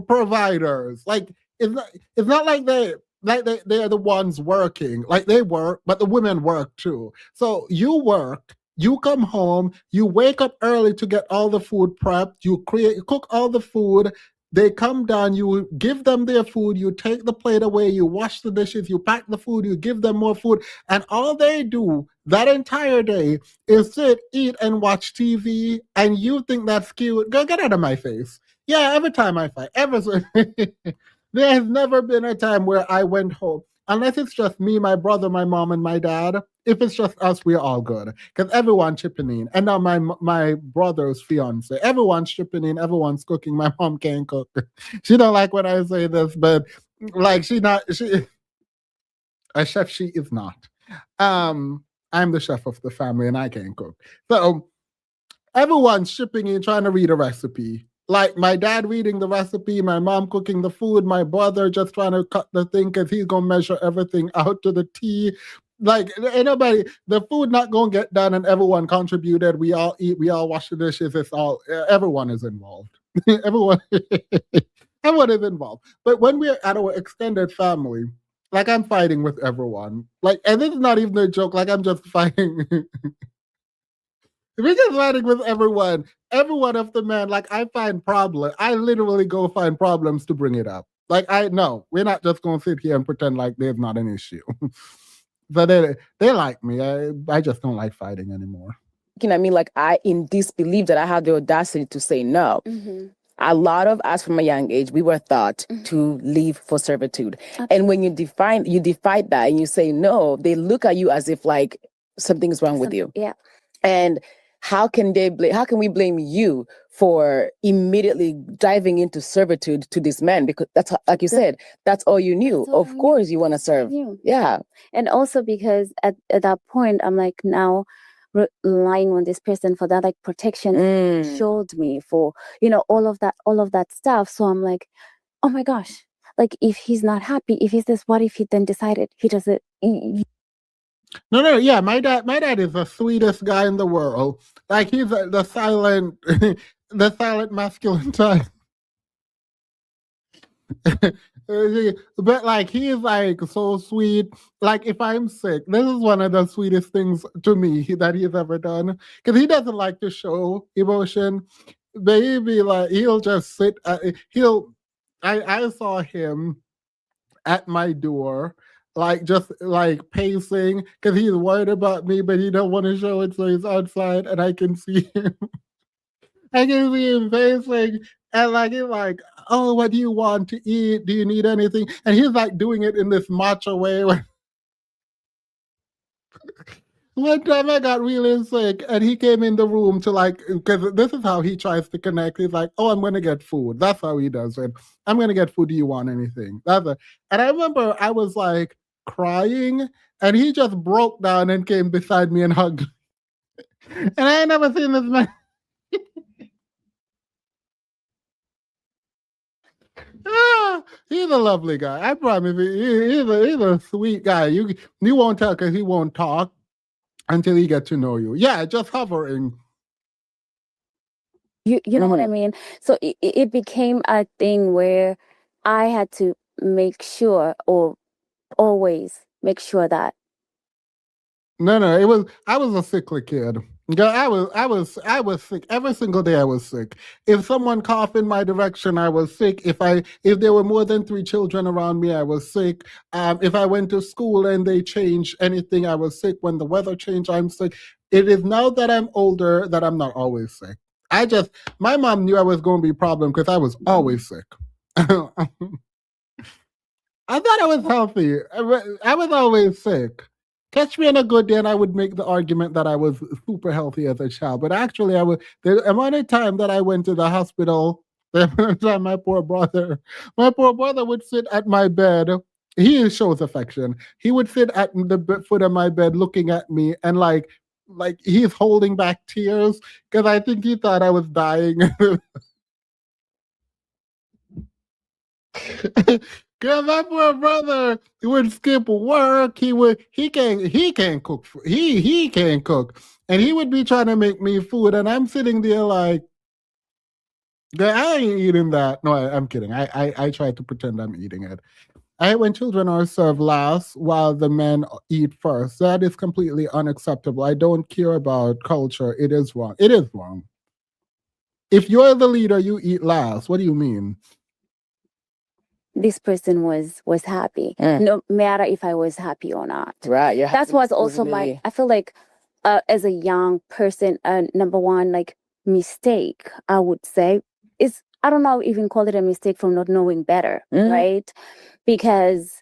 providers. Like it's not like they're the ones working. Like they work, but the women work too. So you work. You come home, you wake up early to get all the food prepped, you cook all the food, they come down, you give them their food, you take the plate away, you wash the dishes, you pack the food, you give them more food, and all they do that entire day is sit, eat, and watch TV, and you think that's cute. Go get out of my face. Yeah, every time I fight, there has never been a time where I went home. Unless it's just me, my brother, my mom, and my dad. If it's just us, we're all good. Because everyone's chipping in. And now my brother's fiance. Everyone's chipping in. Everyone's cooking. My mom can't cook. She don't like when I say this, but like a chef she is not. I'm the chef of the family and I can't cook. So everyone's chipping in, trying to read a recipe. Like my dad reading the recipe, my mom cooking the food, my brother just trying to cut the thing because he's going to measure everything out to the T. Like anybody, the food not going to get done and everyone contributed. We all eat, we all wash the dishes. Everyone is involved. everyone is involved. But when we're at our extended family, like I'm fighting with everyone. Like, and this is not even a joke. Like I'm just fighting. We're just fighting with everyone. Every one of the men, like I find problems. I literally go find problems to bring it up. Like we're not just going to sit here and pretend like there's not an issue. But they like me. I just don't like fighting anymore. Looking at me like I in disbelief that I have the audacity to say no. Mm-hmm. A lot of us from a young age, we were taught to leave for servitude. Okay. And when you defy that and you say no, they look at you as if like something's wrong with you. Yeah. And how can we blame you for immediately diving into servitude to this man? Because that's like you said, that's all you knew. Of course you want to serve. Yeah. And also because at that point, I'm like now relying on this person for that like protection showed me for, all of that stuff. So I'm like, oh my gosh, like if he's not happy, if he's this, what if he then decided he doesn't... No, yeah, my dad is the sweetest guy in the world. Like he's the silent masculine type. But like he's like so sweet. Like if I'm sick, this is one of the sweetest things to me that he's ever done. Because he doesn't like to show emotion. baby, like he'll just sit. I saw him at my door, like just like pacing because he's worried about me, but he don't want to show it, so he's outside, and I can see him. I can see him pacing, and like he's like, "Oh, what do you want to eat? Do you need anything?" And he's like doing it in this macho way. One time I got really sick, and he came in the room to like, because this is how he tries to connect. He's like, "Oh, I'm gonna get food." That's how he does it. "I'm gonna get food. Do you want anything?" That's it. And I remember I was like crying, and he just broke down and came beside me and hugged me. And I ain't never seen this man. He's a lovely guy. I promise you, he's a sweet guy. You won't tell because he won't talk until he gets to know you. Yeah, just hovering. You know what I mean? So it became a thing where I had to make sure, or always make sure that. No, I was a sickly kid. Yeah, I was sick every single day. I was sick. If someone coughed in my direction, I was sick. If there were more than 3 children around me, I was sick. If I went to school and they changed anything, I was sick. When the weather changed, I'm sick. It is now that I'm older that I'm not always sick. My mom knew I was going to be a problem because I was always sick. I thought I was healthy. I was always sick. Catch me on a good day, and I would make the argument that I was super healthy as a child. But actually, the amount of time that I went to the hospital, the amount of time my poor brother would sit at my bed. He shows affection. He would sit at the foot of my bed looking at me, and like he's holding back tears because I think he thought I was dying. Girl, my poor brother, he would skip work. He can't cook. He can't cook, and he would be trying to make me food, and I'm sitting there like, I ain't eating that. No, I'm kidding. I try to pretend I'm eating it. When children are served last while the men eat first, that is completely unacceptable. I don't care about culture. It is wrong. It is wrong. If you're the leader, you eat last. What do you mean? This person was happy, no matter if I was happy or not. Right. Yeah. That was also I feel like as a young person, number one, like mistake, I would say, is, I don't know, even call it a mistake from not knowing better, right? Because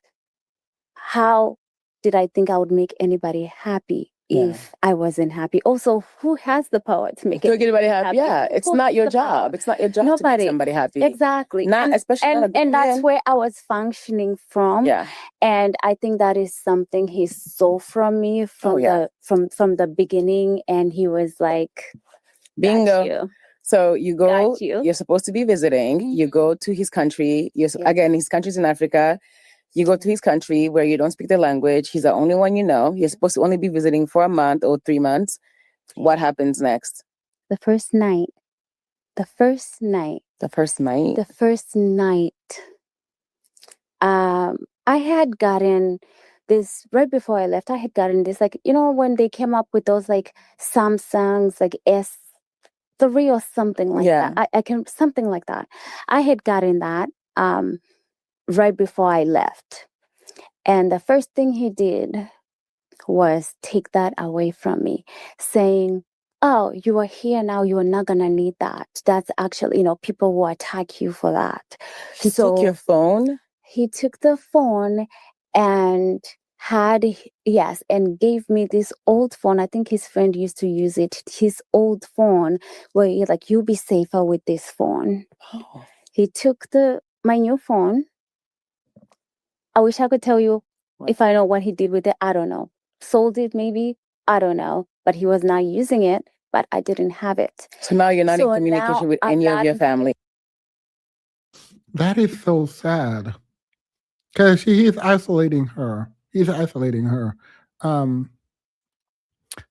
how did I think I would make anybody happy if I wasn't happy? Also, who has the power to make anybody happy? Yeah, it's not your job. It's not your job to make somebody happy. Exactly. Especially and that's where I was functioning from. Yeah. And I think that is something he saw from me from the beginning, and he was like, bingo. So you go, you're supposed to be visiting, you go to his country, again, his country's in Africa, you go to his country where you don't speak the language, he's the only one you know, you're supposed to only be visiting for a month or 3 months. What happens next? The first night, I had gotten this, right before I left, I had gotten this, like, you know, when they came up with those like Samsungs, like S3 or something like that. Something like that. I had gotten that right before I left. And the first thing he did was take that away from me, saying, "Oh, you are here now, you are not gonna need that. That's actually, you know, people will attack you for that." He took your phone? He took the phone and and gave me this old phone. I think his friend used to use it, his old phone, where he like, "You'll be safer with this phone." Oh. He took my new phone. I wish I could tell you if I know what he did with it. I don't know. Sold it maybe. I don't know. But he was not using it, but I didn't have it. So now you're not in communication with any of your family. That is so sad. Because he's isolating her.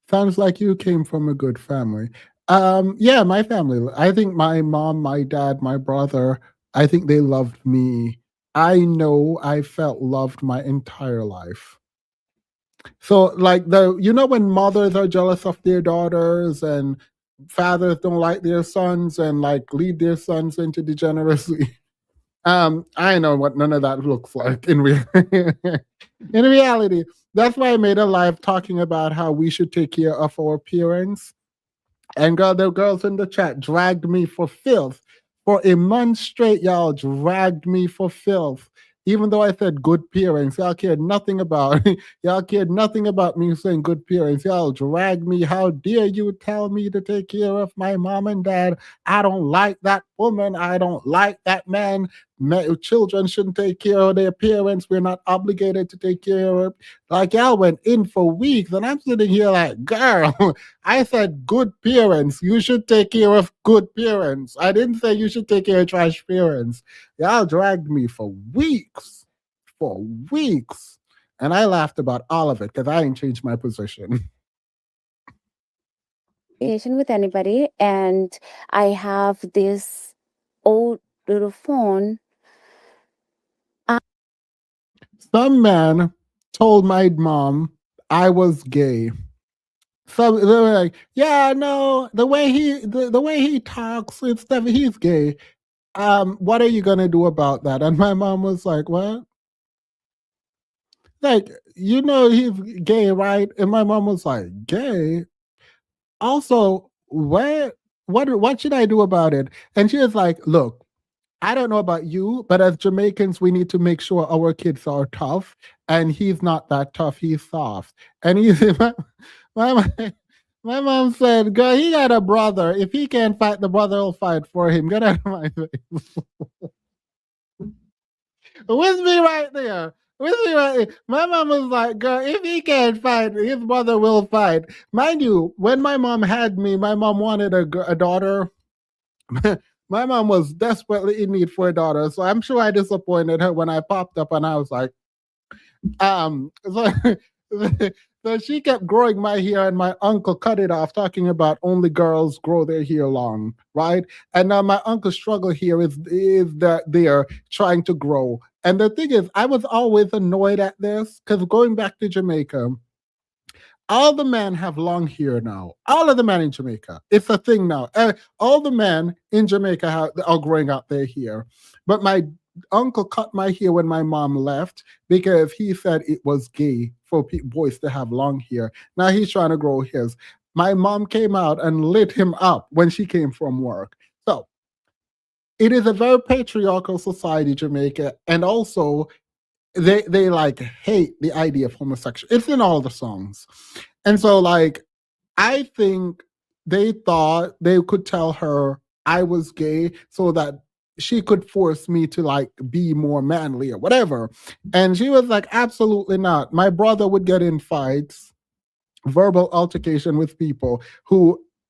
Sounds like you came from a good family. Yeah, my family. I think my mom, my dad, my brother, I think they loved me. I know I felt loved my entire life. So like when mothers are jealous of their daughters and fathers don't like their sons and like lead their sons into degeneracy. I know what none of that looks like in in reality. That's why I made a live talking about how we should take care of our parents. And girl, the girls in the chat dragged me for filth. For a month straight, y'all dragged me for filth. Even though I said good parents, y'all cared nothing about y'all cared nothing about me saying good parents. Y'all dragged me. How dare you tell me to take care of my mom and dad? I don't like that woman. I don't like that man. Children shouldn't take care of their parents. We're not obligated to take care of. Like y'all went in for weeks, and I'm sitting here like, girl, I said good parents. You should take care of good parents. I didn't say you should take care of trash parents. Y'all dragged me for weeks. And I laughed about all of it because I ain't changed my position. With anybody, and I have this old little phone. Some man told my mom I was gay. So they were like, yeah, no, the way he talks and stuff, he's gay. What are you gonna do about that? And my mom was like, what? Like, you know he's gay, right? And my mom was like, gay? Also, what should I do about it? And she was like, look, I don't know about you, but as Jamaicans, we need to make sure our kids are tough. And he's not that tough, he's soft. And my mom said, girl, he got a brother. If he can't fight, the brother will fight for him. Get out of my face. With me right there. My mom was like, girl, if he can't fight, his brother will fight. Mind you, when my mom had me, my mom wanted a daughter. My mom was desperately in need for a daughter. So I'm sure I disappointed her when I popped up and I was like, so she kept growing my hair and my uncle cut it off, talking about only girls grow their hair long, right? And now my uncle's struggle here is that they're trying to grow. And the thing is, I was always annoyed at this because going back to Jamaica, all the men have long hair now. All of the men in Jamaica. It's a thing now. All the men in Jamaica are growing out their hair. But my uncle cut my hair when my mom left because he said it was gay for boys to have long hair. Now he's trying to grow his. My mom came out and lit him up when she came from work. So it is a very patriarchal society, Jamaica, and also they like hate the idea of homosexual. It's in all the songs. And so like I think they thought they could tell her I was gay so that she could force me to like be more manly or whatever. And she was like, absolutely not. My brother would get in fights, verbal altercation with people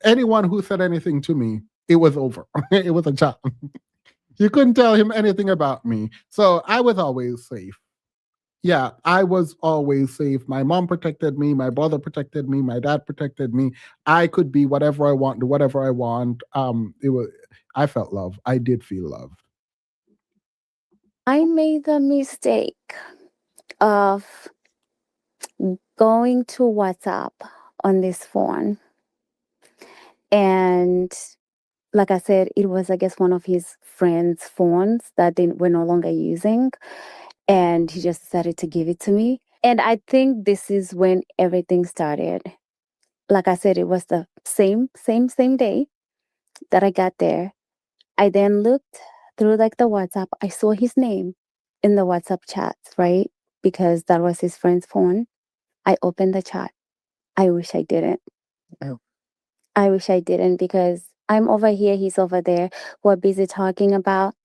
anyone who said anything to me, it was over. It was a job. You couldn't tell him anything about me. So I was always safe. Yeah, I was always safe. My mom protected me. My brother protected me. My dad protected me. I could be whatever I want, do whatever I want. I felt love. I did feel loved. I made the mistake of going to WhatsApp on this phone. And like I said, it was, I guess, one of his friends' phones that they were no longer using. And he just decided to give it to me. And I think this is when everything started. Like I said, it was the same day that I got there. I then looked through like the WhatsApp. I saw his name in the WhatsApp chats, right? Because that was his friend's phone. I opened the chat. I wish I didn't. Oh. I wish I didn't because I'm over here, he's over there. We're busy talking about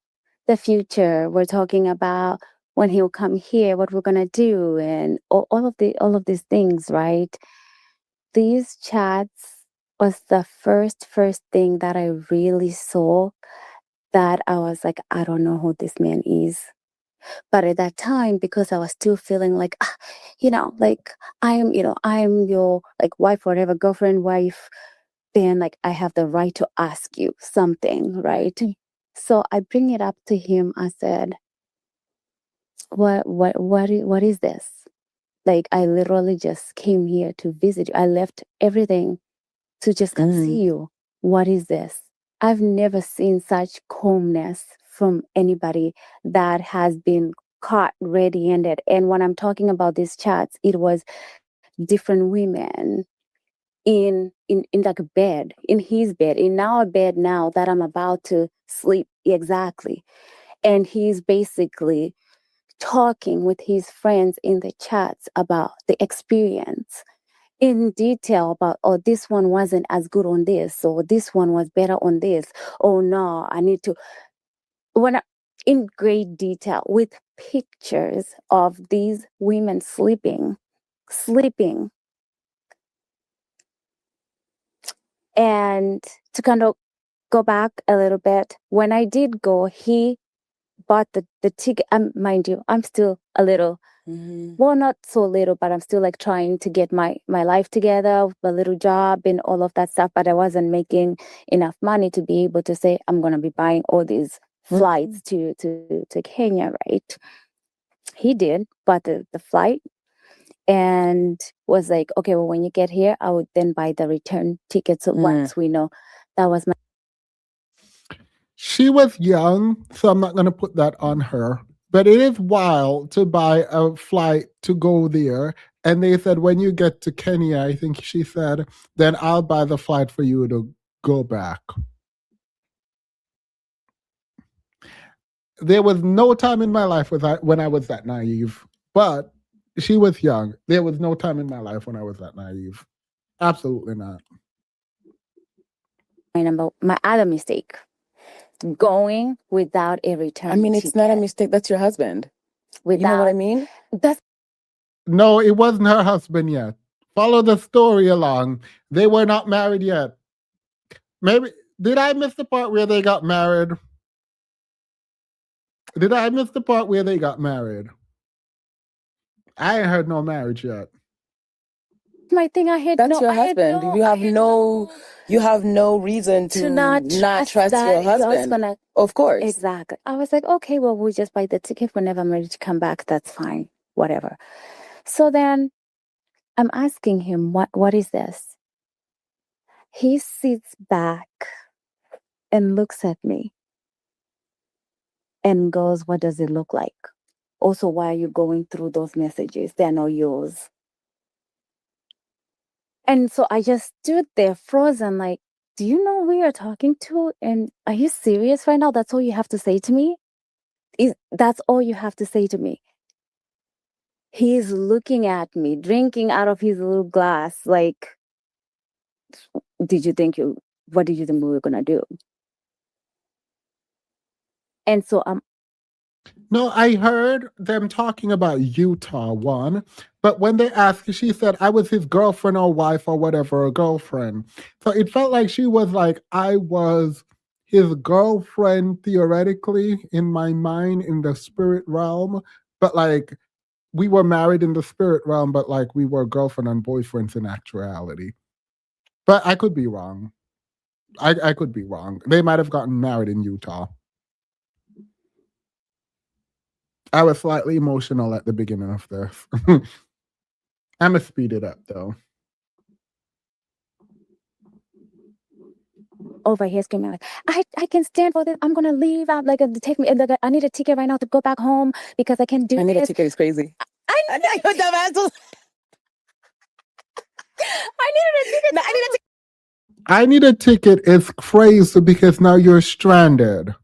the future. We're talking about when he'll come here, what we're gonna do, and all of these things, right? These chats was the first thing that I really saw that I was like, I don't know who this man is. But at that time, because I was still feeling like, like I am your like wife, whatever, girlfriend, wife, then like I have the right to ask you something, right? So I bring it up to him. I said, what is this? Like I literally just came here to visit you. I left everything to just come see you. what is this? I've never seen such calmness from anybody that has been caught red-handed. And when I'm talking about these chats, it was different women in like a bed, in his bed, in our bed now that I'm about to sleep. Exactly. And he's basically talking with his friends in the chats about the experience in detail about, oh, this one wasn't as good on this, or this one was better on this. Oh no, I need to, in great detail with pictures of these women sleeping. And to kind of go back a little bit, when I did go, he bought the ticket. Mind you, I'm still a little, well, not so little, but I'm still like trying to get my life together, a little job and all of that stuff. But I wasn't making enough money to be able to say I'm gonna be buying all these flights to Kenya, right? He did, bought the flight and was like, okay, well, when you get here, I would then buy the return tickets once we know. That was my. She was young, so I'm not going to put that on her. But it is wild to buy a flight to go there. And they said, when you get to Kenya, I think she said, then I'll buy the flight for you to go back. There was no time in my life when I was that naive. But she was young. There was no time in my life when I was that naive. Absolutely not. My other mistake. Going without a return. I mean, it's not a mistake. That's your husband. You know what I mean? No, it wasn't her husband yet. Follow the story along. They were not married yet. Maybe, did I miss the part where they got married? Did I miss the part where they got married? I ain't heard no marriage yet. My thing, That's your husband. You have no reason to not trust your husband. Of course. Exactly. I was like, okay, well, we'll just buy the ticket whenever I'm ready to come back. That's fine. Whatever. So then I'm asking him, what is this? He sits back and looks at me and goes, what does it look like? Also, why are you going through those messages? They're not yours. And so I just stood there frozen, like, do you know who you're talking to? And are you serious right now? That's all you have to say to me? That's all you have to say to me? He's looking at me, drinking out of his little glass, like, what did you think we were gonna do? And so No, I heard them talking about Utah one, but when they asked, she said, I was his girlfriend or wife or whatever, or girlfriend. So it felt like she was like, I was his girlfriend theoretically in my mind in the spirit realm, but like we were married in the spirit realm, but like we were girlfriend and boyfriends in actuality. But I could be wrong. I could be wrong. They might have gotten married in Utah. I was slightly emotional at the beginning of this. I'm going to speed it up, though. over here screaming like, I can stand for this. I'm gonna leave. I'm like, take me. Like, I need a ticket right now to go back home because I can't do. I need this. a ticket. It's crazy. I needed a ticket. I need a ticket is crazy because now you're stranded.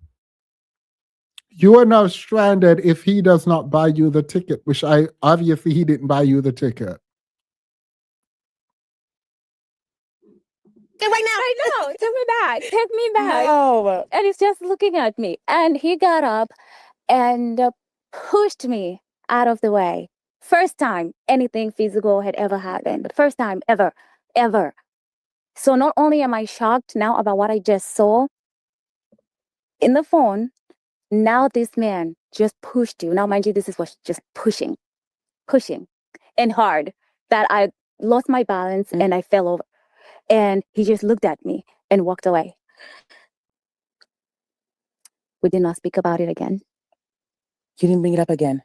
You are now stranded if he does not buy you the ticket, which obviously he didn't buy you the ticket. Right now, I know. Take me back. Take me back. No. And he's just looking at me. And he got up and pushed me out of the way. First time anything physical had ever happened. First time ever. So not only am I shocked now about what I just saw in the phone, now this man just pushed you. Now, mind you, this is what just pushing and hard that I lost my balance and I fell over. And he just looked at me and walked away. We did not speak about it again. You didn't bring it up again?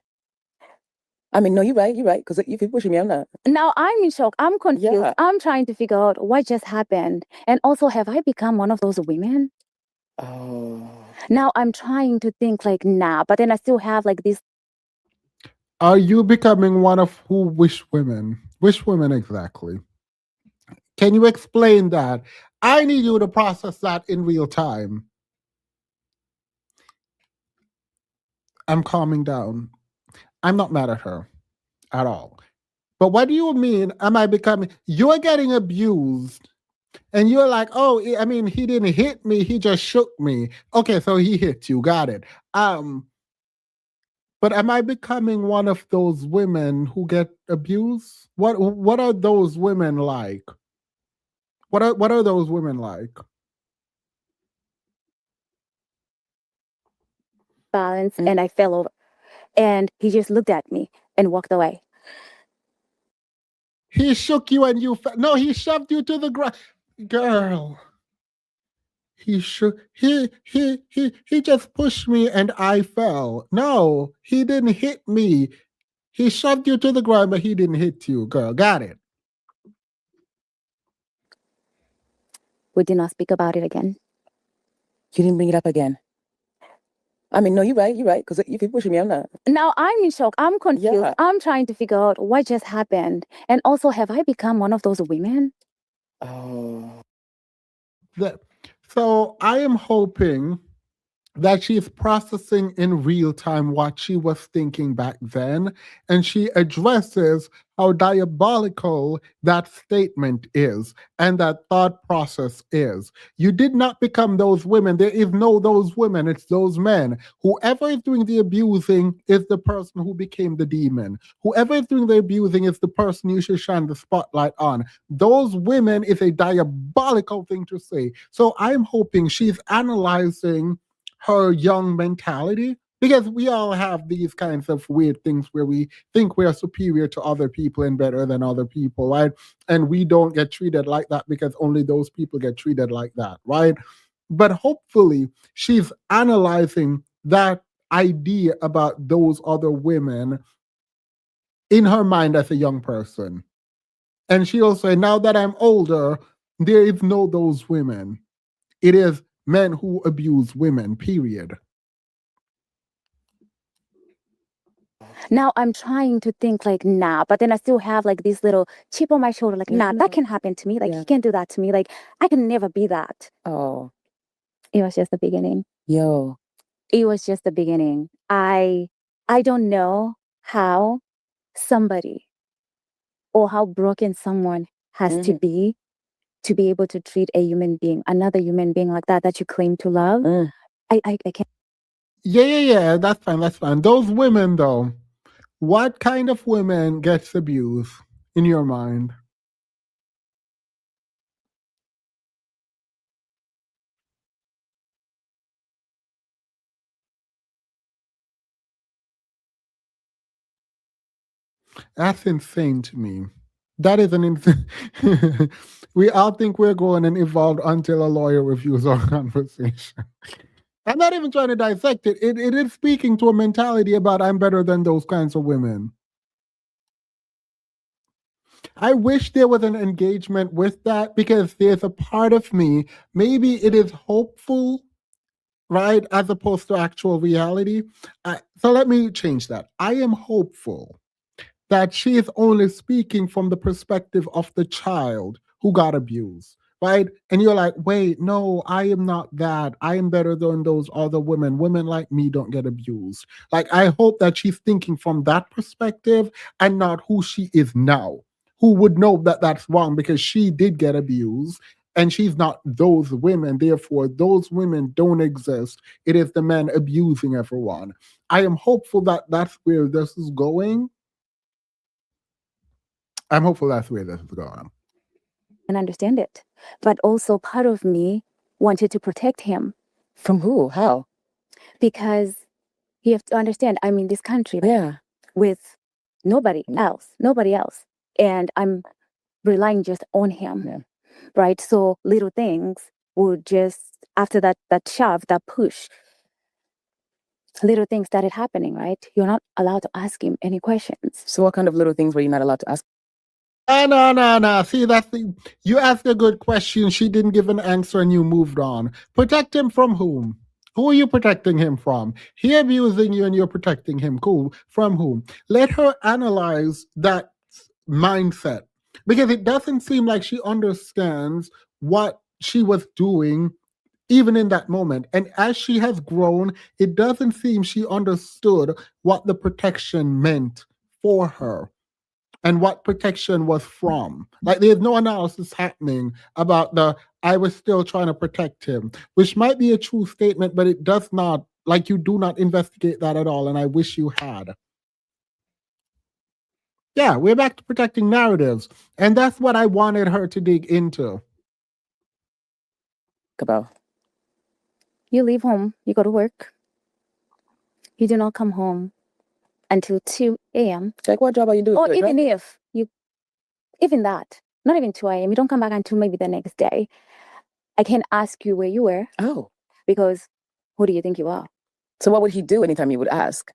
I mean, no, you're right. You're right. Because if you're pushing me, I'm not. Now I'm in shock. I'm confused. Yeah. I'm trying to figure out what just happened. And also, have I become one of those women? Oh. Now I'm trying to think like, nah, but then I still have like this. Are you becoming one of who? Which women? Which women exactly? Can you explain that? I need you to process that in real time. I'm calming down. I'm not mad at her at all. But what do you mean? Am I becoming? You're getting abused. And you're like, oh, I mean, he didn't hit me. He just shook me. Okay, so he hit you. Got it. But am I becoming one of those women who get abused? What are those women like? What are those women like? Balance, and I fell over. And he just looked at me and walked away. He shook you and you fell. No, he shoved you to the ground. Girl. He shook. He just pushed me and I fell. No, he didn't hit me. He shoved you to the ground, but he didn't hit you, girl. Got it. We did not speak about it again. You didn't bring it up again. I mean, no, you're right. You're right. Because if you're pushing me, I'm not. Now I'm in shock. I'm confused. Yeah. I'm trying to figure out what just happened. And also, have I become one of those women? Oh. So I am hoping that she's processing in real time what she was thinking back then, and she addresses how diabolical that statement is and that thought process is. You did not become those women. There is no those women, it's those men. Whoever is doing the abusing is the person who became the demon. Whoever is doing the abusing is the person you should shine the spotlight on. Those women is a diabolical thing to say. So I'm hoping she's analyzing her young mentality, because we all have these kinds of weird things where we think we are superior to other people and better than other people, right? And we don't get treated like that because only those people get treated like that, right? But hopefully she's analyzing that idea about those other women in her mind as a young person. And she'll say, now that I'm older, there is no those women. It is men who abuse women, period. Now I'm trying to think like, nah, but then I still have like this little chip on my shoulder, like, nah, that can happen to me. Like, he can do that to me. Like, I can never be that. Oh. It was just the beginning. Yo. It was just the beginning. I don't know how somebody or how broken someone has to be able to treat a human being, another human being like that you claim to love. I can't. Yeah, that's fine. Those women, though, what kind of women gets abused in your mind? That's insane to me. That is an insane. We all think we're going and evolved until a lawyer reviews our conversation. I'm not even trying to dissect it. It is speaking to a mentality about I'm better than those kinds of women. I wish there was an engagement with that, because there's a part of me, maybe it is hopeful, right, as opposed to actual reality. So let me change that. I am hopeful that she is only speaking from the perspective of the child who got abused, right? And you're like, wait, no, I am not that. I am better than those other women. Women like me don't get abused. Like, I hope that she's thinking from that perspective and not who she is now, who would know that that's wrong because she did get abused and she's not those women. Therefore, those women don't exist. It is the men abusing everyone. I am hopeful that that's where this is going. I'm hopeful that's where this is going. And understand it. But also part of me wanted to protect him. From who? How? Because you have to understand, I'm in this country with nobody else. And I'm relying just on him, right? So little things would just, after that shove, that push, little things started happening, right? You're not allowed to ask him any questions. So what kind of little things were you not allowed to ask? No. See, that's the, you asked a good question. She didn't give an answer and you moved on. Protect him from whom? Who are you protecting him from? He abusing you and you're protecting him. Cool. From whom? Let her analyze that mindset, because it doesn't seem like she understands what she was doing even in that moment. And as she has grown, it doesn't seem she understood what the protection meant for her and what protection was from. Like, there's no analysis happening about I was still trying to protect him, which might be a true statement, but it does not, like, you do not investigate that at all, and I wish you had. Yeah, we're back to protecting narratives, and that's what I wanted her to dig into. About. You leave home, you go to work. You do not come home until 2 a.m. Like, what job are you doing? Or even that, not even 2 a.m. You don't come back until maybe the next day. I can ask you where you were. Oh. Because who do you think you are? So what would he do anytime you would ask?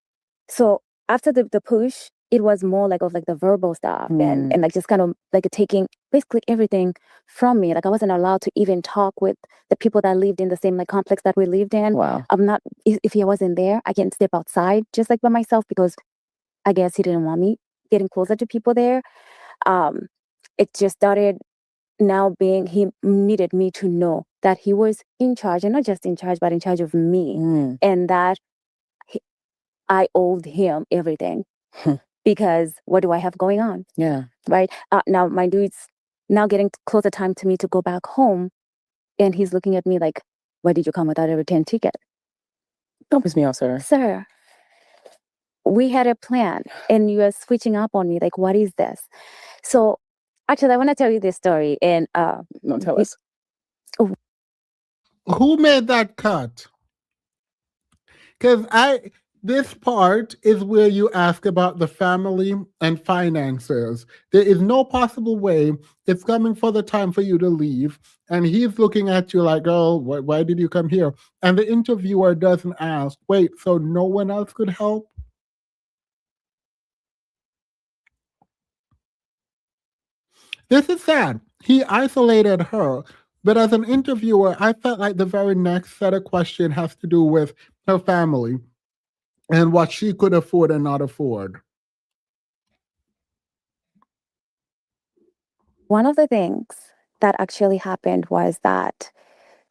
So after the push, it was more like of like the verbal stuff and like just kind of like taking basically everything from me. Like I wasn't allowed to even talk with the people that lived in the same like complex that we lived in. Wow. I'm not, if he wasn't there, I can step outside just like by myself because I guess he didn't want me getting closer to people there. It just started now being, he needed me to know that he was in charge, and not just in charge, but in charge of me, and that I owed him everything. Because what do I have going on? Yeah. Right. Now, mind you, it's now getting closer time to me to go back home. And he's looking at me like, why did you come without a return ticket? Don't piss me off, sir. Sir, we had a plan and you are switching up on me. Like, what is this? So actually, I want to tell you this story. And no, tell us. Who made that cut? Because this part is where you ask about the family and finances. There is no possible way it's coming for the time for you to leave. And he's looking at you like, oh, why did you come here? And the interviewer doesn't ask, wait, so no one else could help? This is sad. He isolated her. But as an interviewer, I felt like the very next set of questions has to do with her family and what she could afford and not afford. One of the things that actually happened was that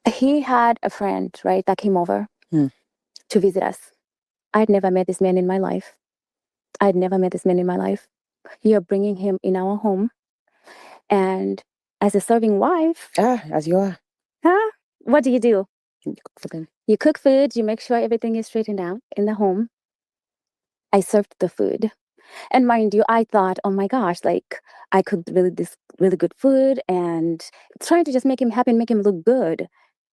he had a friend, right, that came over to visit us. I'd never met this man in my life. You're bringing him in our home. And as a serving wife... as you are. Huh? What do? You cook food, you make sure everything is straightened out in the home. I served the food. And mind you, I thought, oh my gosh, like I cooked really good food and trying to just make him happy and make him look good,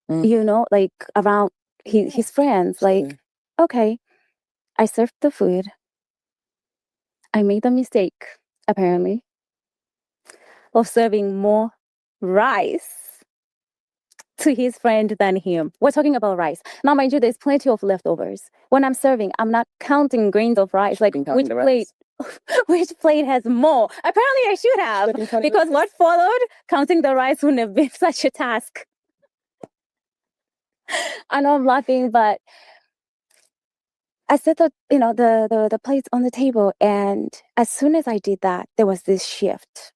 you know, like around his friends. Like, okay, I served the food. I made the mistake, apparently, of serving more rice to his friend than him. We're talking about rice. Now, mind you, there's plenty of leftovers. When I'm serving, I'm not counting grains of rice. Like which plate has more? Apparently I should have, because what followed, counting the rice wouldn't have been such a task. I know I'm laughing, but I set the plates on the table, and as soon as I did that, there was this shift.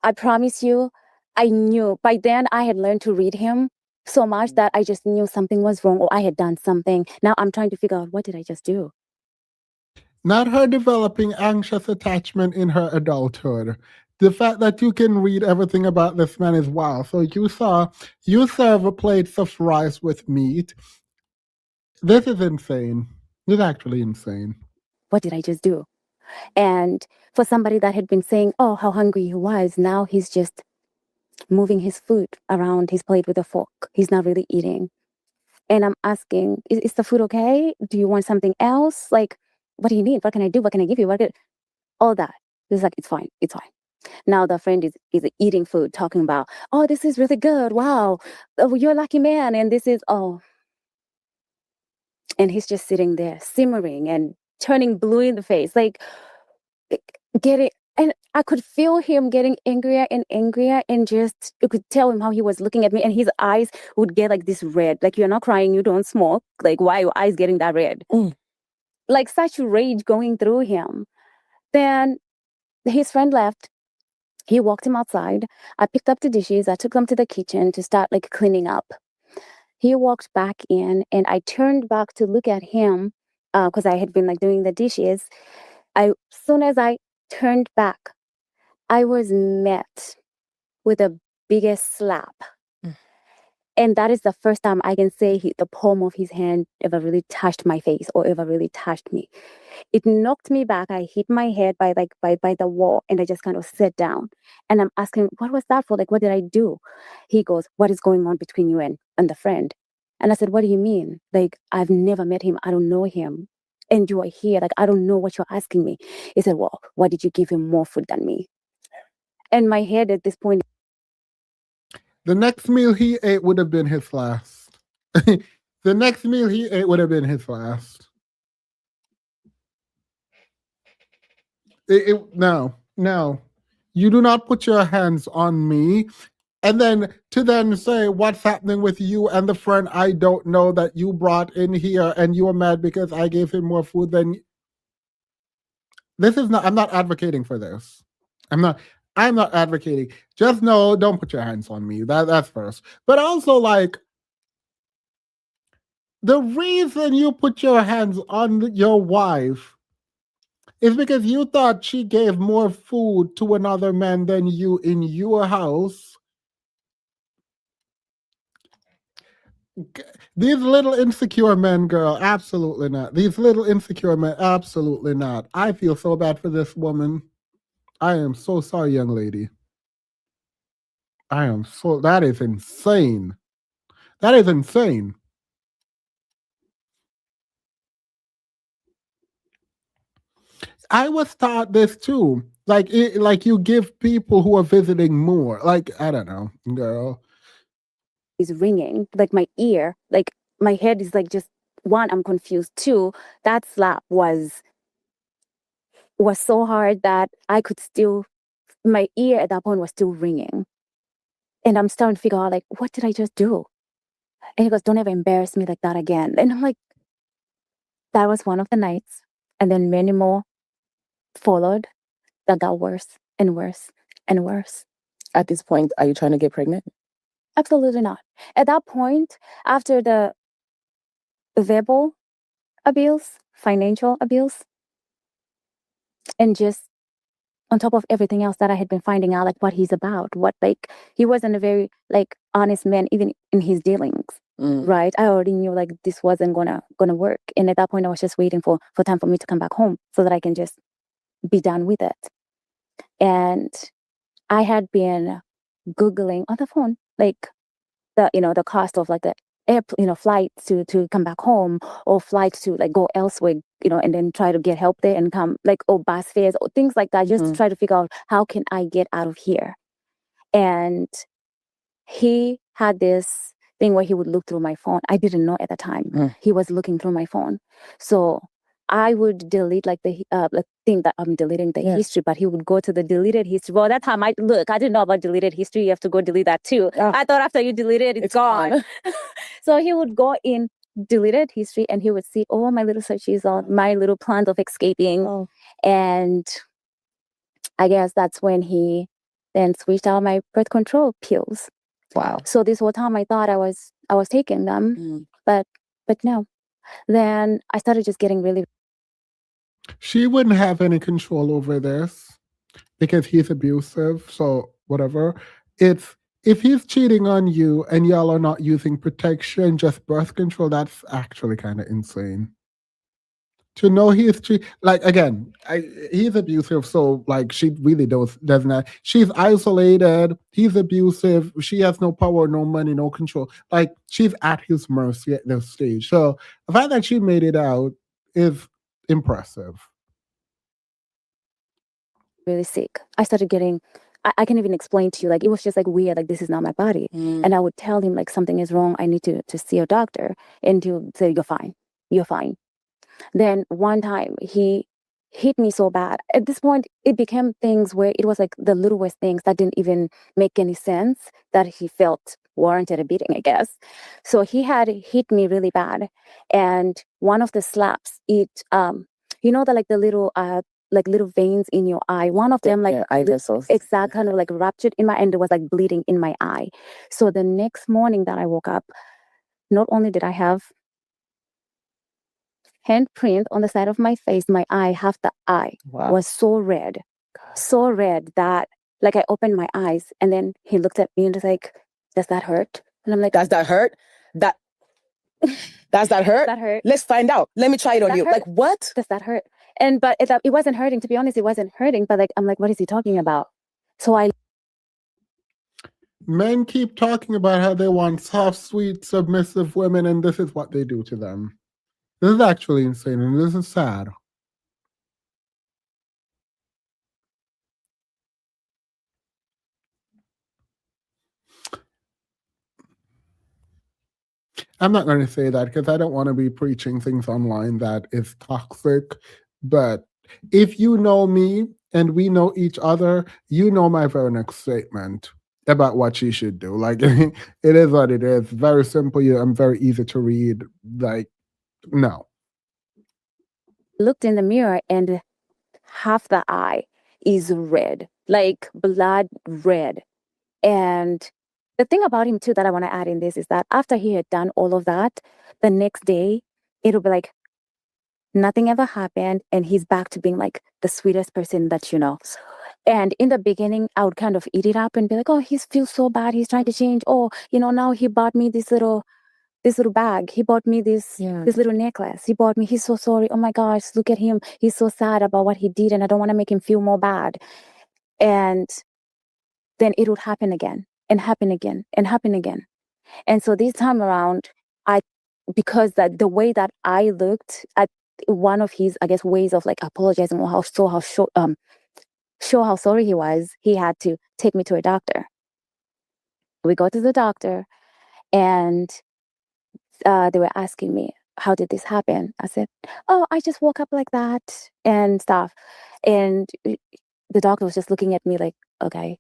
I promise you, I knew. By then, I had learned to read him so much that I just knew something was wrong or I had done something. Now I'm trying to figure out, what did I just do? Not her developing anxious attachment in her adulthood. The fact that you can read everything about this man is wild. So you serve a plate of rice with meat. This is insane. This is actually insane. What did I just do? And for somebody that had been saying, oh, how hungry he was, now he's just moving his food around his plate with a fork. He's not really eating. And I'm asking, is the food okay? Do you want something else? Like, what do you need? What can I do? What can I give you? All that. He's like, it's fine. Now the friend is eating food, talking about, oh, this is really good. Wow. Oh, you're a lucky man. And this is, oh. And he's just sitting there simmering and turning blue in the face, like getting, and I could feel him getting angrier and angrier, and just you could tell him how he was looking at me, and his eyes would get like this red, like you're not crying, you don't smoke, like why are your eyes getting that red? Like such rage going through him. Then his friend left. He walked him outside. I picked up the dishes. I took them to the kitchen to start like cleaning up. He walked back in, and I turned back to look at him because I had been like doing the dishes. As soon as I turned back, I was met with the biggest slap. And that is the first time I can say the palm of his hand ever really touched my face or ever really touched me. It knocked me back. I hit my head by the wall, and I just kind of sat down. And I'm asking, what was that for? Like, what did I do? He goes, what is going on between you and the friend? And I said, what do you mean? Like, I've never met him. I don't know him. And you are here. Like, I don't know what you're asking me. He said, well, why did you give him more food than me? And my head at this point. The next meal he ate would have been his last. The next meal he ate would have been his last. No. You do not put your hands on me. And then to say what's happening with you and the friend I don't know that you brought in here, and you were mad because I gave him more food than. I'm not advocating for this. I'm not advocating. Just know, don't put your hands on me. That's first. But also, like, the reason you put your hands on your wife is because you thought she gave more food to another man than you in your house. These little insecure men, girl, absolutely not. These little insecure men, absolutely not. I feel so bad for this woman. I am so sorry, young lady. That is insane. That is insane. I was taught this too. Like you give people who are visiting more. Like, I don't know, girl. Is ringing, like my ear, like my head is like just, one, I'm confused. Two, that slap was so hard that I could still, my ear at that point was still ringing. And I'm starting to figure out, like, what did I just do? And he goes, don't ever embarrass me like that again. And I'm like, that was one of the nights. And then many more followed that got worse and worse and worse. At this point, are you trying to get pregnant? Absolutely not. At that point, after the verbal abuse, financial abuse, and just on top of everything else that I had been finding out, like what he's about, he wasn't a very like honest man, even in his dealings, right? I already knew like this wasn't gonna work. And at that point, I was just waiting for time for me to come back home so that I can just be done with it. And I had been Googling on the phone, like the cost of like the flights to come back home, or flights to like go elsewhere, and then try to get help there and come, like, or bus fares or things like that, just to try to figure out how can I get out of here. And he had this thing where he would look through my phone. I didn't know at the time he was looking through my phone. So I would delete like the thing that I'm deleting the history, but he would go to the deleted history. Well, that time I didn't know about deleted history. You have to go delete that too. I thought after you delete it, it's gone. So he would go in deleted history, and he would see all my little searches on my little plans of escaping. And I guess that's when he then switched out my birth control pills. Wow. So this whole time I thought I was taking them, but no. Then I started just getting really. She wouldn't have any control over this because he's abusive. So whatever. If he's cheating on you and y'all are not using protection, just birth control, that's actually kind of insane. To know he's cheating, like, again, he's abusive. So like, she really doesn't have, she's isolated. He's abusive. She has no power, no money, no control. Like, she's at his mercy at this stage. So the fact that she made it out is impressive. Really sick. I started getting, I can't even explain to you, like, it was just like weird, like, this is not my body. And I would tell him like, something is wrong, I need to see a doctor, and he would say, you're fine, you're fine. Then one time he hit me so bad. At this point, it became things where it was like the littlest things that didn't even make any sense that he felt warranted a beating, I guess. So he had hit me really bad. And one of the slaps, it, you know, the little veins in your eye. One of them, like, eye vessels. exact kind of like ruptured in my, and it was like bleeding in my eye. So the next morning that I woke up, not only did I have handprint on the side of my face, my eye, half the eye was so red that like I opened my eyes, and then he looked at me and was like, "Does that hurt?" And I'm like, "Does that hurt? Does that hurt? That hurt. Let's find out. Let me try it on you." Like, what? Does that hurt? And but it wasn't hurting. To be honest, it wasn't hurting. But like, I'm like, what is he talking about? So Men keep talking about how they want soft, sweet, submissive women, and this is what they do to them. This is actually insane, and this is sad. I'm not going to say that because I don't want to be preaching things online that is toxic. But if you know me and we know each other, you know my very next statement about what she should do. Like, it is what it is. Very simple. I'm very easy to read. Like, no. looked in the mirror, and half the eye is red, like blood red. And the thing about him too that I want to add in this is that after he had done all of that, the next day it'll be like nothing ever happened, and he's back to being like the sweetest person that you know. And in the beginning, I would kind of eat it up and be like, "Oh, he feels so bad. He's trying to change. Oh, now he bought me this little bag. He bought me this little necklace. He bought me. He's so sorry. Oh my gosh, look at him. He's so sad about what he did, and I don't want to make him feel more bad." And then it would happen again and happen again and happen again. And so this time around, because that the way that I looked at one of his, I guess, ways of like apologizing or show how sorry he was, he had to take me to a doctor. We go to the doctor, and they were asking me, "How did this happen?" I said, "Oh, I just woke up like that and stuff." And the doctor was just looking at me like, "Okay."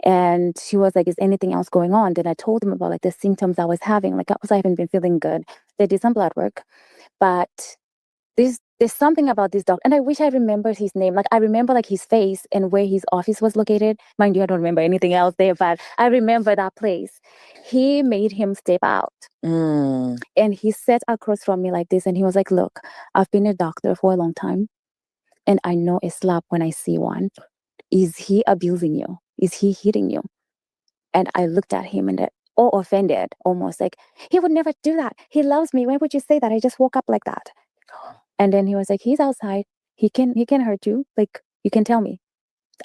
And she was like, "Is anything else going on?" Then I told him about like the symptoms I was having. Like, I haven't been feeling good. They did some blood work, but there's something about this doctor, and I wish I remembered his name. Like, I remember like his face and where his office was located. Mind you, I don't remember anything else there, but I remember that place. He made him step out, and he sat across from me like this, and he was like, "Look, I've been a doctor for a long time, and I know a slap when I see one. Is he abusing you? Is he hitting you?" And I looked at him and all offended, almost like, "He would never do that. He loves me. Why would you say that? I just woke up like that." And then he was like, "He's outside. He can hurt you. Like, you can tell me."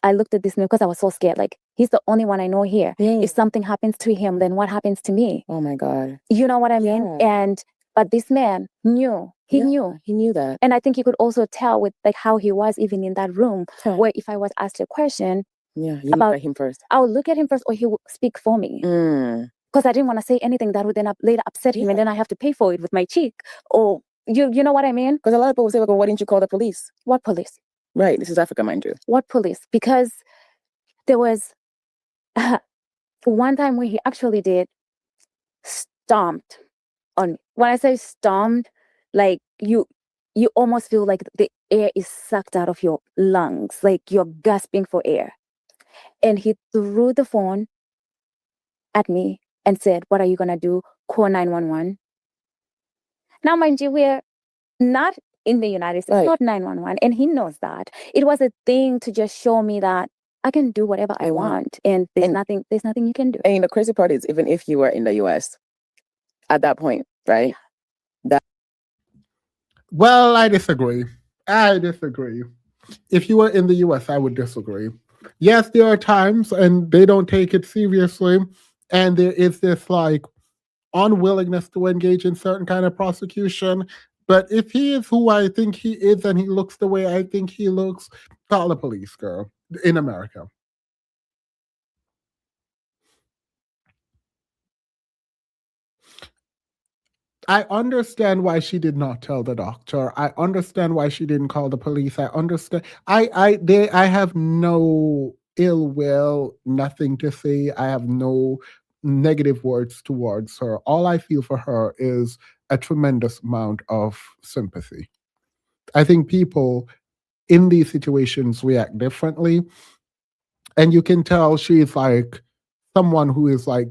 I looked at this man because I was so scared. Like, he's the only one I know here. If something happens to him, then what happens to me? Oh my God. You know what I mean? But this man knew. He knew that. And I think you could also tell with like how he was even in that room, where if I was asked a question, you about look at him first. I would look at him first, or he would speak for me. Because I didn't want to say anything that would then later upset him, and then I have to pay for it with my cheek. Or you know what I mean? Because a lot of people say, like, "Well, why didn't you call the police?" What police? Right. This is Africa, mind you. What police? Because there was one time where he actually did stomped on me. When I say stomped, like you almost feel like the air is sucked out of your lungs, like you're gasping for air. And he threw the phone at me and said, "What are you gonna do? Call 911." Now, mind you, we're not in the United States, not 911, and he knows that. It was a thing to just show me that I can do whatever I want, and there's nothing you can do. And the crazy part is, even if you were in the US at that point, right? Well, I disagree. If you were in the US, I would disagree. Yes, there are times, and they don't take it seriously, and there is this like unwillingness to engage in certain kind of prosecution. But if he is who I think he is, and he looks the way I think he looks, call the police, girl, in America. I understand why she did not tell the doctor. I understand why she didn't call the police. I understand. I have no ill will, nothing to say. I have no negative words towards her. All I feel for her is a tremendous amount of sympathy. I think people in these situations react differently. And you can tell she's like someone who is like,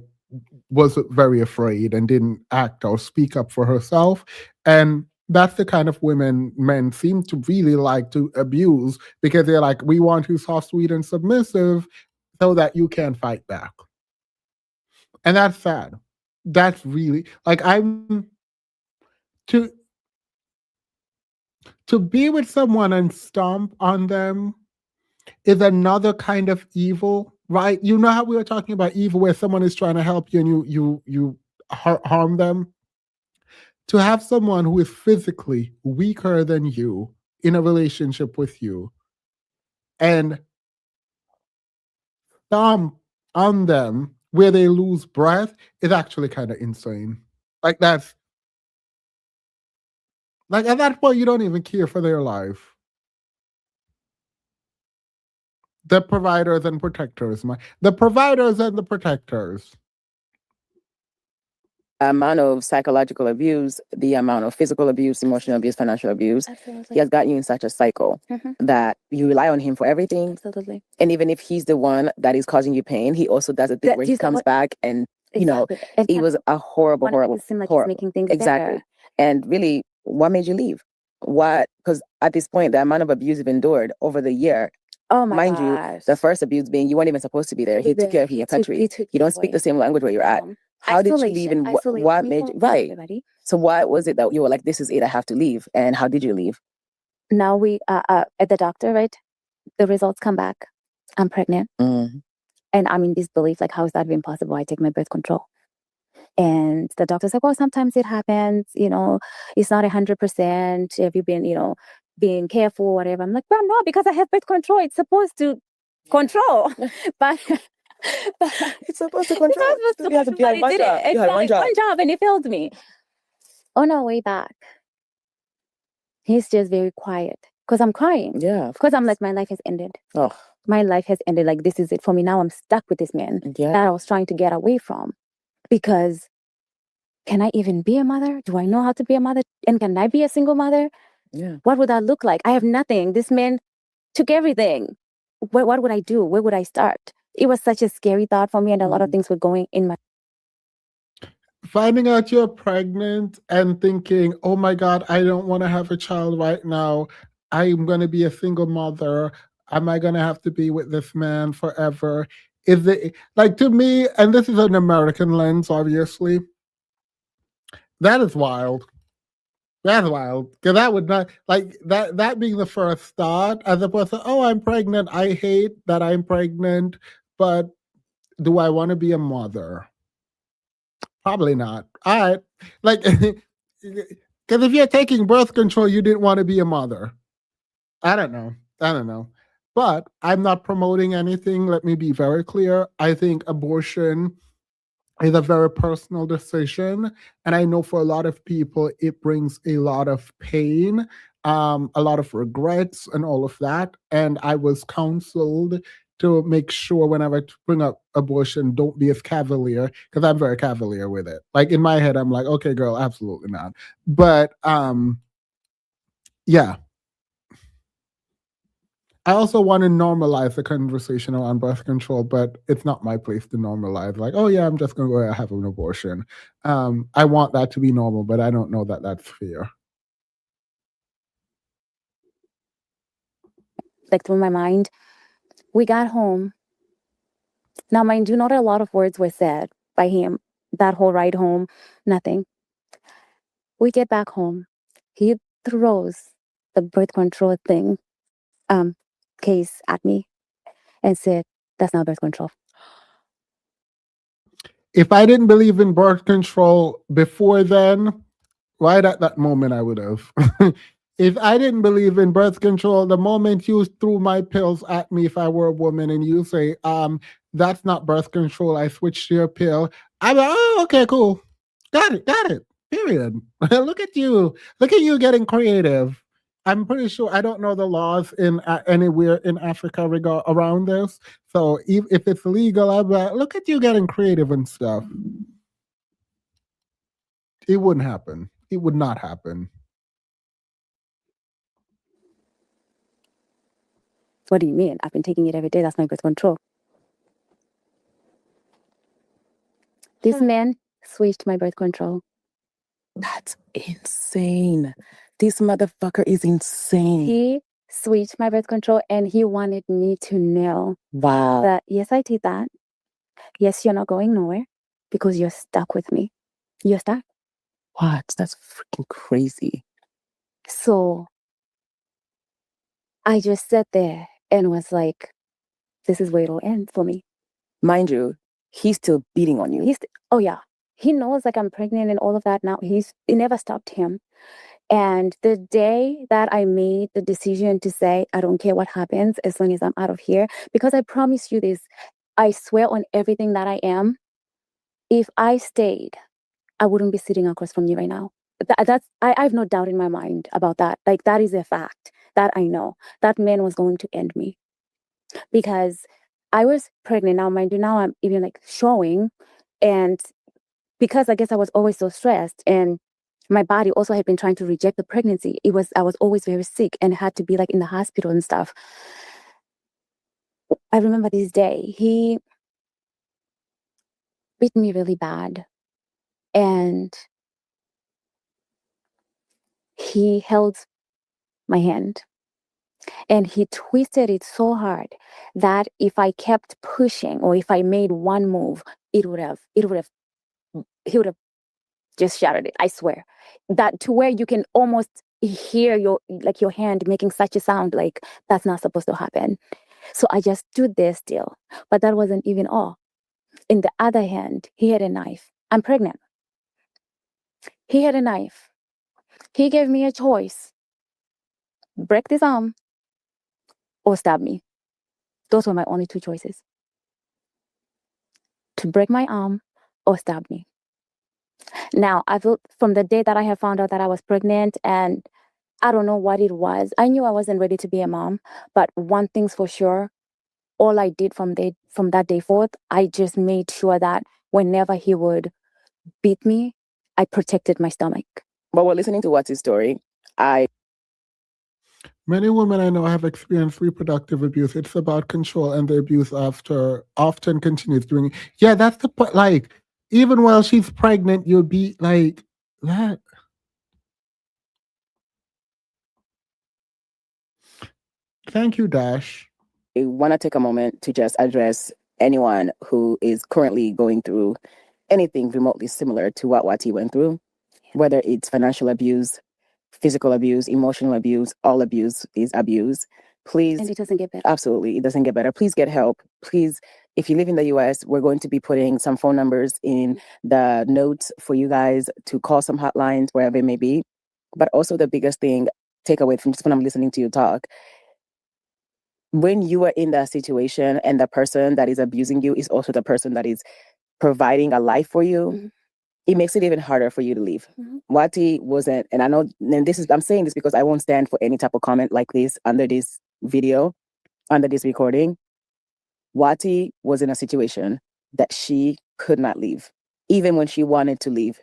was very afraid and didn't act or speak up for herself. And that's the kind of women men seem to really like to abuse because they're like, we want you soft, sweet, and submissive so that you can fight back. And that's sad. That's really like to be with someone and stomp on them is another kind of evil, right? You know how we were talking about evil where someone is trying to help you and you harm them? To have someone who is physically weaker than you in a relationship with you and stomp on them where they lose breath is actually kind of insane. Like that's like at that point you don't even care for their life. The providers and protectors, the providers and the protectors. Amount of psychological abuse, the amount of physical abuse, emotional abuse, financial abuse. Absolutely. He has got you in such a cycle that you rely on him for everything. Absolutely. And even if he's the one that is causing you pain, he also does a thing where he comes back and, you know, Exactly. it was a horrible, horrible, It seemed like horrible. he's making things Exactly. better. And really, what made you leave? What? Because at this point, the amount of abuse you've endured over the year, Oh my mind gosh. you, the first abuse being you weren't even supposed to be there. He took care of your country. He took You don't it speak away. the same language where you're at. How did you leave and Isolation what me made you, from right? everybody. So why was it that you were like, this is it, I have to leave? And how did you leave? Now we at the doctor, right? The results come back. I'm pregnant. Mm. And I'm in disbelief, like, how is that even possible? I take my birth control. And the doctor's like, well, sometimes it happens, you know, it's not 100%. Have you been, you know, being careful or whatever? I'm like, well, no, because I have birth control. It's supposed to control. but it's supposed to control. You have to be one job. You had one job and it failed me. On our way back, he's just very quiet because I'm crying. Yeah. Because I'm like, my life has ended. Oh. My life has ended. Like, this is it for me. Now I'm stuck with this man that I was trying to get away from. Because can I even be a mother? Do I know how to be a mother? And can I be a single mother? Yeah. What would that look like? I have nothing. This man took everything. What would I do? Where would I start? It was such a scary thought for me, and a lot of things were going in my. Finding out you're pregnant and thinking, oh my God, I don't want to have a child right now. I'm going to be a single mother. Am I going to have to be with this man forever? Is it like, to me, and this is an American lens, obviously, that is wild. That's wild. Because that would not, like, that being the first thought, as opposed to, oh, I'm pregnant. I hate that I'm pregnant, but do I want to be a mother? Probably not. All right. Like, because if you're taking birth control, you didn't want to be a mother. I don't know. But I'm not promoting anything. Let me be very clear. I think abortion is a very personal decision. And I know for a lot of people, it brings a lot of pain, a lot of regrets, and all of that. And I was counseled to make sure whenever I bring up abortion, don't be as cavalier, because I'm very cavalier with it. Like, in my head, I'm like, okay, girl, absolutely not. But yeah. I also want to normalize the conversation around birth control, but it's not my place to normalize. Like, oh yeah, I'm just going to go have an abortion. I want that to be normal, but I don't know that that's fair. Like, through my mind, we got home. Now, mind you, not a lot of words were said by him. That whole ride home, nothing. We get back home. He throws the birth control thing, case at me and said, that's not birth control. If I didn't believe in birth control before then, right at that moment, I would have. If I didn't believe in birth control, the moment you threw my pills at me, if I were a woman, and you say, that's not birth control, I switched to your pill, I'm like, oh, okay, cool. Got it. Period. Look at you. Look at you getting creative. I'm pretty sure I don't know the laws in anywhere in Africa around this. So if it's legal, I'm like, look at you getting creative and stuff. It wouldn't happen. It would not happen. What do you mean? I've been taking it every day. That's my birth control. This man switched my birth control. That's insane. This motherfucker is insane. He switched my birth control and he wanted me to know Wow. that yes, I did that. Yes, you're not going nowhere because you're stuck with me. You're stuck. What? That's freaking crazy. So I just sat there and was like, this is where it'll end for me. Mind you, he's still beating on you. Oh yeah. He knows like I'm pregnant and all of that now. It never stopped him. And the day that I made the decision to say, I don't care what happens as long as I'm out of here, because I promise you this, I swear on everything that I am, if I stayed, I wouldn't be sitting across from you right now. I have no doubt in my mind about that. Like that is a fact that I know. That man was going to end me because I was pregnant. Now, mind you, now I'm even like showing, and because I guess I was always so stressed and my body also had been trying to reject the pregnancy. I was always very sick and had to be like in the hospital and stuff. I remember this day, he beat me really bad and he held my hand and he twisted it so hard that if I kept pushing or if I made one move, he would have just shattered it. I swear that to where you can almost hear your hand making such a sound, like that's not supposed to happen. So I just stood there still, but that wasn't even all. In the other hand, he had a knife. I'm pregnant. He had a knife. He gave me a choice: break this arm or stab me. Those were my only two choices: to break my arm or stab me. Now, I felt from the day that I have found out that I was pregnant, and I don't know what it was. I knew I wasn't ready to be a mom, but one thing's for sure, all I did from that day forth, I just made sure that whenever he would beat me, I protected my stomach. But we're listening to Wati's story. Many women I know have experienced reproductive abuse. It's about control, and the abuse after often continues during. Yeah, that's the point. Like, even while she's pregnant, you'll be like that. Thank you, Dash. I want to take a moment to just address anyone who is currently going through anything remotely similar to what Wati went through, whether it's financial abuse, physical abuse, emotional abuse. All abuse is abuse. Please. And it doesn't get better. Absolutely. It doesn't get better. Please get help. Please, if you live in the US, we're going to be putting some phone numbers in the notes for you guys to call some hotlines, wherever it may be. But also the biggest thing, take away from just when I'm listening to you talk, when you are in that situation and the person that is abusing you is also the person that is providing a life for you, it makes it even harder for you to leave. Wati wasn't, and I know, and I'm saying this because I won't stand for any type of comment like this under this video, under this recording. Wati was in a situation that she could not leave, even when she wanted to leave.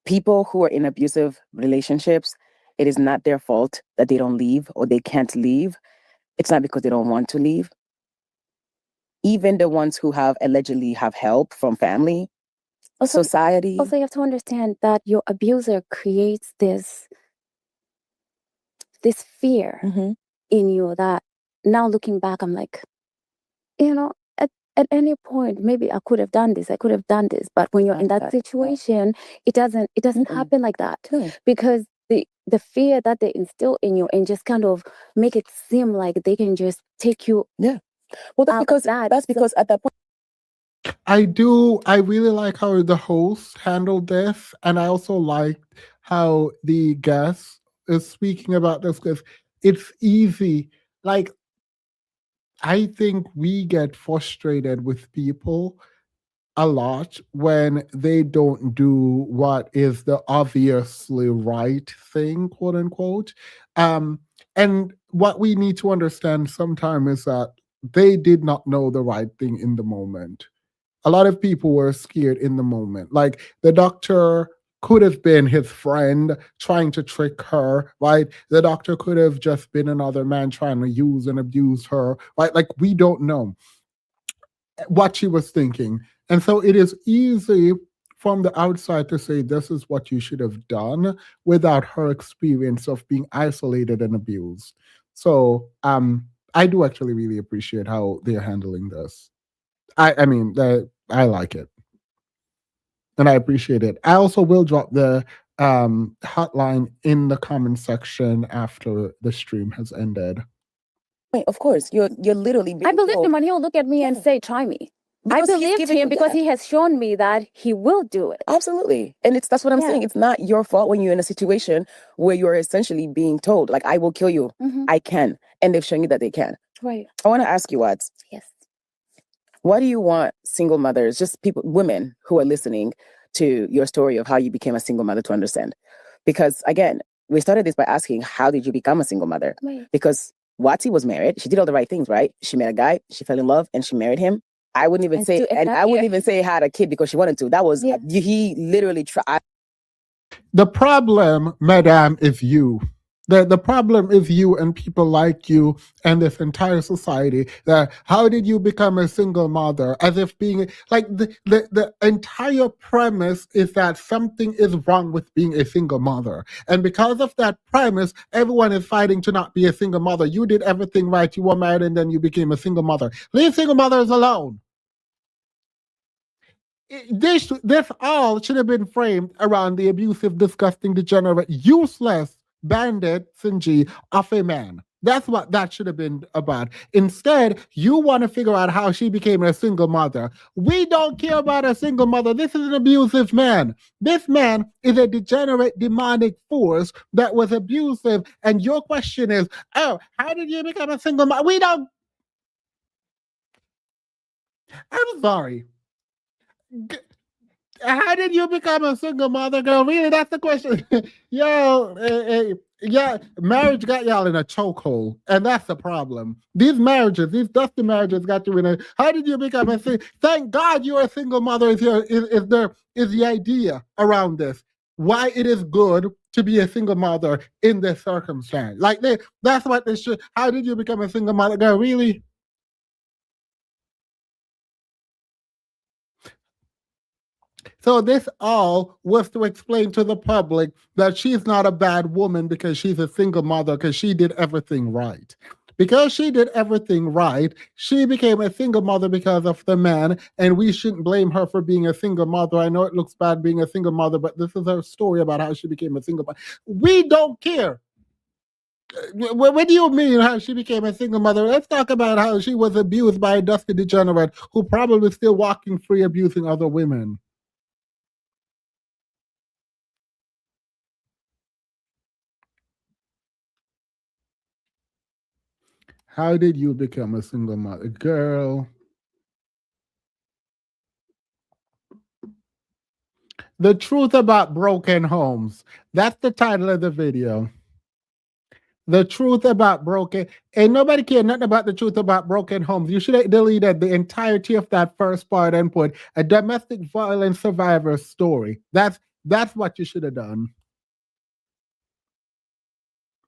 People who are in abusive relationships, it is not their fault that they don't leave or they can't leave. It's not because they don't want to leave. Even the ones who allegedly have help from family, society. Also, you have to understand that your abuser creates this fear in you that now looking back, I'm like, at any point, maybe I could have done this. But when you're in that situation, it doesn't happen like that. Because the fear that they instill in you and just kind of make it seem like they can just take you. Yeah. Well, that's because at that point. I really like how the host handled this. And I also liked how the guest is speaking about this because it's easy. Like, I think we get frustrated with people a lot when they don't do what is the obviously right thing, quote unquote. And what we need to understand sometimes is that they did not know the right thing in the moment. A lot of people were scared in the moment. Like the doctor could have been his friend trying to trick her, right? The doctor could have just been another man trying to use and abuse her, right? Like we don't know what she was thinking. And so it is easy from the outside to say this is what you should have done without her experience of being isolated and abused. So I do actually really appreciate how they're handling this. I mean, I like it. And I appreciate it. I also will drop the hotline in the comment section after the stream has ended. Wait, of course, you're literally. I believe him when he'll look at me and say, "Try me." Because I he's believed giving him you because that. he has shown me that he will do it. Absolutely. And that's what I'm Yeah. saying. It's not your fault when you're in a situation where you're essentially being told, like, I will kill you. Mhm. I can. And they've shown you that they can. Right. I want to ask you, Watts. Yes. What do you want single mothers, just people, women who are listening to your story of how you became a single mother to understand? Because again, we started this by asking, how did you become a single mother? Right. Because Watsi was married. She did all the right things, right? She met a guy, she fell in love, and she married him. I wouldn't even And say, still end and up I wouldn't here. even say had a kid because she wanted to. That was, he literally tried. The problem, madam, is you. The problem is you and people like you and this entire society. That how did you become a single mother? As if being like the entire premise is that something is wrong with being a single mother. And because of that premise, everyone is fighting to not be a single mother. You did everything right. You were married and then you became a single mother. Leave single mothers alone. This all should have been framed around the abusive, disgusting, degenerate, useless bandit Sinji of a man. That's what that should have been about. Instead, you want to figure out how she became a single mother. We don't care about a single mother. This is an abusive man. This man is a degenerate, demonic force that was abusive. And your question is, oh, how did you become a single mother? We don't. I'm sorry. How did you become a single mother, girl? Really, that's the question. Yeah, marriage got y'all in a chokehold, and that's the problem. These marriages, these dusty marriages, got you in a. How did you become a single? Thank God you're a single mother. Is the idea around this? Why it is good to be a single mother in this circumstance? Like that's what this should. How did you become a single mother, girl? Really? So this all was to explain to the public that she's not a bad woman because she's a single mother because she did everything right. Because she did everything right, she became a single mother because of the man, and we shouldn't blame her for being a single mother. I know it looks bad being a single mother, but this is her story about how she became a single mother. We don't care. What do you mean how she became a single mother? Let's talk about how she was abused by a dusty degenerate who probably still walking free abusing other women. How did you become a single mother? Girl. The truth about broken homes. That's the title of the video. The truth about broken. Ain't nobody care nothing about the truth about broken homes. You should have deleted the entirety of that first part and put a domestic violence survivor story. That's what you should have done.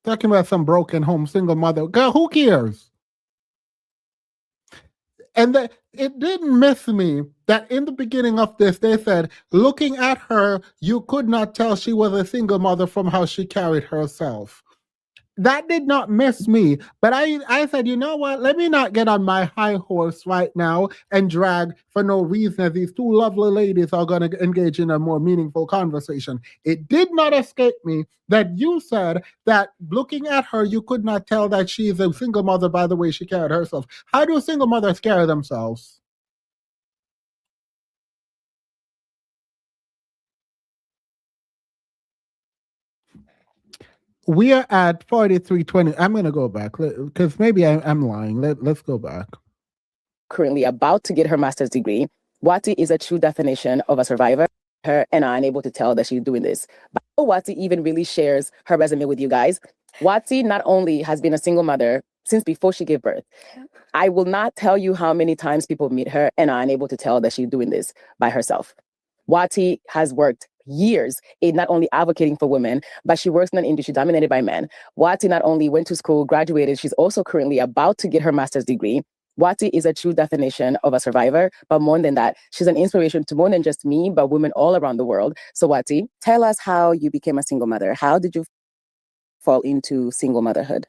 Talking about some broken home, single mother. Girl, who cares? And it didn't miss me that in the beginning of this, they said, looking at her, you could not tell she was a single mother from how she carried herself. That did not miss me. But I said, you know what? Let me not get on my high horse right now and drag for no reason as these two lovely ladies are going to engage in a more meaningful conversation. It did not escape me that you said that looking at her, you could not tell that she is a single mother by the way she carried herself. How do single mothers carry themselves? We are at 43:20. I'm going to go back because maybe I'm lying. Let's go back. Currently about to get her master's degree. Wati is a true definition of a survivor. Her and I are unable to tell that she's doing this. But Wati even really shares her resume with you guys. Wati not only has been a single mother since before she gave birth. I will not tell you how many times people meet her and are unable to tell that she's doing this by herself. Wati has worked years in not only advocating for women, but she works in an industry dominated by men. Wati not only went to school, graduated, she's also currently about to get her master's degree. Wati is a true definition of a survivor, but more than that, she's an inspiration to more than just me, but women all around the world. So Wati, tell us how you became a single mother. How did you fall into single motherhood?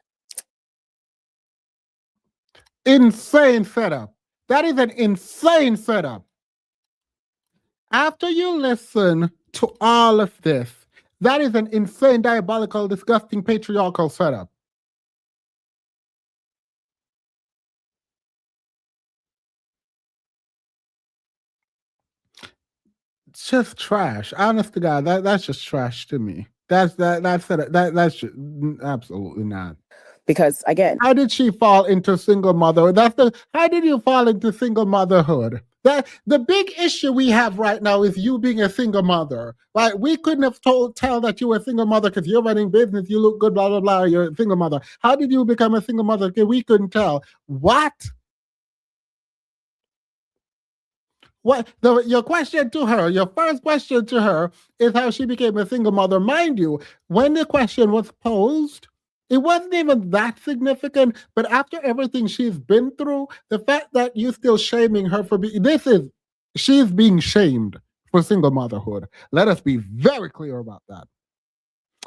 Insane setup. That is an insane setup. After you listen to all of this, that is an insane, diabolical, disgusting, patriarchal setup. It's just trash. Honest to God, that's just trash to me. That's just, absolutely not. Because again, how did she fall into single motherhood? How did you fall into single motherhood? The big issue we have right now is you being a single mother. Like, we couldn't have tell that you were a single mother because you're running business, you look good, blah, blah, blah, you're a single mother. How did you become a single mother? Because we couldn't tell. What? Your question to her, your first question to her is how she became a single mother. Mind you, when the question was posed, it wasn't even that significant, but after everything she's been through, the fact that you're still shaming her for she's being shamed for single motherhood. Let us be very clear about that.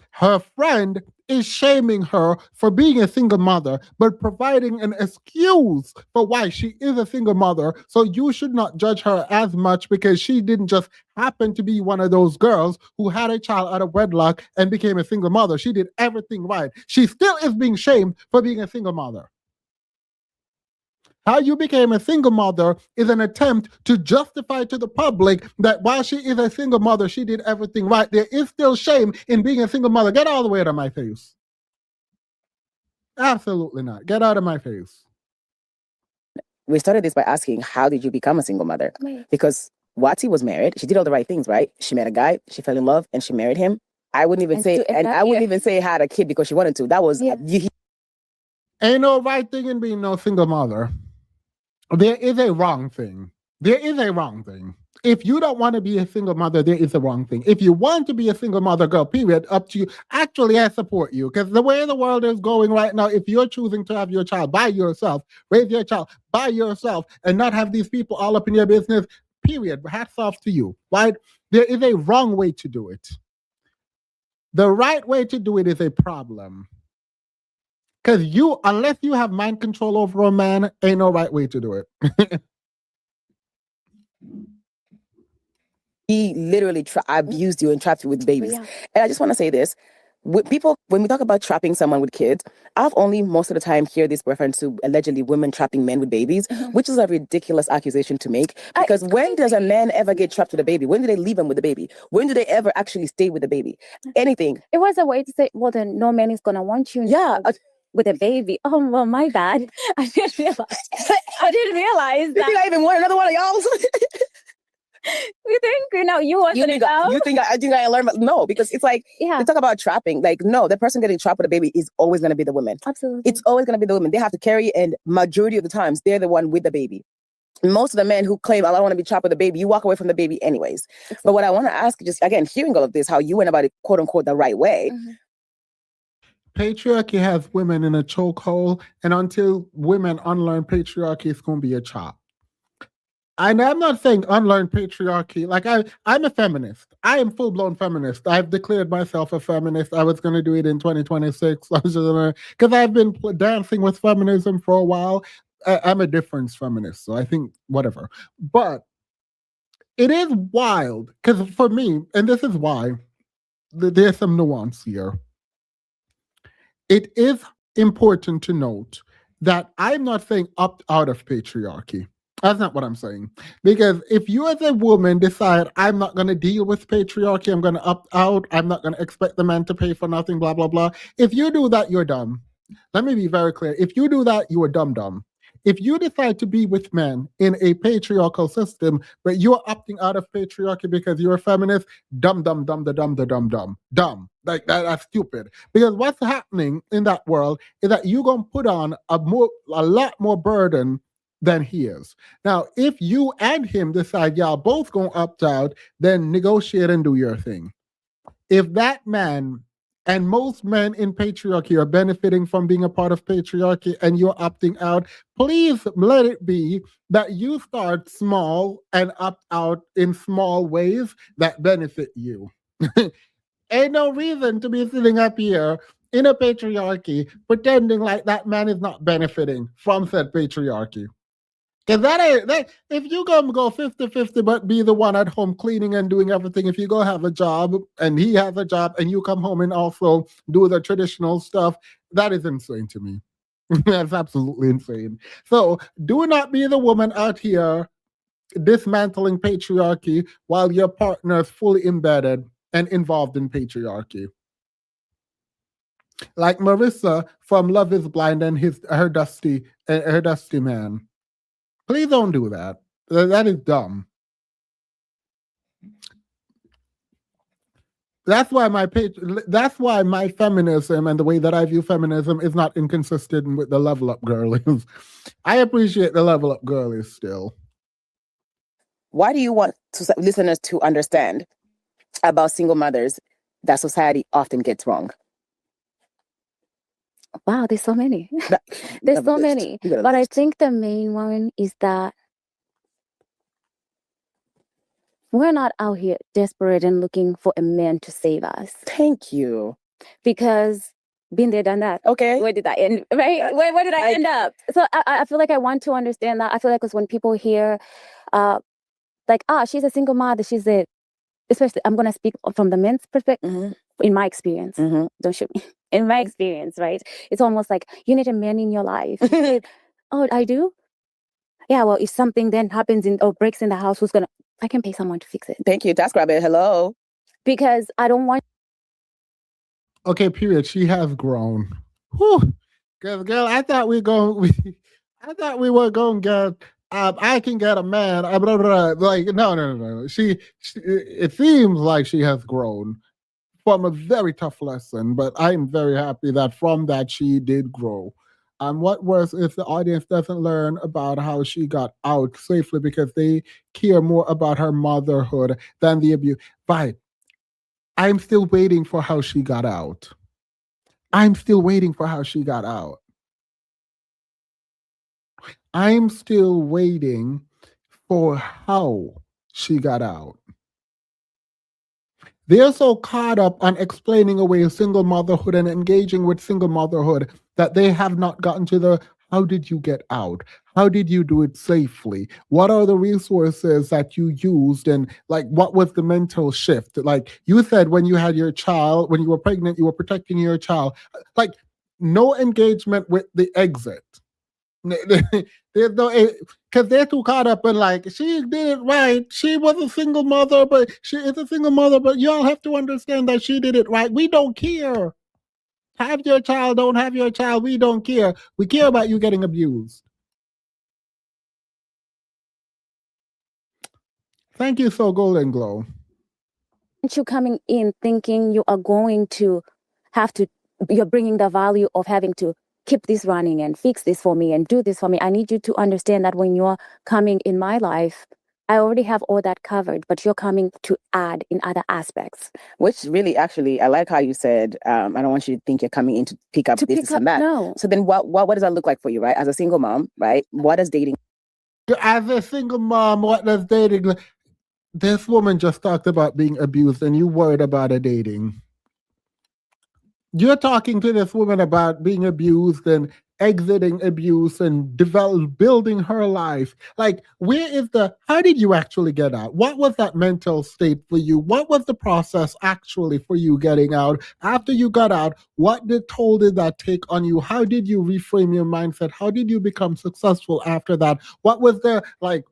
Her friend is shaming her for being a single mother, but providing an excuse for why she is a single mother. So you should not judge her as much because she didn't just happen to be one of those girls who had a child out of wedlock and became a single mother. She did everything right. She still is being shamed for being a single mother. How you became a single mother is an attempt to justify to the public that while she is a single mother, she did everything right. There is still shame in being a single mother. Get all the way out of my face. Absolutely not. Get out of my face. We started this by asking, how did you become a single mother? Because Wati was married. She did all the right things, right? She met a guy, she fell in love, and she married him. I wouldn't even say had a kid because she wanted to. That was ain't no right thing in being no single mother. There is a wrong thing. There is a wrong thing. If you don't want to be a single mother, there is a wrong thing. If you want to be a single mother, girl, period, up to you. Actually, I support you because the way the world is going right now, if you're choosing to have your child by yourself, raise your child by yourself, and not have these people all up in your business, period, hats off to you, right? There is a wrong way to do it. The right way to do it is a problem. Because unless you have mind control over a man, ain't no right way to do it. He literally abused you and trapped you with babies. Yeah. And I just want to say this. When we talk about trapping someone with kids, I've only most of the time hear this reference to allegedly women trapping men with babies, which is a ridiculous accusation to make. Because when does a man ever get trapped with a baby? When do they leave him with the baby? When do they ever actually stay with the baby? Anything. It was a way to say, well, then no man is going to want you. Yeah. With a baby. Oh, well, my bad. I didn't realize that. You think I even want another one of y'all? You think, you want to know? You think I learned? No, because it's like, they talk about trapping. Like, no, the person getting trapped with a baby is always going to be the woman. Absolutely. It's always going to be the woman. They have to carry, and majority of the times, they're the one with the baby. Most of the men who claim, I don't want to be trapped with a baby, you walk away from the baby anyways. Exactly. But what I want to ask, just again, hearing all of this, how you went about it, quote unquote, the right way. Patriarchy has women in a chokehold, and until women unlearn patriarchy, it's going to be a chop. And I'm not saying unlearn patriarchy. Like, I'm a feminist. I am full-blown feminist. I've declared myself a feminist. I was going to do it in 2026 because I've been dancing with feminism for a while. I'm a difference feminist, so I think whatever. But it is wild because for me, and this is why, there's some nuance here. It is important to note that I'm not saying opt out of patriarchy. That's not what I'm saying. Because if you as a woman decide, I'm not going to deal with patriarchy, I'm going to opt out, I'm not going to expect the man to pay for nothing, blah, blah, blah. If you do that, you're dumb. Let me be very clear. If you do that, you are dumb. If you decide to be with men in a patriarchal system, but you're opting out of patriarchy because you're a feminist, dumb. Like that's stupid. Because what's happening in that world is that you're gonna put on a lot more burden than he is. Now, if you and him decide y'all both gonna opt out, then negotiate and do your thing. If that man, and most men in patriarchy are benefiting from being a part of patriarchy and you're opting out, please let it be that you start small and opt out in small ways that benefit you. Ain't no reason to be sitting up here in a patriarchy pretending like that man is not benefiting from said patriarchy. Because that if you go 50-50 but be the one at home cleaning and doing everything, if you go have a job and he has a job and you come home and also do the traditional stuff, that is insane to me. That's absolutely insane. So do not be the woman out here dismantling patriarchy while your partner is fully embedded and involved in patriarchy. Like Marissa from Love is Blind and her dusty man. Please don't do that. That is dumb. That's why my feminism and the way that I view feminism is not inconsistent with the level up girlies. I appreciate the level up girlies still. Why do you want listeners to understand about single mothers that society often gets wrong? Wow, there's so many. There's so many. But I think the main one is that we're not out here desperate and looking for a man to save us. Thank you. Because been there, done that. Okay. Where did I end? Right? Where did I end up? So I feel like I want to understand that. I feel like because when people hear, she's a single mother, especially, I'm going to speak from the men's perspective, in my experience. Don't shoot me. In my experience, right? It's almost like you need a man in your life. Oh, I do? Yeah, well, if something then happens or breaks in the house, I can pay someone to fix it. Thank you. Task Rabbit, hello. Because I don't want. Okay, period. She has grown. Whew. Girl, I thought we were going to get, I can get a man. Like, no. It seems like she has grown from a very tough lesson, but I'm very happy that from that she did grow. And what worse if the audience doesn't learn about how she got out safely because they care more about her motherhood than the abuse. But I'm still waiting for how she got out. I'm still waiting for how she got out. I'm still waiting for how she got out. They're so caught up on explaining away single motherhood and engaging with single motherhood that they have not gotten to the how did you get out? How did you do it safely? What are the resources that you used? And like, what was the mental shift? Like you said, when you had your child, when you were pregnant, you were protecting your child. Like no engagement with the exit. There's no, because they're too caught up in like, she did it right. She was a single mother, but she is a single mother, but y'all have to understand that she did it right. We don't care. Have your child, don't have your child. We don't care. We care about you getting abused. Thank you, So Golden Glow. You coming in thinking you are going to you're bringing the value of having to keep this running and fix this for me and do this for me. I need you to understand that when you're coming in my life, I already have all that covered, but you're coming to add in other aspects. Which really, actually, I like how you said, I don't want you to think you're coming in to pick up this and that. No. So then what does that look like for you, right? As a single mom, right? What does dating? As a single mom, what does dating look? This woman just talked about being abused and you worried about her dating. You're talking to this woman about being abused and exiting abuse and building her life. Like, how did you actually get out? What was that mental state for you? What was the process actually for you getting out? After you got out, what toll did that take on you? How did you reframe your mindset? How did you become successful after that? What was the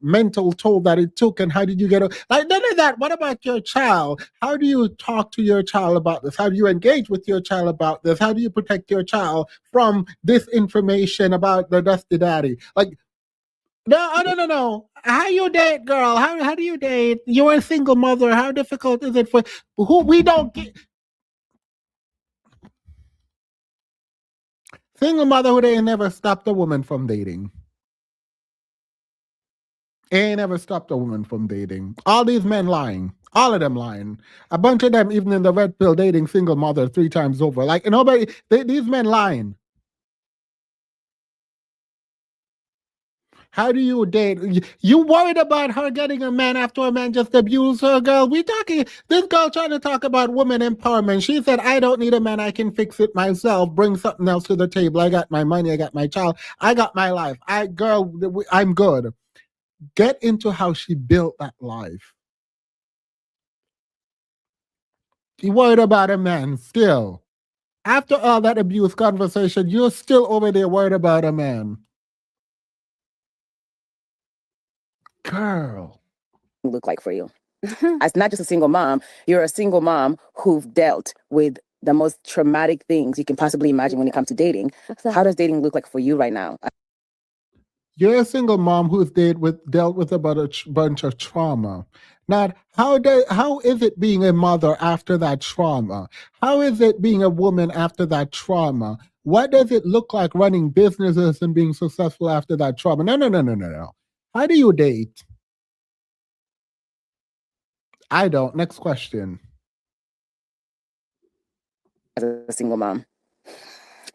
mental toll that it took and how did you get out? Like none of that. What about your child? How do you talk to your child about this? How do you engage with your child about this? How do you protect your child from this information information about the Dusty Daddy. Like, no. How you date, girl? How do you date? You're a single mother. How difficult is it for who we don't get? Single motherhood ain't never stopped a woman from dating. Ain't never stopped a woman from dating. All these men lying. All of them lying. A bunch of them, even in the red pill, dating single mother 3 times over. Like, nobody, these men lying. How do you date? You worried about her getting a man after a man just abused her, girl? This girl trying to talk about woman empowerment. She said, I don't need a man. I can fix it myself. Bring something else to the table. I got my money. I got my child. I got my life. I'm good. Get into how she built that life. You worried about a man still. After all that abuse conversation, you're still over there worried about a man. Girl. Look like for you. As not just a single mom, you're a single mom who've dealt with the most traumatic things you can possibly imagine when it comes to dating. Exactly. How does dating look like for you right now? You're a single mom who's dealt with about a bunch of trauma. Now, how is it being a mother after that trauma? How is it being a woman after that trauma? What does it look like running businesses and being successful after that trauma? No. How do you date? I don't. Next question. As a single mom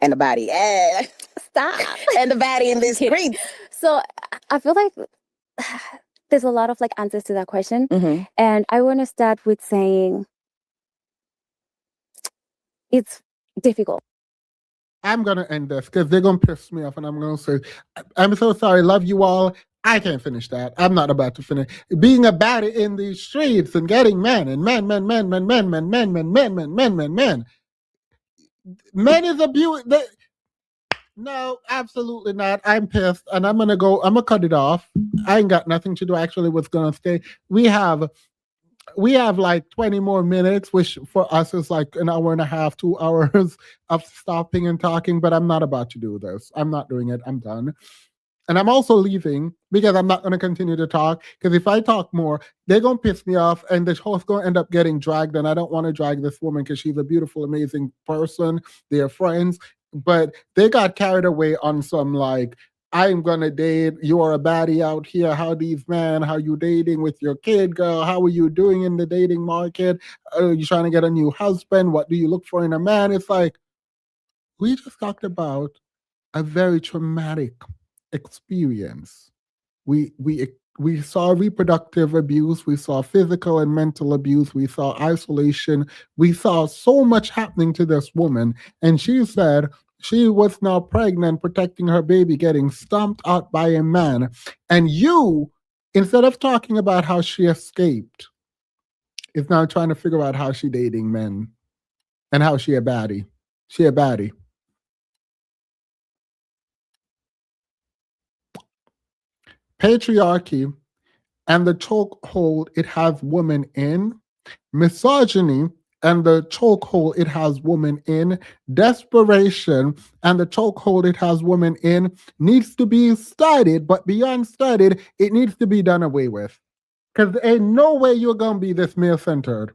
and a body. Stop. And the body in this street. So I feel like there's a lot of like answers to that question. Mm-hmm. And I want to start with saying it's difficult. I'm going to end this because they're going to piss me off and I'm going to say, I'm so sorry. Love you all. I can't finish that. I'm not about to finish. Being a baddie in these streets and getting men and men. Men is abuse. No, absolutely not. I'm pissed and I'm going to cut it off. I ain't got nothing to do actually what's going to stay. We have like 20 more minutes, which for us is like an hour and a half, 2 hours of stopping and talking, but I'm not about to do this. I'm not doing it. I'm done. And I'm also leaving because I'm not going to continue to talk. Because if I talk more, they're going to piss me off and the show's going to end up getting dragged. And I don't want to drag this woman because she's a beautiful, amazing person. They're friends. But they got carried away on some like, I'm going to date, you're a baddie out here. How you dating with your kid, girl? How are you doing in the dating market? Are you trying to get a new husband? What do you look for in a man? It's like, we just talked about a very traumatic experience. We saw reproductive abuse, we saw physical and mental abuse, we saw isolation, we saw so much happening to this woman, and she said she was now pregnant, protecting her baby, getting stomped out by a man. And you, instead of talking about how she escaped, is now trying to figure out how she dating men and how she a baddie. She a baddie. Patriarchy and the chokehold it has women in, misogyny and the chokehold it has women in, desperation and the chokehold it has women in needs to be studied, but beyond studied, it needs to be done away with. Because there ain't no way you're going to be this male-centered.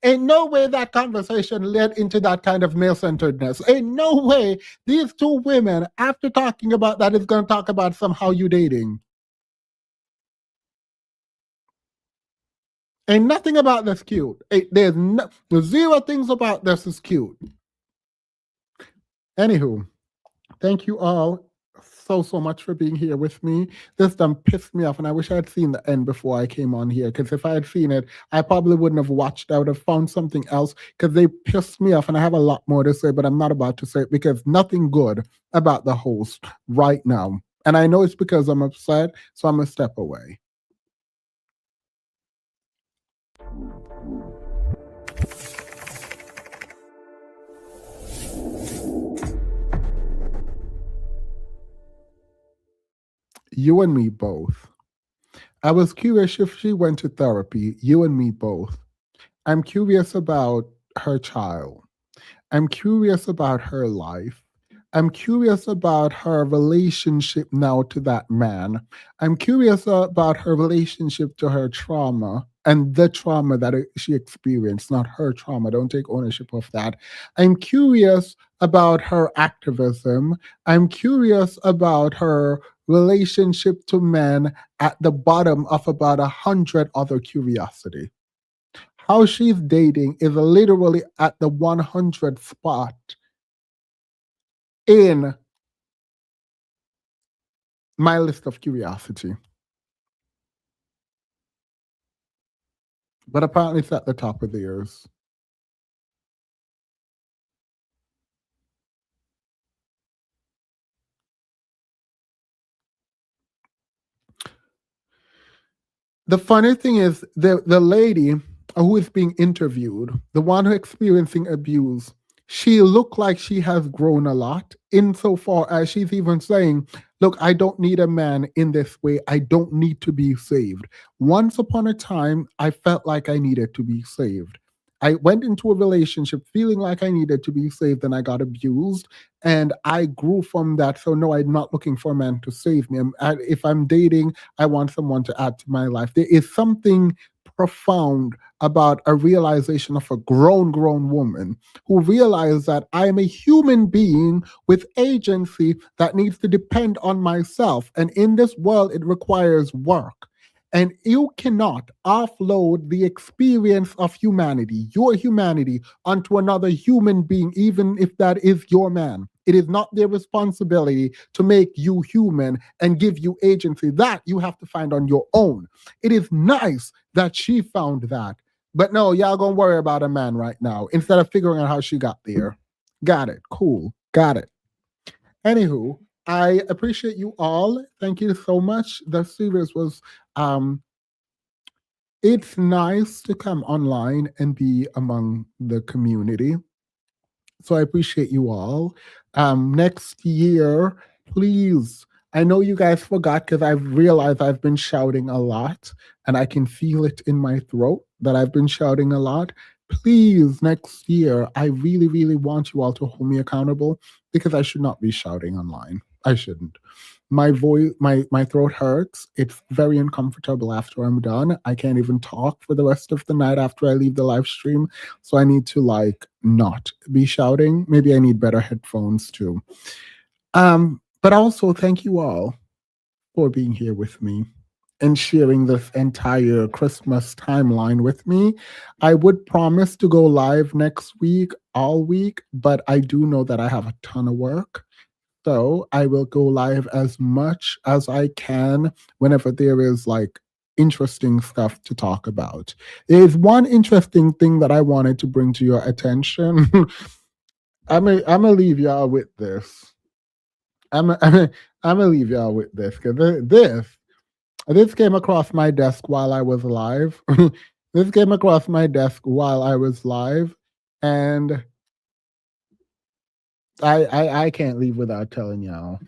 Ain't no way that conversation led into that kind of male-centeredness. Ain't no way these two women, after talking about that, is going to talk about somehow you dating. Ain't nothing about this cute. There's zero things about this is cute. Anywho, thank you all so much for being here with me. This done pissed me off, and I wish I had seen the end before I came on here, because if I had seen it, I probably wouldn't have watched. I would have found something else, because they pissed me off, and I have a lot more to say, but I'm not about to say it, because nothing good about the host right now. And I know it's because I'm upset, so I'm going to step away. You and me both. I was curious if she went to therapy. You and me both. I'm curious about her child. I'm curious about her life. I'm curious about her relationship now to that man. I'm curious about her relationship to her trauma and the trauma that she experienced, not her trauma. Don't take ownership of that. I'm curious about her activism. I'm curious about her relationship to men at the bottom of about 100 other curiosity. How she's dating is literally at the 100th spot in my list of curiosity. But apparently it's at the top of theirs. The funny thing is the lady who is being interviewed, the one who experiencing abuse, she looked like she has grown a lot insofar as she's even saying, look, I don't need a man in this way. I don't need to be saved. Once upon a time, I felt like I needed to be saved. I went into a relationship feeling like I needed to be saved, and I got abused, and I grew from that. So no, I'm not looking for a man to save me. If I'm dating, I want someone to add to my life. There is something profound about a realization of a grown woman who realizes that I am a human being with agency that needs to depend on myself. And in this world, it requires work. And you cannot offload the experience of humanity, your humanity, onto another human being, even if that is your man. It is not their responsibility to make you human and give you agency. That you have to find on your own. It is nice that she found that. But no, y'all gonna worry about a man right now instead of figuring out how she got there. Got it. Cool. Got it. Anywho, I appreciate you all. Thank you so much. The series was it's nice to come online and be among the community. So I appreciate you all. Next year, please. I know you guys forgot because I've realized I've been shouting a lot and I can feel it in my throat that I've been shouting a lot. Please, next year, I really, really want you all to hold me accountable because I should not be shouting online. I shouldn't. My voice, my throat hurts. It's very uncomfortable after I'm done. I can't even talk for the rest of the night after I leave the live stream. So I need to not be shouting. Maybe I need better headphones too. But also thank you all for being here with me and sharing this entire Christmas timeline with me. I would promise to go live next week, all week, but I do know that I have a ton of work. So I will go live as much as I can whenever there is interesting stuff to talk about. There's one interesting thing that I wanted to bring to your attention. I'm gonna leave y'all with this. I'm gonna leave y'all with this because this came across my desk while I was live. This came across my desk while I was live, and I can't leave without telling y'all.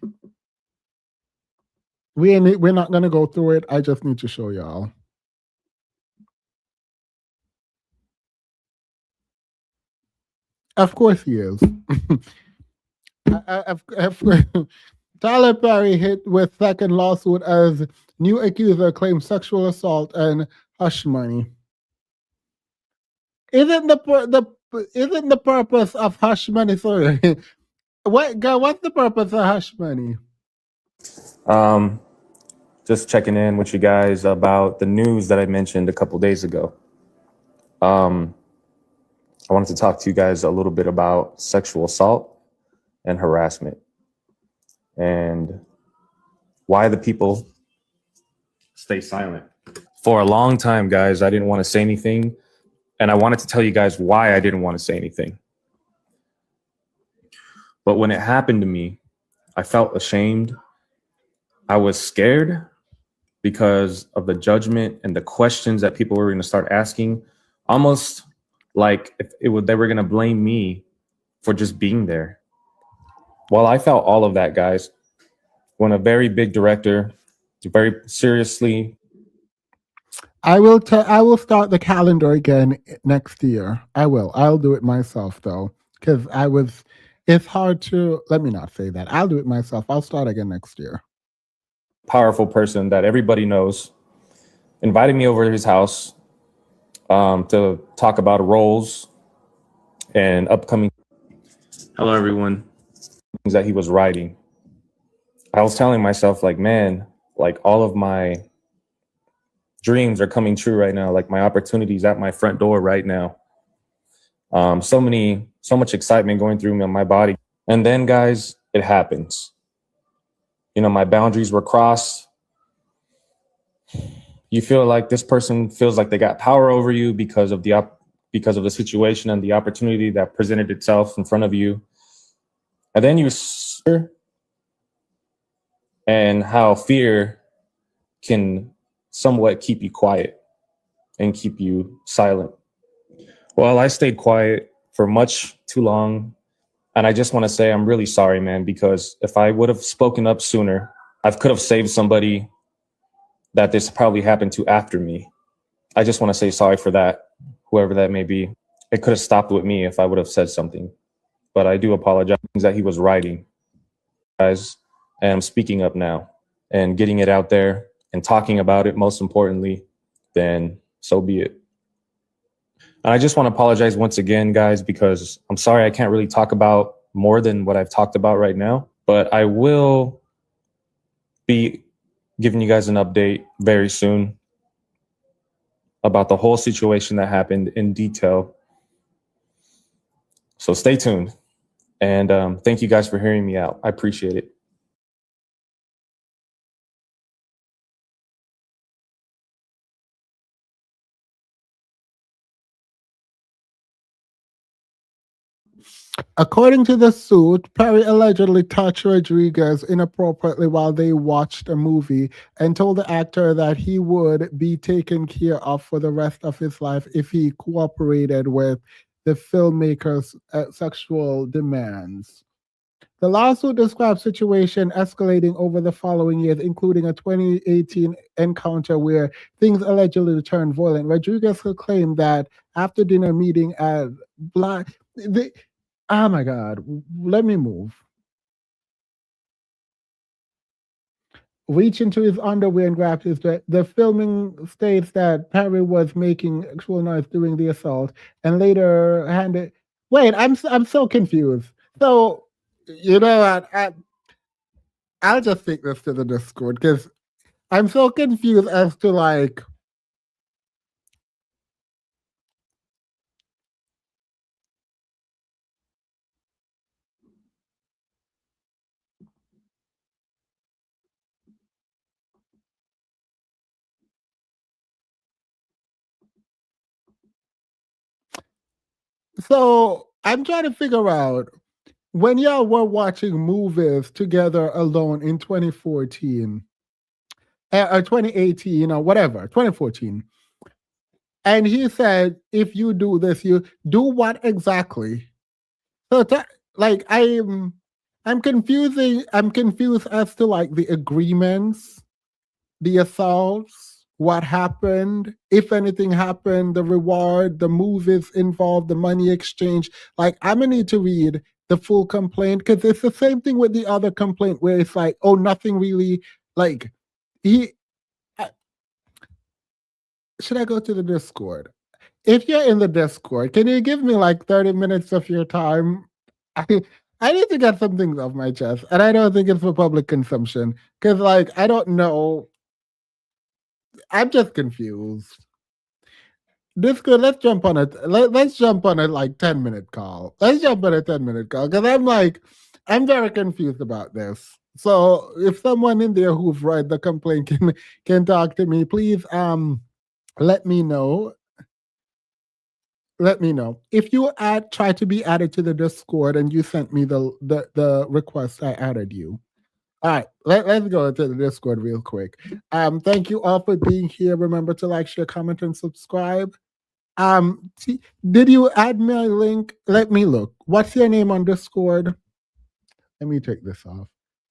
We're not gonna go through it. I just need to show y'all. Of course he is. Tyler Perry hit with second lawsuit as new accuser claims sexual assault and hush money. Isn't the purpose of hush money? Sorry, what's the purpose of hush money? Just checking in with you guys about the news that I mentioned a couple days ago. I wanted to talk to you guys a little bit about sexual assault and harassment and why the people stay silent. For a long time, guys, I didn't want to say anything, and I wanted to tell you guys why I didn't want to say anything. But when it happened to me, I felt ashamed. I was scared because of the judgment and the questions that people were going to start asking, almost like they were going to blame me for just being there. Well, I felt all of that, guys, when a very big director, very seriously. I will start the calendar again next year. I'll do it myself though, because it's hard to, let me not say that. I'll do it myself. I'll start again next year. Powerful person that everybody knows invited me over to his house to talk about roles and upcoming. Hello, everyone. Things that he was writing. I was telling myself, like, man, like all of my dreams are coming true right now. Like my opportunities at my front door right now. So much excitement going through my body. And then, guys, it happens. You know, my boundaries were crossed. You feel like this person feels like they got power over you because of the situation and the opportunity that presented itself in front of you. And then and how fear can somewhat keep you quiet and keep you silent. Well, I stayed quiet for much too long. And I just want to say I'm really sorry, man, because if I would have spoken up sooner, I could have saved somebody that this probably happened to after me. I just want to say sorry for that, whoever that may be. It could have stopped with me if I would have said something. But I do apologize that he was writing, guys. And I'm speaking up now and getting it out there and talking about it, most importantly, then so be it. And I just want to apologize once again, guys, because I'm sorry I can't really talk about more than what I've talked about right now, but I will be giving you guys an update very soon about the whole situation that happened in detail. So stay tuned. And thank you guys for hearing me out. I appreciate it. According to the suit, Perry allegedly touched Rodriguez inappropriately while they watched a movie and told the actor that he would be taken care of for the rest of his life if he cooperated with the filmmaker's sexual demands. The lawsuit describes situation escalating over the following years, including a 2018 encounter where things allegedly turned violent. Rodriguez claimed that after dinner meeting at oh my God, let me move. Reached into his underwear and grabbed his dress. The filming states that Perry was making actual noise during the assault and later handed. Wait, I'm so confused. So, you know what? I'll just take this to the Discord because I'm so confused as to like. So I'm trying to figure out when y'all were watching movies together alone in 2014 or 2018 or whatever, 2014. And he said, if you do this, you do what exactly? So like I'm confused as to like the agreements, the assaults, what happened, if anything happened, the reward, the movies involved, the money exchange. Like I'm gonna need to read the full complaint because it's the same thing with the other complaint where it's like, oh, nothing really, like should I go to the Discord? If you're in the Discord, can you give me like 30 minutes of your time? I need to get some things off my chest, and I don't think it's for public consumption because, like, I don't know. I'm just confused. Discord, let's jump on it. Let's jump on a like 10-minute call. Let's jump on a 10-minute call because I'm very confused about this. So if someone in there who've read the complaint can talk to me, please let me know. Let me know. If you try to be added to the Discord and you sent me the request, I added you. All right, let's go to the Discord real quick. Thank you all for being here. Remember to like, share, comment, and subscribe. Did you add my link? Let me look. What's your name on Discord? Let me take this off.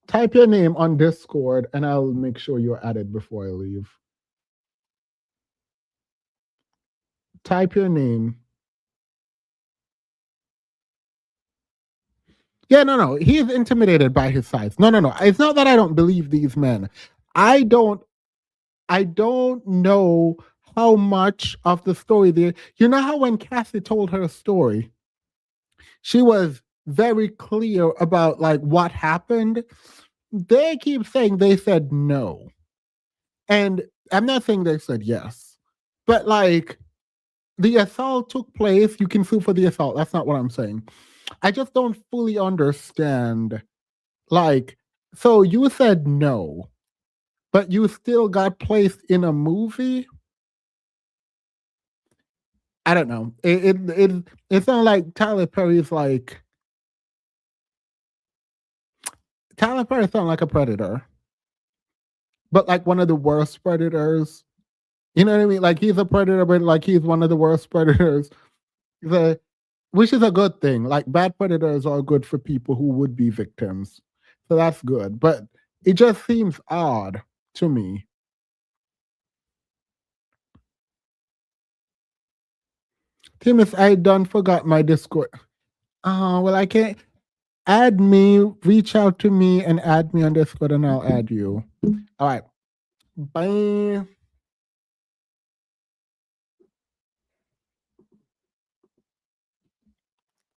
Type your name on Discord and I'll make sure you're added before I leave. Type your name. Yeah, no. He is intimidated by his size. No. It's not that I don't believe these men. I don't know how much of the story there. You know how when Cassie told her story, she was very clear about like what happened. They keep saying they said no. And I'm not saying they said yes. But like the assault took place. You can sue for the assault. That's not what I'm saying. I just don't fully understand. Like, so you said no, but you still got placed in a movie? I don't know. It's not like Tyler Perry's like Tyler Perry sounds like a predator, but like one of the worst predators. You know what I mean? Like he's a predator, but like he's one of the worst predators. Which is a good thing. Like bad predators are good for people who would be victims. So that's good. But it just seems odd to me. Timus, I done forgot my Discord. Oh, well, I can't. Add me, reach out to me and add me on Discord and I'll add you. All right. Bye.